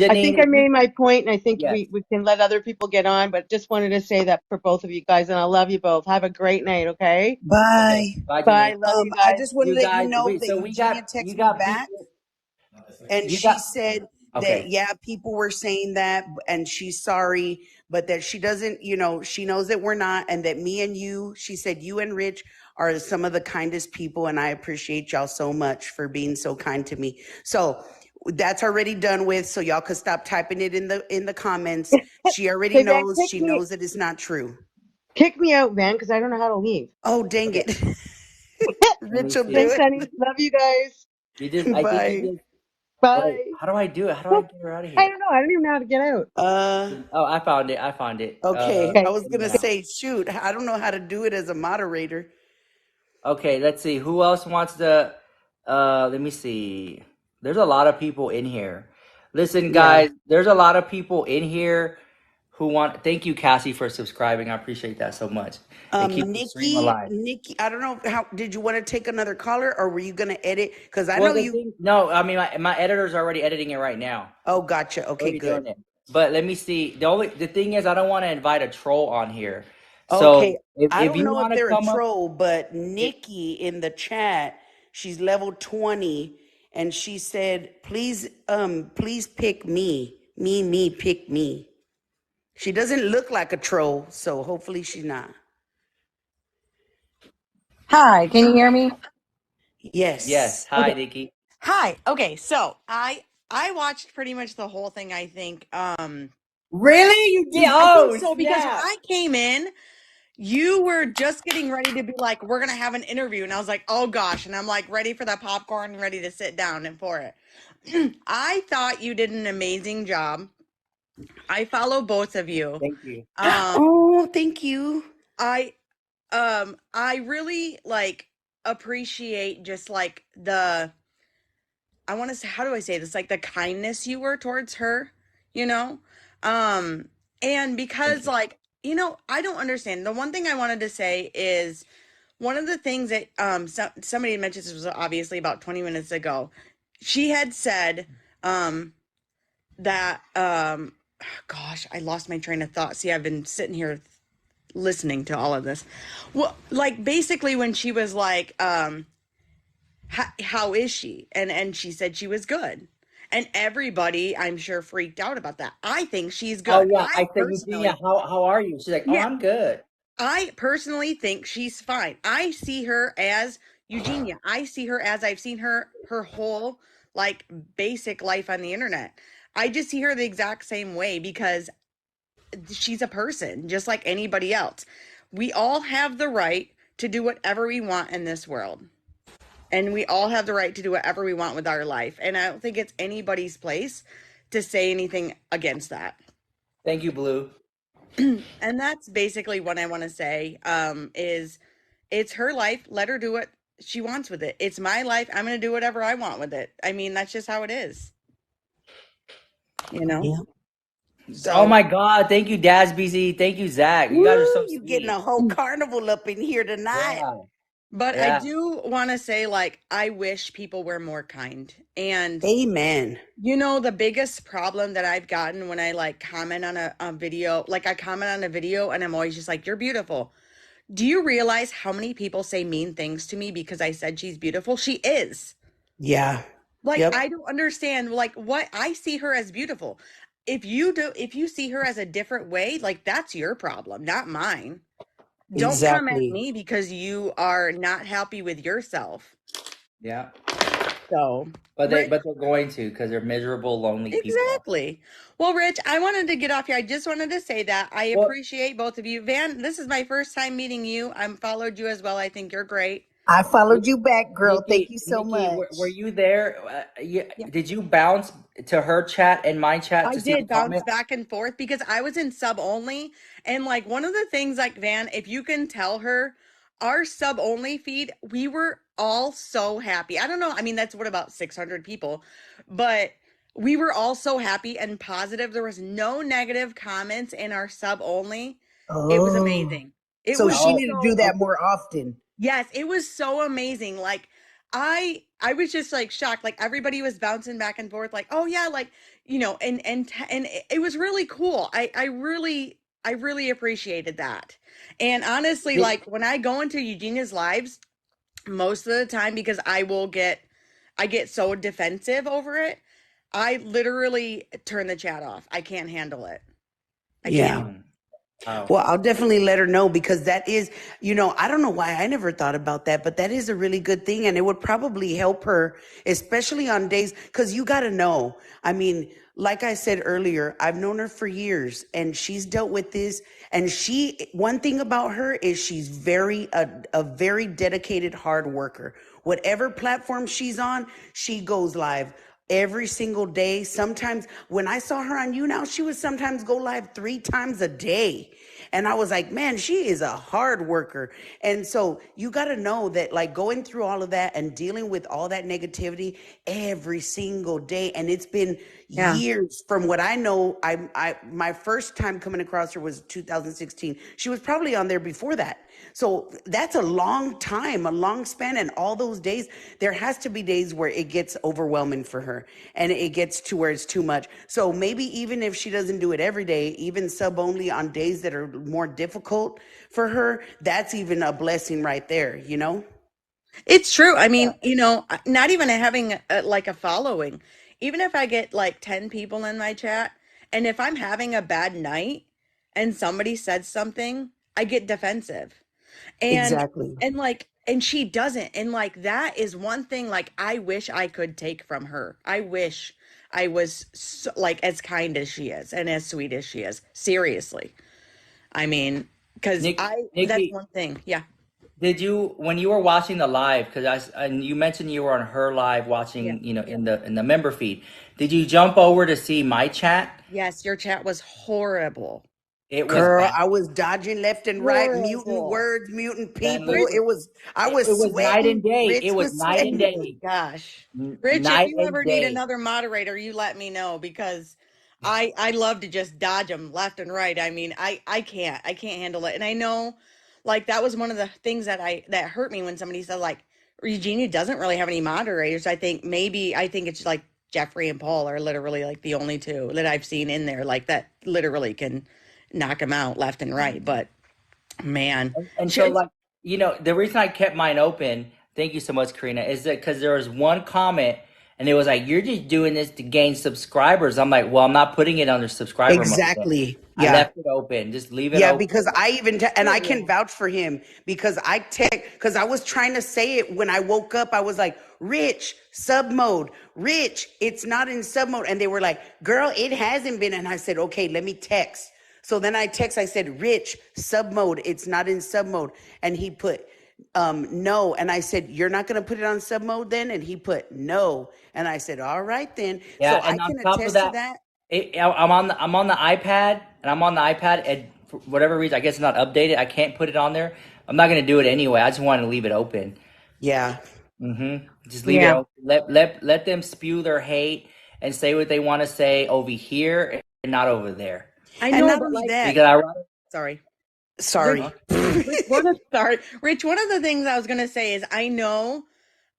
I think Janine, I if you made my point, and I think yes. we can let other people get on, but just wanted to say that for both of you guys, and I love you both. Have a great night, okay? Okay. Bye. Bye, Bye. Janine. Love you I guys. just want to You let you guys, know that so Eugenia you texted me got back, people. and You she got said that, okay. yeah, people were saying that, and she's sorry, but that she doesn't, she knows that we're not, and that me and you, she said, you and Rich are some of the kindest people, and I appreciate y'all so much for being so kind to me. So that's already done with, so y'all could stop typing it in the comments. She already Hey, Van, knows. She knows that it's not true. kick me out, Van, because I don't know how to leave. Oh, dang Okay. it. Let me Rich will do see. Thanks, honey. Love you guys. You just. I it. think you Bye. just. Wait. Bye. How do I do it? How do I Well, get her out of I here? don't know. I don't even know how to get out. Oh, I found it. I found it. Okay, I Okay. was gonna Now. say, shoot, I don't know how to do it as a moderator. Okay, let's see. Who else wants to let me see. There's a lot of people in here. Listen, Yeah. guys, there's a lot of people in here who want thank you, Cassie, for subscribing. I appreciate that so much. It keeps the stream alive. Nikki, I don't know how, did you want to take another caller, or were you gonna edit? Because I Well, know the you. thing no, I mean my editor's already editing it right now. Oh, gotcha. Okay, Already good. doing it. But let me see. The thing is I don't want to invite a troll on here. Okay, So I if don't you know if want to they're a come up troll, but it, Nikki in the chat, she's level 20, and she said, please pick me. Me, pick me. She doesn't look like a troll, so hopefully she's not. Hi, can you hear me? yes, Yes. hi Okay. Nikki. Hi. Okay, so I watched pretty much the whole thing, I think. Really? You did? I think Oh, so because when snap. I came in, you were just getting ready to be like, we're gonna have an interview, and I was like, oh gosh, and I'm like ready for the popcorn, ready to sit down and pour it. I thought you did an amazing job. I follow both of you. Thank you. Um, Oh, thank you. I I really like appreciate just like the I want to say, how do I say this? Like the kindness you were towards her, you know? Um, and Thank because you. like, I don't understand. The one thing I wanted to say is one of the things that somebody mentioned, this was obviously about 20 minutes ago. She had said that gosh, I lost my train of thought. See, I've been sitting here listening to all of this. Well, like basically when she was like how is she? And she said she was good. And everybody, I'm sure, freaked out about that. I think she's Oh good. yeah, I said, Eugenia, how are you? She's like, oh, Yeah, I'm good. I personally think she's fine. I see her as Eugenia. I see her as I've seen her whole like basic life on the internet. I just see her the exact same way because she's a person just like anybody else. We all have the right to do whatever we want in this world. And we all have the right to do whatever we want with our life. And I don't think it's anybody's place to say anything against that. Thank you, Blue. And that's basically what I want to say is it's her life. Let her do what she wants with it. It's my life. I'm going to do whatever I want with it. I mean, that's just how it is, you know? Yeah. Oh So, my God, thank you, Daz BZ. Thank you, Zach. You guys are woo, so you getting a sweet. whole carnival up in here tonight. Yeah, But I yeah. do want to say, like, I wish people were more kind. And Amen. The biggest problem that I've gotten when I like comment on a video, like I comment on a video and I'm always just like, you're beautiful. Do you realize how many people say mean things to me because I said she's beautiful? She is. Yeah. Like, Yep. I don't understand, like, what I see her as beautiful. If you see her as a different way, like, that's your problem, not mine. Don't come at Exactly. me because you are not happy with yourself. Yeah. So, But Rich, they're going to because they're miserable, lonely people. exactly. Well, Rich, I wanted to get off here. I just wanted to say that I Well, appreciate both of you. Van, this is my first time meeting you. I'm followed you as well. I think you're great. I followed you back, girl. Thank you so Nikki, much. were you there? Yeah. Did you bounce to her chat and my chat I to see the did bounce comments? back and forth because I was in sub only. And like one of the things, like Van, if you can tell her, our sub only feed, we were all so happy. I don't know. I mean, that's what about 600 people, but we were all so happy and positive. There was no negative comments in our sub only. It was Oh, amazing. It so was she Oh, need to do so that more often. Yes, it was so amazing. Like I was just like shocked. Like everybody was bouncing back and forth like, "Oh yeah, like, and it was really cool. I really appreciated that. And honestly, did, like when I go into Eugenia's lives, most of the time because I get so defensive over it, I literally turn the chat off. I can't handle it. I can't. Yeah. mm, wow. So, Well, I'll definitely let her know because that is, I don't know why I never thought about that, but that is a really good thing. And it would probably help her, especially on days, because you got to know. I mean, like I said earlier, I've known her for years and she's dealt with this. And one thing about her is she's a very dedicated hard worker. Whatever platform she's on, she goes live every single day. Sometimes when I saw her on You Now, she would sometimes go live 3 times a day. And I was like, man, she is a hard worker. And so you got to know that like going through all of that and dealing with all that negativity every single day. And it's been yeah. years from what I know. My first time coming across her was 2016. She was probably on there before that. So that's a long time, a long span. And all those days, there has to be days where it gets overwhelming for her and it gets to where it's too much. So maybe even if she doesn't do it every day, even sub only on days that are more difficult for her, that's even a blessing right there, you know? It's true. I mean, not even having like a following. Even if I get like 10 people in my chat, and if I'm having a bad night and somebody said something, I get defensive. and Exactly. and she doesn't, and like that is one thing like I wish I could take from her. I wish I was so, like as kind as she is and as sweet as she is, seriously. I mean, because I that's Nikki, one thing. Yeah. did you when you were watching the live? Because and you mentioned you were on her live Yeah. watching, in the member feed. Did you jump over to see my chat? Yes, your chat was horrible. It was Girl, bad. I was dodging left and right, muting Horrible. words, muting And people. Rich, listen, I it was was night and sweating. day. Rich It was was night and sweating. oh my day. gosh. Rich, if Night you and ever need day. another moderator, you let me know because I love to just dodge them left and right. I mean, I can't handle it. And I know like that was one of the things that hurt me when somebody said like Eugenia doesn't really have any moderators. I think it's like Jeffree and Paul are literally like the only two that I've seen in there like that literally can knock them out left and right. But man, And so, she, like, the reason I kept mine open, thank you so much, Karina, is that because there was one comment and it was like, you're just doing this to gain subscribers. I'm like, well, I'm not putting it under subscriber mode then. Exactly. I Yeah. left it open. Just leave it Yeah, open. because I even and I can yeah. vouch for him because because I was trying to say it when I woke up. I was like, "Rich, sub mode, Rich, it's not in sub mode," and they were like, "Girl, it hasn't been." And I said, "Okay, let me text." So then I text. I said, "Rich, sub mode, it's not in sub mode," and he put no, and I said, "You're not gonna put it on sub mode then?" And he put no, and I said, "All right then." Yeah, So I and on can top of attest to that, that. I'm on the iPad, and I'm on the iPad, and for whatever reason, I guess it's not updated. I can't put it on there. I'm not gonna do it anyway. I just wanted to leave it open. Yeah. Just leave it Yeah. open. Let them spew their hate and say what they want to say over here and not over there. I And know, not but only like, that, Because I sorry. Rich, sorry. sorry. Rich, one of the things I was gonna say is I know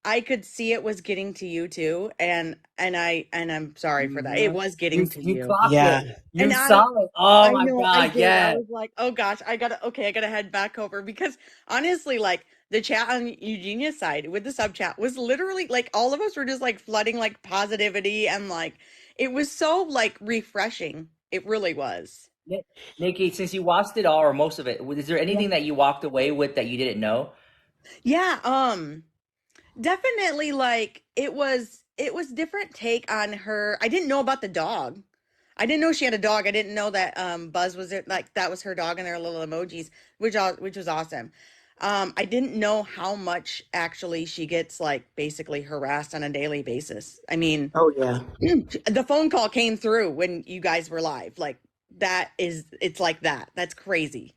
I could see it was getting to you too, and I'm sorry for that. It Mhm. was getting to You you. clocked Yeah. it. And You saw it. Oh I my know I God, did. I yes. was like, oh gosh, I gotta head back over because honestly, like the chat on Eugenia's side with the sub chat was literally like all of us were just like flooding like positivity and like it was so like refreshing. It really was. Nikki, since you watched it all or most of it, is there Yeah. anything that you walked away with that you didn't know? Yeah, definitely like it was different take on her. I didn't know about the dog. I didn't know she had a dog. I didn't know that Buzz was it like that was her dog and their little emojis, which was awesome. I didn't know how much actually she gets like basically harassed on a daily basis. I mean, Oh yeah. the phone call came through when you guys were live. Like it's like that. That's crazy.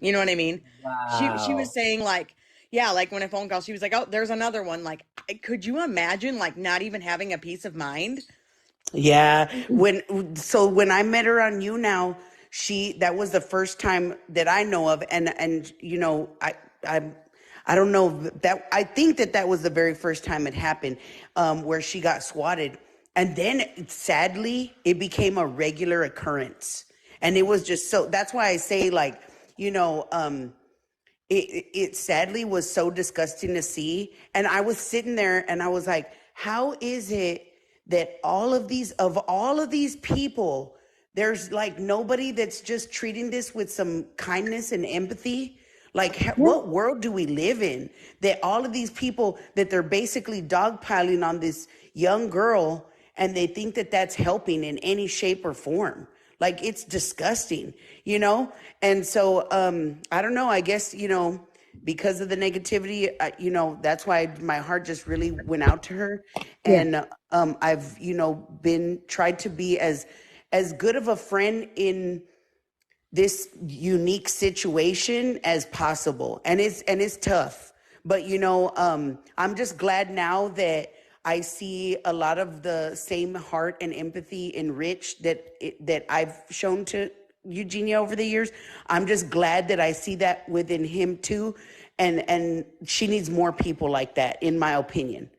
You know what I mean? She was Wow. saying like, yeah, like when a phone call, she was like, "Oh, there's another one." Like, could you imagine like not even having a peace of mind? Yeah. When I met her on You Now, that was the first time that I know of, and I I don't know that I think that was the very first time it happened, where she got swatted, and then sadly it became a regular occurrence, and it was just so. That's why I say like, you know, it sadly was so disgusting to see. And I was sitting there and I was like, how is it that all of these people, there's like nobody that's just treating this with some kindness and empathy? Like, what world do we live in that all of these people that they're basically dogpiling on this young girl and they think that that's helping in any shape or form? Like it's disgusting, you know? And so I don't know, I guess, because of the negativity, that's why my heart just really went out to her. Yeah. And I've, been tried to be as good of a friend in this unique situation as possible, and it's tough, but I'm just glad now that I see a lot of the same heart and empathy in Rich that I've shown to Eugenia over the years. I'm just glad that I see that within him too, and she needs more people like that, in my opinion.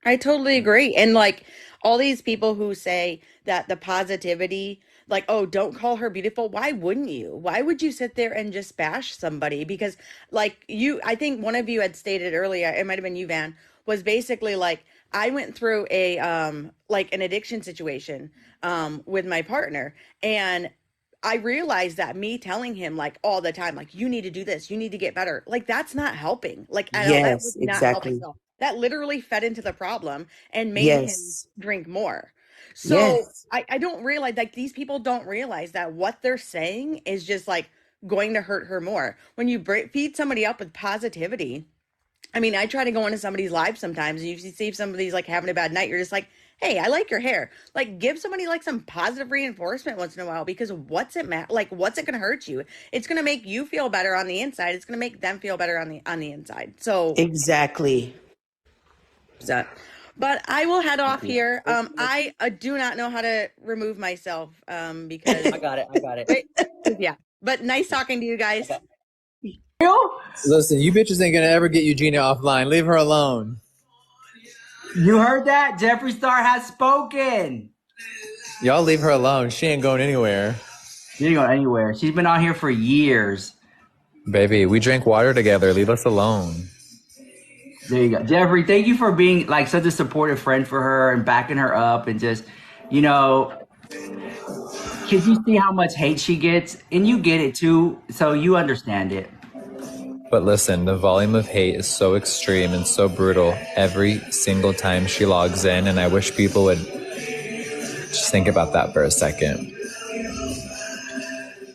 I totally agree. And like all these people who say that the positivity, like, oh, don't call her beautiful. Why wouldn't you? Why would you sit there and just bash somebody? Because like I think one of you had stated earlier, it might have been you, Van, was basically like, I went through like an addiction situation with my partner and I realized that me telling him like all the time, like, you need to do this, you need to get better, like that's not helping. Like at all. That was Yes, not helping exactly. at all. That literally fed into the problem and made him Yes. drink more. So Yes. I don't realize, like, these people don't realize that what they're saying is just like going to hurt her more. When you feed somebody up with positivity, I mean, I try to go into somebody's live sometimes, and you see if somebody's like having a bad night, you're just like, hey, I like your hair. Like, give somebody like some positive reinforcement once in a while, because what's it like, what's it gonna hurt you? It's gonna make you feel better on the inside. It's gonna make them feel better on the inside. So Exactly. that. But I will head off here. I do not know how to remove myself because I got it. I got it. wait, yeah. But nice talking to you guys. Listen, you bitches ain't gonna ever get Eugenia offline. Leave her alone. You heard that? Jeffree Star has spoken. Y'all leave her alone. She ain't going anywhere. She didn't go anywhere. She's been on here for years. Baby, we drink water together. Leave us alone. There you go. Jeffree, thank you for being like such a supportive friend for her and backing her up, and just, you know, because you see how much hate she gets, and you get it too, so you understand it. But listen, the volume of hate is so extreme and so brutal every single time she logs in, and I wish people would just think about that for a second.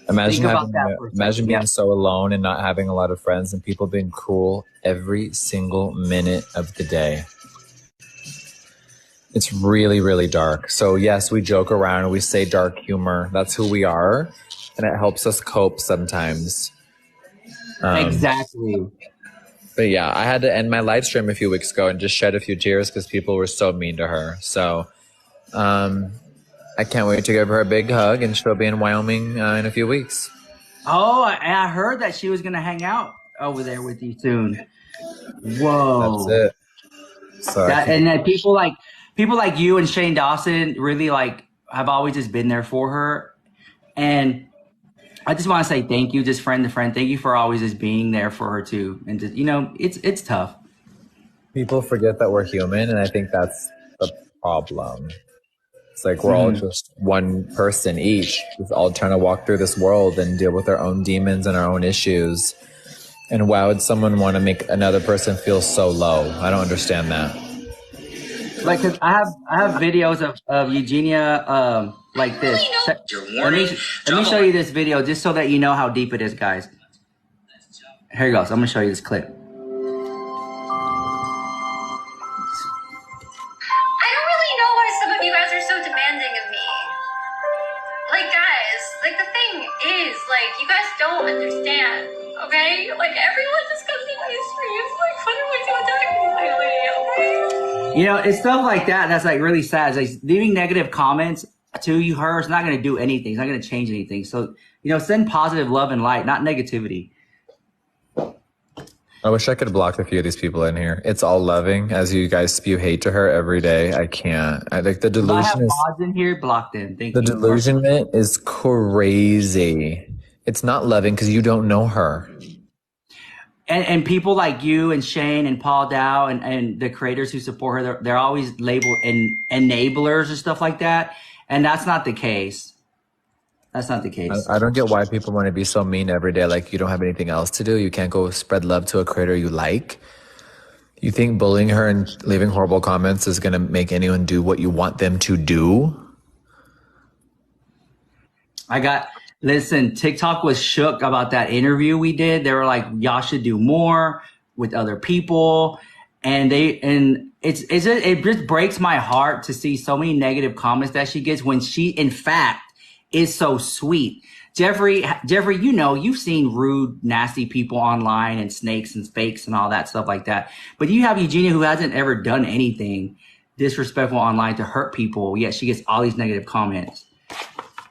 Imagine being so alone and not having a lot of friends, and people being cruel every single minute of the day. It's really, really dark. So yes, we joke around and we say dark humor. That's who we are, and it helps us cope sometimes. Exactly. But yeah, I had to end my live stream a few weeks ago and just shed a few tears because people were so mean to her. So I can't wait to give her a big hug, and she'll be in Wyoming in a few weeks. Oh, I heard that she was going to hang out over there with you soon. Whoa. That's it. So and then people like you and Shane Dawson really like have always just been there for her. And I just want to say thank you, just friend to friend. Thank you for always just being there for her too. And just, you know, it's tough. People forget that we're human, and I think that's the problem. It's like we're all just one person each, just all trying to walk through this world and deal with our own demons and our own issues. And why would someone want to make another person feel so low? I don't understand that. Like, cause I have videos of Eugenia like this. Let me show you this video just so that you know how deep it is, guys. Here you go. So I'm gonna show you this clip. You guys are so demanding of me. Like, guys, like, the thing is, like, you guys don't understand, okay? Like, everyone just comes to my streams, like, what am I doing lately, okay? You know, it's stuff like that that's, like, really sad. It's like, leaving negative comments to her is not going to do anything. It's not going to change anything. So, you know, send positive love and light, not negativity. I wish I could block a few of these people in here. It's all loving as you guys spew hate to her every day. I can't. I like the delusion. I have mods in here, block them. Thank you. The delusionment is crazy. It's not loving because you don't know her. And people like you and Shane and Paul Dow and the creators who support her, they're always labeled enablers and stuff like that. And that's not the case. That's not the case. I don't get why people want to be so mean every day. Like, you don't have anything else to do. You can't go spread love to a creator you like. You think bullying her and leaving horrible comments is going to make anyone do what you want them to do? Listen, TikTok was shook about that interview we did. They were like, y'all should do more with other people. And it just breaks my heart to see so many negative comments that she gets when she, in fact, is so sweet. Jeffree, you know, you've seen rude, nasty people online and snakes and fakes and all that stuff like that. But you have Eugenia, who hasn't ever done anything disrespectful online to hurt people, yet she gets all these negative comments.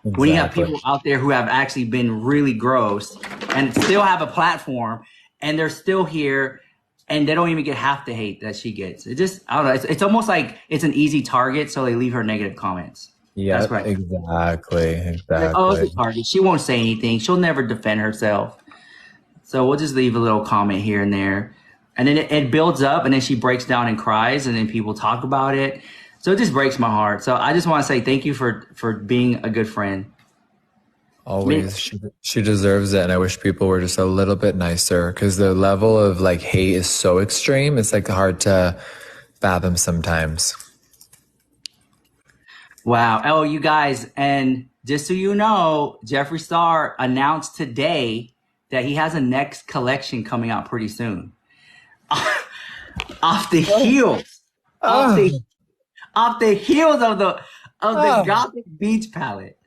Exactly. When you have people out there who have actually been really gross and still have a platform and they're still here and they don't even get half the hate that she gets. It just, I don't know. It's almost like it's an easy target, so they leave her negative comments. Yeah, that's right. Exactly. Oh, it's a target. She won't say anything. She'll never defend herself. So we'll just leave a little comment here and there. And then it builds up, and then she breaks down and cries, and then people talk about it. So it just breaks my heart. So I just want to say thank you for being a good friend. Always. She deserves it. And I wish people were just a little bit nicer because the level of like hate is so extreme. It's like hard to fathom sometimes. Wow. Oh, you guys, and just so you know, Jeffree Star announced today that he has a next collection coming out pretty soon. Off the heels. Off the heels of the Gothic Beach palette.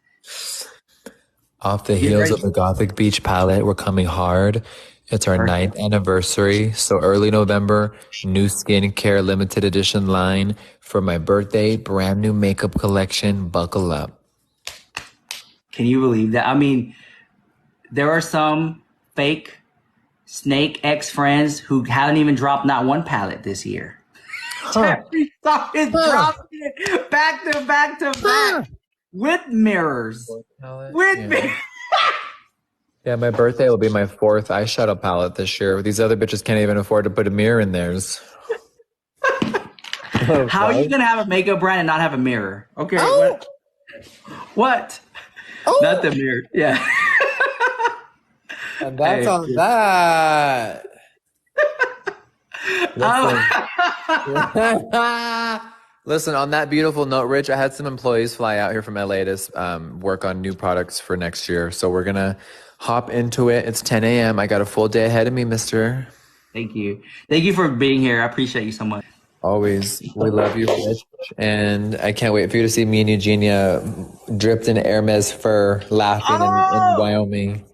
Off the heels of the Gothic Beach palette, we're coming hard. It's our 9th anniversary. So early November, new skincare limited edition line for my birthday, brand new makeup collection. Buckle up. Can you believe that? I mean, there are some fake Snake ex-friends who haven't even dropped not one palette this year. Jeffree Star is dropping it back to back to back with mirrors. Yeah, my birthday will be my 4th eyeshadow palette this year. These other bitches can't even afford to put a mirror in theirs. How are you gonna have a makeup brand and not have a mirror? Okay. Oh. What? Oh. Not the mirror. Yeah. And that's on that. Listen, on that beautiful note, Rich, I had some employees fly out here from LA to work on new products for next year. So we're going to hop into it. It's 10 a.m. I got a full day ahead of me, mister. Thank you. Thank you for being here. I appreciate you so much. Always. We love you, Rich. And I can't wait for you to see me and Eugenia dripped in Hermes fur laughing in Wyoming.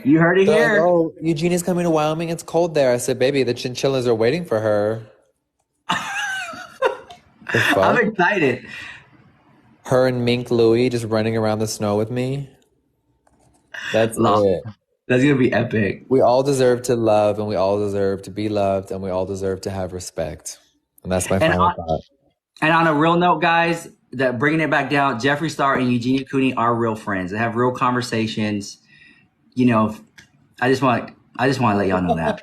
You heard it here. Oh, Eugenia's coming to Wyoming. It's cold there. I said, baby, the chinchillas are waiting for her. I'm excited. Her and Mink Louie just running around the snow with me. That's it. That's going to be epic. We all deserve to love, and we all deserve to be loved, and we all deserve to have respect. And that's my final thought. And on a real note, guys, that bringing it back down, Jeffree Star and Eugenia Cooney are real friends. They have real conversations. You know, I just want to let y'all know that.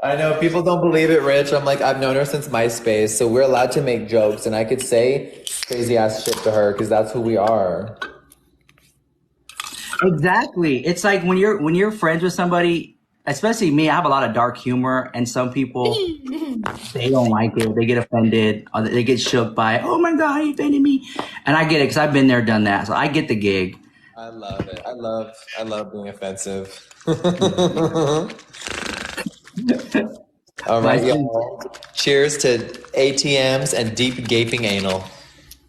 I know people don't believe it, Rich. I'm like, I've known her since MySpace, so we're allowed to make jokes, and I could say crazy ass shit to her because that's who we are. Exactly. It's like when you're friends with somebody, especially me. I have a lot of dark humor, and some people they don't like it. They get offended, or they get shook by, oh my god, he offended me, and I get it because I've been there, done that. So I get the gig. I love it. I love being offensive. All right, y'all. Cheers to ATMs and deep gaping anal.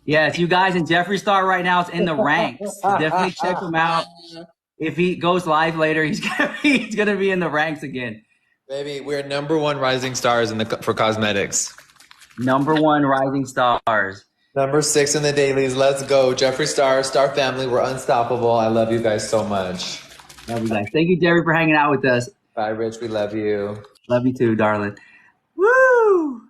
Yes, you guys, and Jeffree Star right now is in the ranks. Definitely check him out. If he goes live later, he's gonna be in the ranks again. Baby, we're #1 rising stars for cosmetics. #1 rising stars. Number 6 in the dailies. Let's go. Jeffree Star, Star family. We're unstoppable. I love you guys so much. Love you guys. Thank you, Jerry, for hanging out with us. Bye, Rich. We love you. Love you too, darling. Woo!